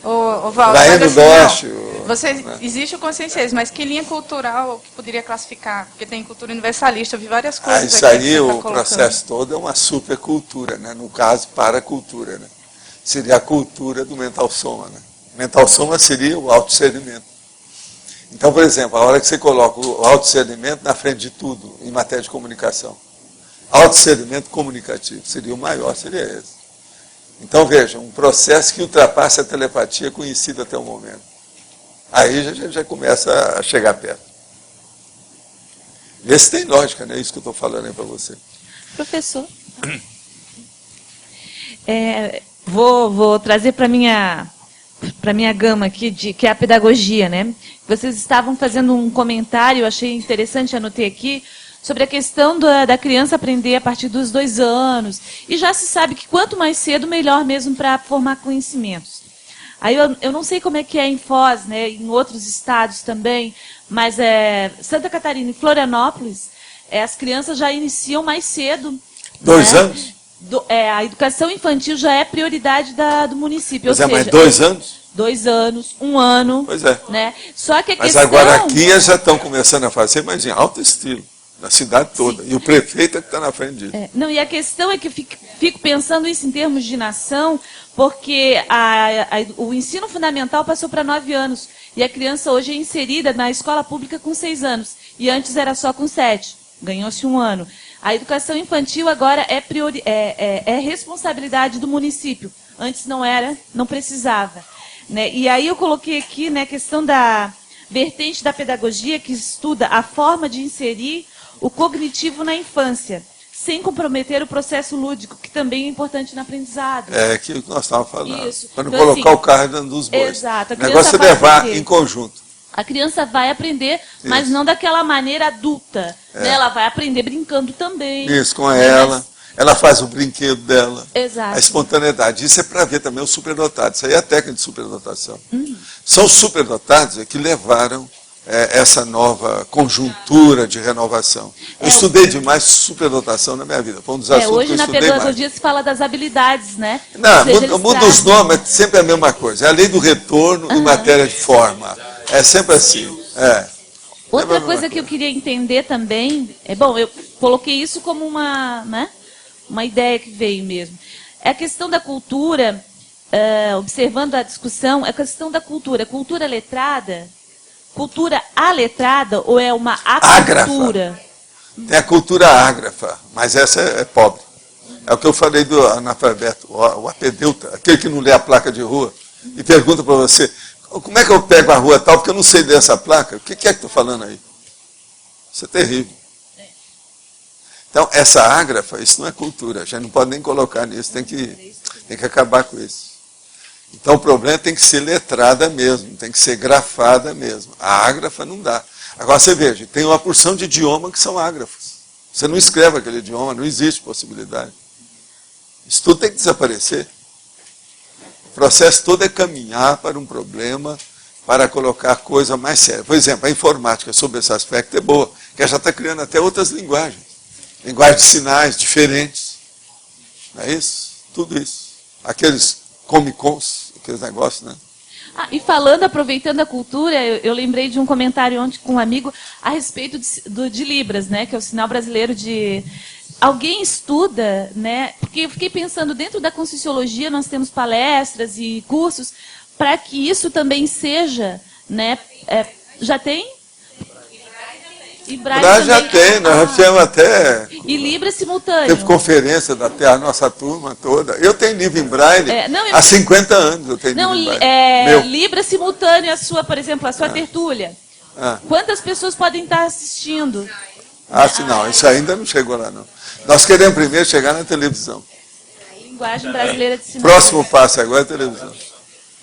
o Valdo, existe o consciencialismo, mas que linha cultural que poderia classificar? Porque tem cultura universalista, eu vi várias coisas. Isso aí, o processo todo é uma supercultura, né? No caso, paracultura, né? Seria a cultura do mental soma, né? Mental soma seria o autodiscernimento. Então, por exemplo, a hora que você coloca o autodiscernimento na frente de tudo, em matéria de comunicação, autodiscernimento comunicativo seria o maior, seria esse. Então, veja, um processo que ultrapassa a telepatia conhecida até o momento. Aí a gente já começa a chegar perto. Esse tem lógica, né? Isso que eu estou falando aí para você. Professor, vou trazer para minha gama aqui, que é a pedagogia, né? Vocês estavam fazendo um comentário, eu achei interessante, anotei aqui, sobre a questão da criança aprender a partir dos 2 anos. E já se sabe que quanto mais cedo, melhor mesmo para formar conhecimentos. Aí eu não sei como é que é em Foz, né, em outros estados também, mas Santa Catarina e Florianópolis, as crianças já iniciam mais cedo. 2 anos? A educação infantil já é prioridade do município. Pois ou mas seja, 2 anos? 2 anos, 1 ano. Pois é. Né? Só que a Mas questão... agora aqui eles já estão começando a fazer, mas em alto estilo, na cidade toda. Sim. E o prefeito é que está na frente disso. Não, e a questão é que eu fico pensando isso em termos de nação, porque o ensino fundamental passou para 9 anos. E a criança hoje é inserida na escola pública com 6 anos. E antes era só com 7. Ganhou-se 1 ano. A educação infantil agora é responsabilidade do município. Antes não era, não precisava. Né? E aí eu coloquei aqui, né, a questão da vertente da pedagogia que estuda a forma de inserir o cognitivo na infância, sem comprometer o processo lúdico, que também é importante no aprendizado. É aquilo que nós estávamos falando. Isso. Para não Então, colocar assim, o carro dentro dos bois. Exato. O negócio é levar em conjunto. A criança vai aprender, mas não daquela maneira adulta. Né? Ela vai aprender brincando também. Isso, com ela. Ela faz o brinquedo dela. Exato. A espontaneidade. Isso é para ver também os superdotados. Isso aí é a técnica de superdotação. São os superdotados que levaram essa nova conjuntura de renovação. Eu estudei demais superdotação na minha vida. Foi um dos assuntos hoje que eu na estudei pedagogia se fala das habilidades, né? Não, muda os nomes, é sempre a mesma coisa. É a lei do retorno em matéria de forma. É sempre assim. Outra coisa que eu queria entender também, eu coloquei isso como uma ideia que veio mesmo. É a questão da cultura, observando a discussão, é a questão da cultura. Cultura letrada, cultura aletrada ou é uma acultura? Tem a cultura ágrafa, mas essa é pobre. É o que eu falei do analfabeto, o apedeuta, aquele que não lê a placa de rua e pergunta para você, como é que eu pego a rua tal, porque eu não sei ler essa placa? O que é que estou falando aí? Isso é terrível. Então, essa ágrafa, isso não é cultura, a gente não pode nem colocar nisso, tem que acabar com isso. Então, o problema tem que ser letrada mesmo, tem que ser grafada mesmo. A ágrafa não dá. Agora, você veja, tem uma porção de idioma que são ágrafos. Você não escreve aquele idioma, não existe possibilidade. Isso tudo tem que desaparecer. O processo todo é caminhar para um problema, para colocar coisa mais séria. Por exemplo, a informática sobre esse aspecto é boa, que já está criando até outras linguagens. Linguagem de sinais diferentes. Não é isso? Tudo isso. Aqueles Comic-Cons, aqueles negócios, né? E falando, aproveitando a cultura, eu lembrei de um comentário ontem com um amigo a respeito de Libras, né? Que é o sinal brasileiro de... Alguém estuda, né? Porque eu fiquei pensando, dentro da Conscienciologia nós temos palestras e cursos para que isso também seja, né? Já tem? E Braille já tem, nós já fizemos até... E Libra simultâneo. Teve conferência até a nossa turma toda. Eu tenho livro em Braille há 50 anos. Eu tenho livro em Braille. Libra simultâneo, por exemplo, a sua tertúlia. Quantas pessoas podem estar assistindo? Não, isso ainda não chegou lá, não. Nós queremos primeiro chegar na televisão. Linguagem brasileira de sinais. Próximo passo agora é a televisão.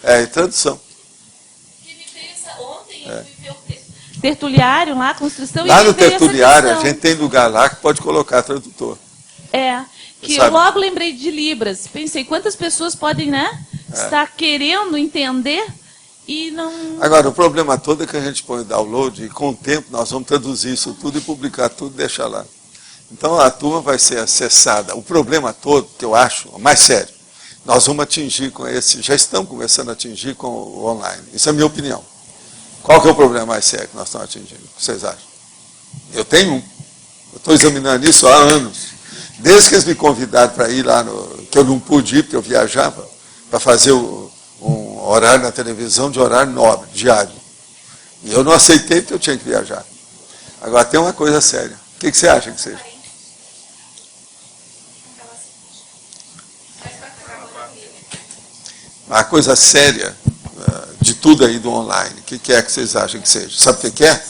E tradução. Tertuliário lá, construção lá no tertuliário, a gente tem lugar lá que pode colocar tradutor. Que eu logo lembrei de Libras. Pensei, quantas pessoas podem, estar querendo entender e não... Agora, o problema todo é que a gente põe o download e com o tempo nós vamos traduzir isso tudo e publicar tudo e deixar lá. Então a turma vai ser acessada. O problema todo, que eu acho, o mais sério, nós vamos atingir com já estamos começando a atingir com o online. Isso é a minha opinião. Qual que é o problema mais sério que nós estamos atingindo? O que vocês acham? Eu tenho um. Eu estou examinando isso há anos. Desde que eles me convidaram para ir lá, que eu não pude ir, porque eu viajava, para fazer um horário na televisão de horário nobre, diário. E eu não aceitei porque eu tinha que viajar. Agora, tem uma coisa séria. O que você acha que seja? A coisa séria de tudo aí do online, o que é que vocês acham que seja? Sabe o que é?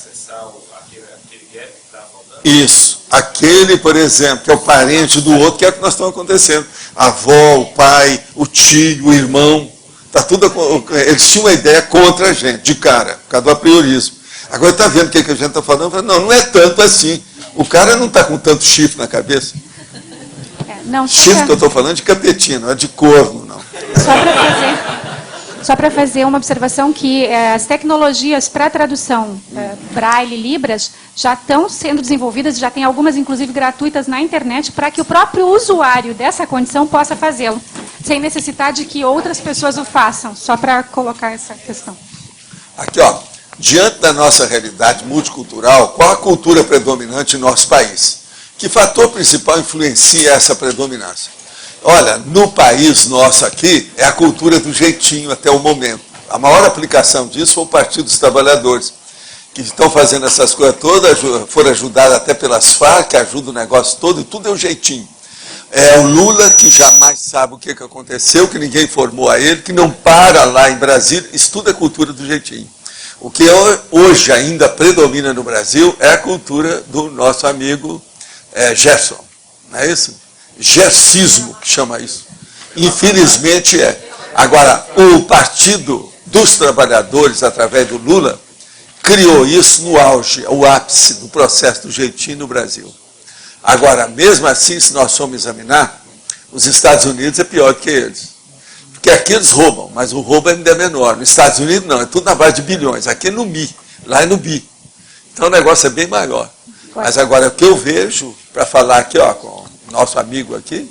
Isso. Aquele, por exemplo, que é o parente do outro, que é o que nós estamos acontecendo. A avó, o pai, o tio, o irmão. Tá tudo, eles tinham uma ideia contra a gente, de cara, por causa do apriorismo. Agora está vendo o que a gente está falando? Não é tanto assim. O cara não está com tanto chifre na cabeça. Não, chifre que eu estou falando de capetinho, não é de corno, não. Só para fazer... Só para fazer uma observação que as tecnologias para tradução Braille e Libras já estão sendo desenvolvidas, já tem algumas, inclusive, gratuitas na internet, para que o próprio usuário dessa condição possa fazê-lo, sem necessidade de que outras pessoas o façam, só para colocar essa questão. Aqui, ó, diante da nossa realidade multicultural, qual a cultura predominante em nosso país? Que fator principal influencia essa predominância? Olha, no país nosso aqui, é a cultura do jeitinho até o momento. A maior aplicação disso foi o Partido dos Trabalhadores, que estão fazendo essas coisas todas, foram ajudados até pelas Farc, que ajuda o negócio todo, e tudo é o jeitinho. É o Lula, que jamais sabe o que aconteceu, que ninguém informou a ele, que não para lá em Brasília, estuda a cultura do jeitinho. O que hoje ainda predomina no Brasil é a cultura do nosso amigo Gerson, não é isso? Gercismo, que chama isso. Infelizmente é. Agora, o Partido dos Trabalhadores, através do Lula, criou isso no auge, o ápice do processo do jeitinho no Brasil. Agora, mesmo assim, se nós formos examinar, os Estados Unidos é pior do que eles. Porque aqui eles roubam, mas o roubo ainda é menor. Nos Estados Unidos não, é tudo na base de bilhões. Aqui é no MI, lá é no BI. Então o negócio é bem maior. Mas agora, o que eu vejo, para falar aqui, ó, com o nosso amigo aqui,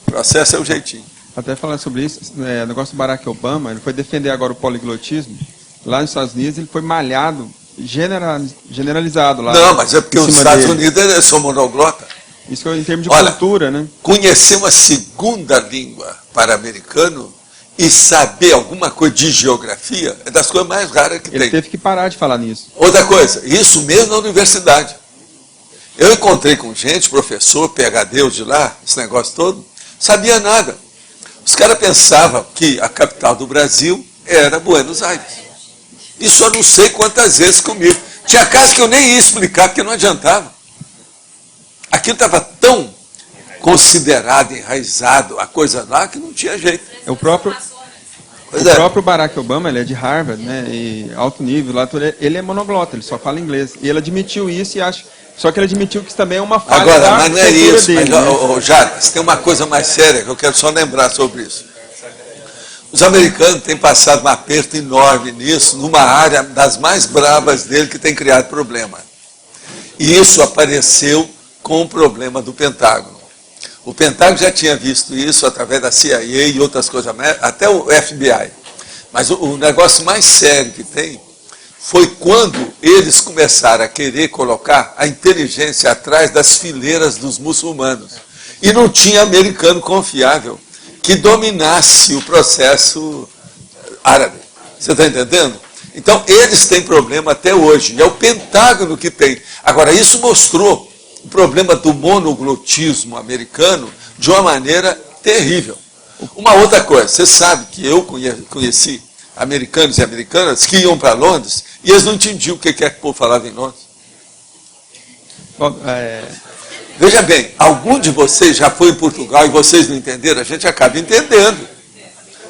o processo é o jeitinho. Até falando sobre isso, o negócio do Barack Obama, ele foi defender agora o poliglotismo. Lá nos Estados Unidos, ele foi malhado, generalizado lá. Não, mas é porque os Estados Unidos são monoglota. Isso que em termos de cultura, né? Conhecer uma segunda língua para americano e saber alguma coisa de geografia é das coisas mais raras que tem. Ele teve que parar de falar nisso. Outra coisa, isso mesmo na universidade. Eu encontrei com gente, professor, PhD de lá, esse negócio todo, sabia nada. Os caras pensavam que a capital do Brasil era Buenos Aires. Isso eu não sei quantas vezes comigo. Tinha casos que eu nem ia explicar, porque não adiantava. Aquilo estava tão considerado, enraizado, a coisa lá, que não tinha jeito. O próprio Barack Obama, ele é de Harvard, né, e alto nível, lá, ele é monoglota, ele só fala inglês. E ele admitiu isso e acha... Só que ele admitiu que isso também é uma falha agora, da mas não é isso. dele, mas, Jacques, tem uma coisa mais séria que eu quero só lembrar sobre isso. Os americanos têm passado um aperto enorme nisso, numa área das mais bravas dele, que tem criado problema. E isso apareceu com o problema do Pentágono. O Pentágono já tinha visto isso através da CIA e outras coisas, até o FBI. Mas o negócio mais sério que tem foi quando eles começaram a querer colocar a inteligência atrás das fileiras dos muçulmanos. E não tinha americano confiável que dominasse o processo árabe. Você está entendendo? Então, eles têm problema até hoje. E é o Pentágono que tem. Agora, isso mostrou o problema do monoglotismo americano de uma maneira terrível. Uma outra coisa, você sabe que eu conheci americanos e americanas que iam para Londres e eles não entendiam o que é que o povo falava em Londres. Bom, Veja bem, algum de vocês já foi em Portugal e vocês não entenderam? A gente acaba entendendo.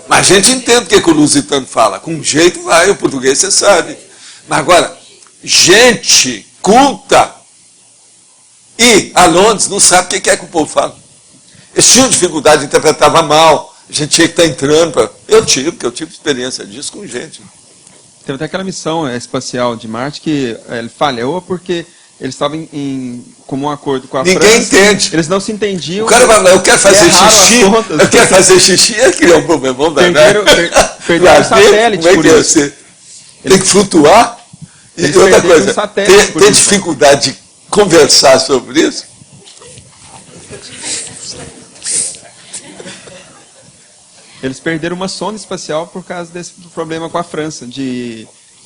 Mas a gente entende o que o lusitano fala. Com jeito vai, o português você sabe. Mas agora, gente culta e a Londres não sabe o que é que o povo fala. Eles tinham dificuldade, interpretava mal. A gente tinha que estar entrando para... Eu tive experiência disso com gente. Teve até aquela missão espacial de Marte que ele falhou porque eles estavam em comum acordo com a França. Ninguém entende. Eles não se entendiam. O cara vai lá, eu quero fazer xixi, eu quero fazer xixi, ia criar um problemão danado. Perderam o satélite como é por que isso. Tem que flutuar. E Eles outra perderam coisa, o satélite por tem isso. dificuldade de conversar sobre isso? Eles perderam uma sonda espacial por causa desse problema com a França,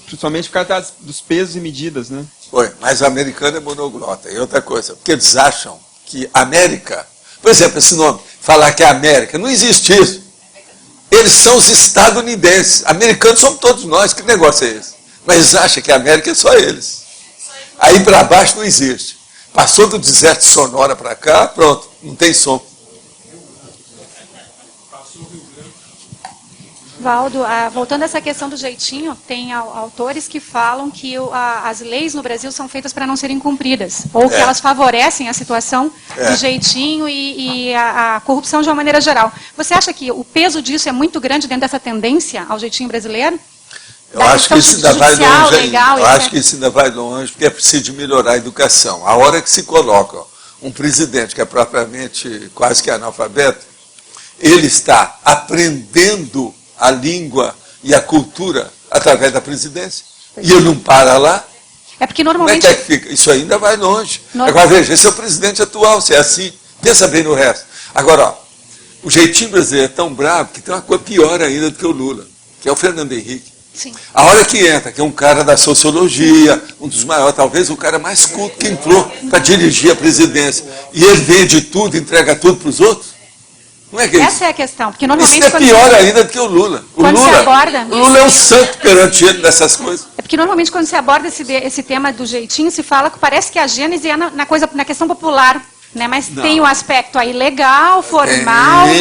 principalmente por causa dos pesos e medidas, né? Foi, mas o americano é monoglota. E outra coisa, porque eles acham que América, por exemplo, esse nome, falar que é América, não existe isso. Eles são os estadunidenses. Americanos somos todos nós, que negócio é esse? Mas eles acham que a América é só eles. Aí para baixo não existe. Passou do deserto Sonora para cá, pronto, não tem som. Valdo, voltando a essa questão do jeitinho, tem autores que falam que as leis no Brasil são feitas para não serem cumpridas, ou que elas favorecem a situação do jeitinho e a corrupção de uma maneira geral. Você acha que o peso disso é muito grande dentro dessa tendência ao jeitinho brasileiro? Eu acho que isso ainda vai longe ainda. Eu acho que isso ainda vai longe, porque é preciso melhorar a educação. A hora que se coloca um presidente que é propriamente quase que analfabeto, ele está aprendendo a língua e a cultura através da presidência. E ele não para lá. É porque normalmente... Como é que fica? Isso ainda vai longe. Agora, veja, esse é o presidente atual, se é assim, pensa bem no resto. Agora, ó, o jeitinho brasileiro é tão bravo que tem uma coisa pior ainda do que o Lula, que é o Fernando Henrique. Sim. A hora que entra, que é um cara da sociologia, um dos maiores, talvez o cara mais culto que entrou para dirigir a presidência, e ele vende tudo, entrega tudo para os outros, não é que é isso? Essa é a questão, porque normalmente... Isso é pior ainda do que o Lula. O Lula é um santo perante ele dessas coisas. É porque normalmente quando se aborda esse tema do jeitinho, se fala que parece que a gênese é na questão popular, né? Mas não. Tem o aspecto aí legal, formal... Não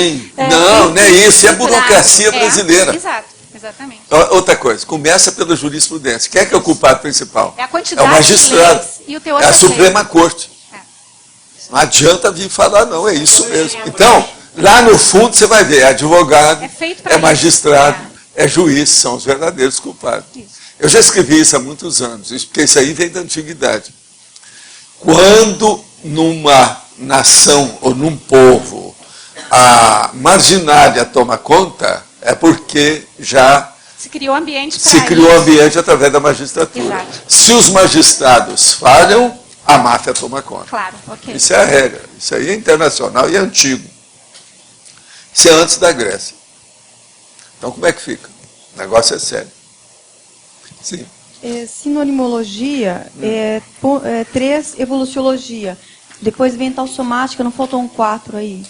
é isso, é a burocracia brasileira. Exato, exatamente. Outra coisa, começa pela jurisprudência. Quem é que é o culpado principal? É a quantidade o magistrado, de leis e o teor é a Suprema Corte. Não adianta vir falar não, é isso mesmo. Então... lá no fundo você vai ver, é advogado, é magistrado, é juiz, são os verdadeiros culpados. Eu já escrevi isso há muitos anos, porque isso aí vem da antiguidade. Quando numa nação ou num povo a marginália toma conta, é porque já se criou ambiente através da magistratura. Exato. Se os magistrados falham, a máfia toma conta. Claro, ok. Isso é a regra, isso aí é internacional e é antigo. Isso é antes da Grécia. Então, como é que fica? O negócio é sério. Sim. Sinonimologia, 3, evoluciologia. Depois mental-somática, não faltou um 4 aí?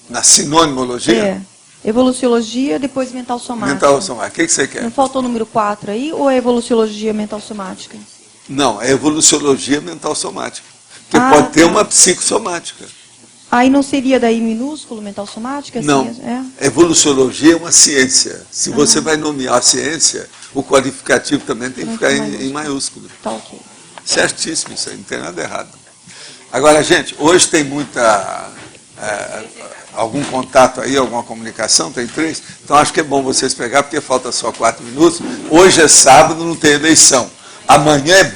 Na sinonimologia? Evoluciologia, depois mental-somática. Mental-somática. O que você quer? Não faltou o número 4 aí? Ou é evoluciologia mental-somática? Não, é evoluciologia mental-somática. Porque pode ter uma psicossomática. Aí não seria daí minúsculo, mental somática? Assim, não, evoluciologia é uma ciência. Se você vai nomear a ciência, o qualificativo também tem que ficar em maiúsculo. Tá ok. Certíssimo, isso aí, não tem nada errado. Agora, gente, hoje tem algum contato aí, alguma comunicação, tem 3, então acho que é bom vocês pegar, porque falta só 4 minutos. Hoje é sábado, não tem eleição. Amanhã é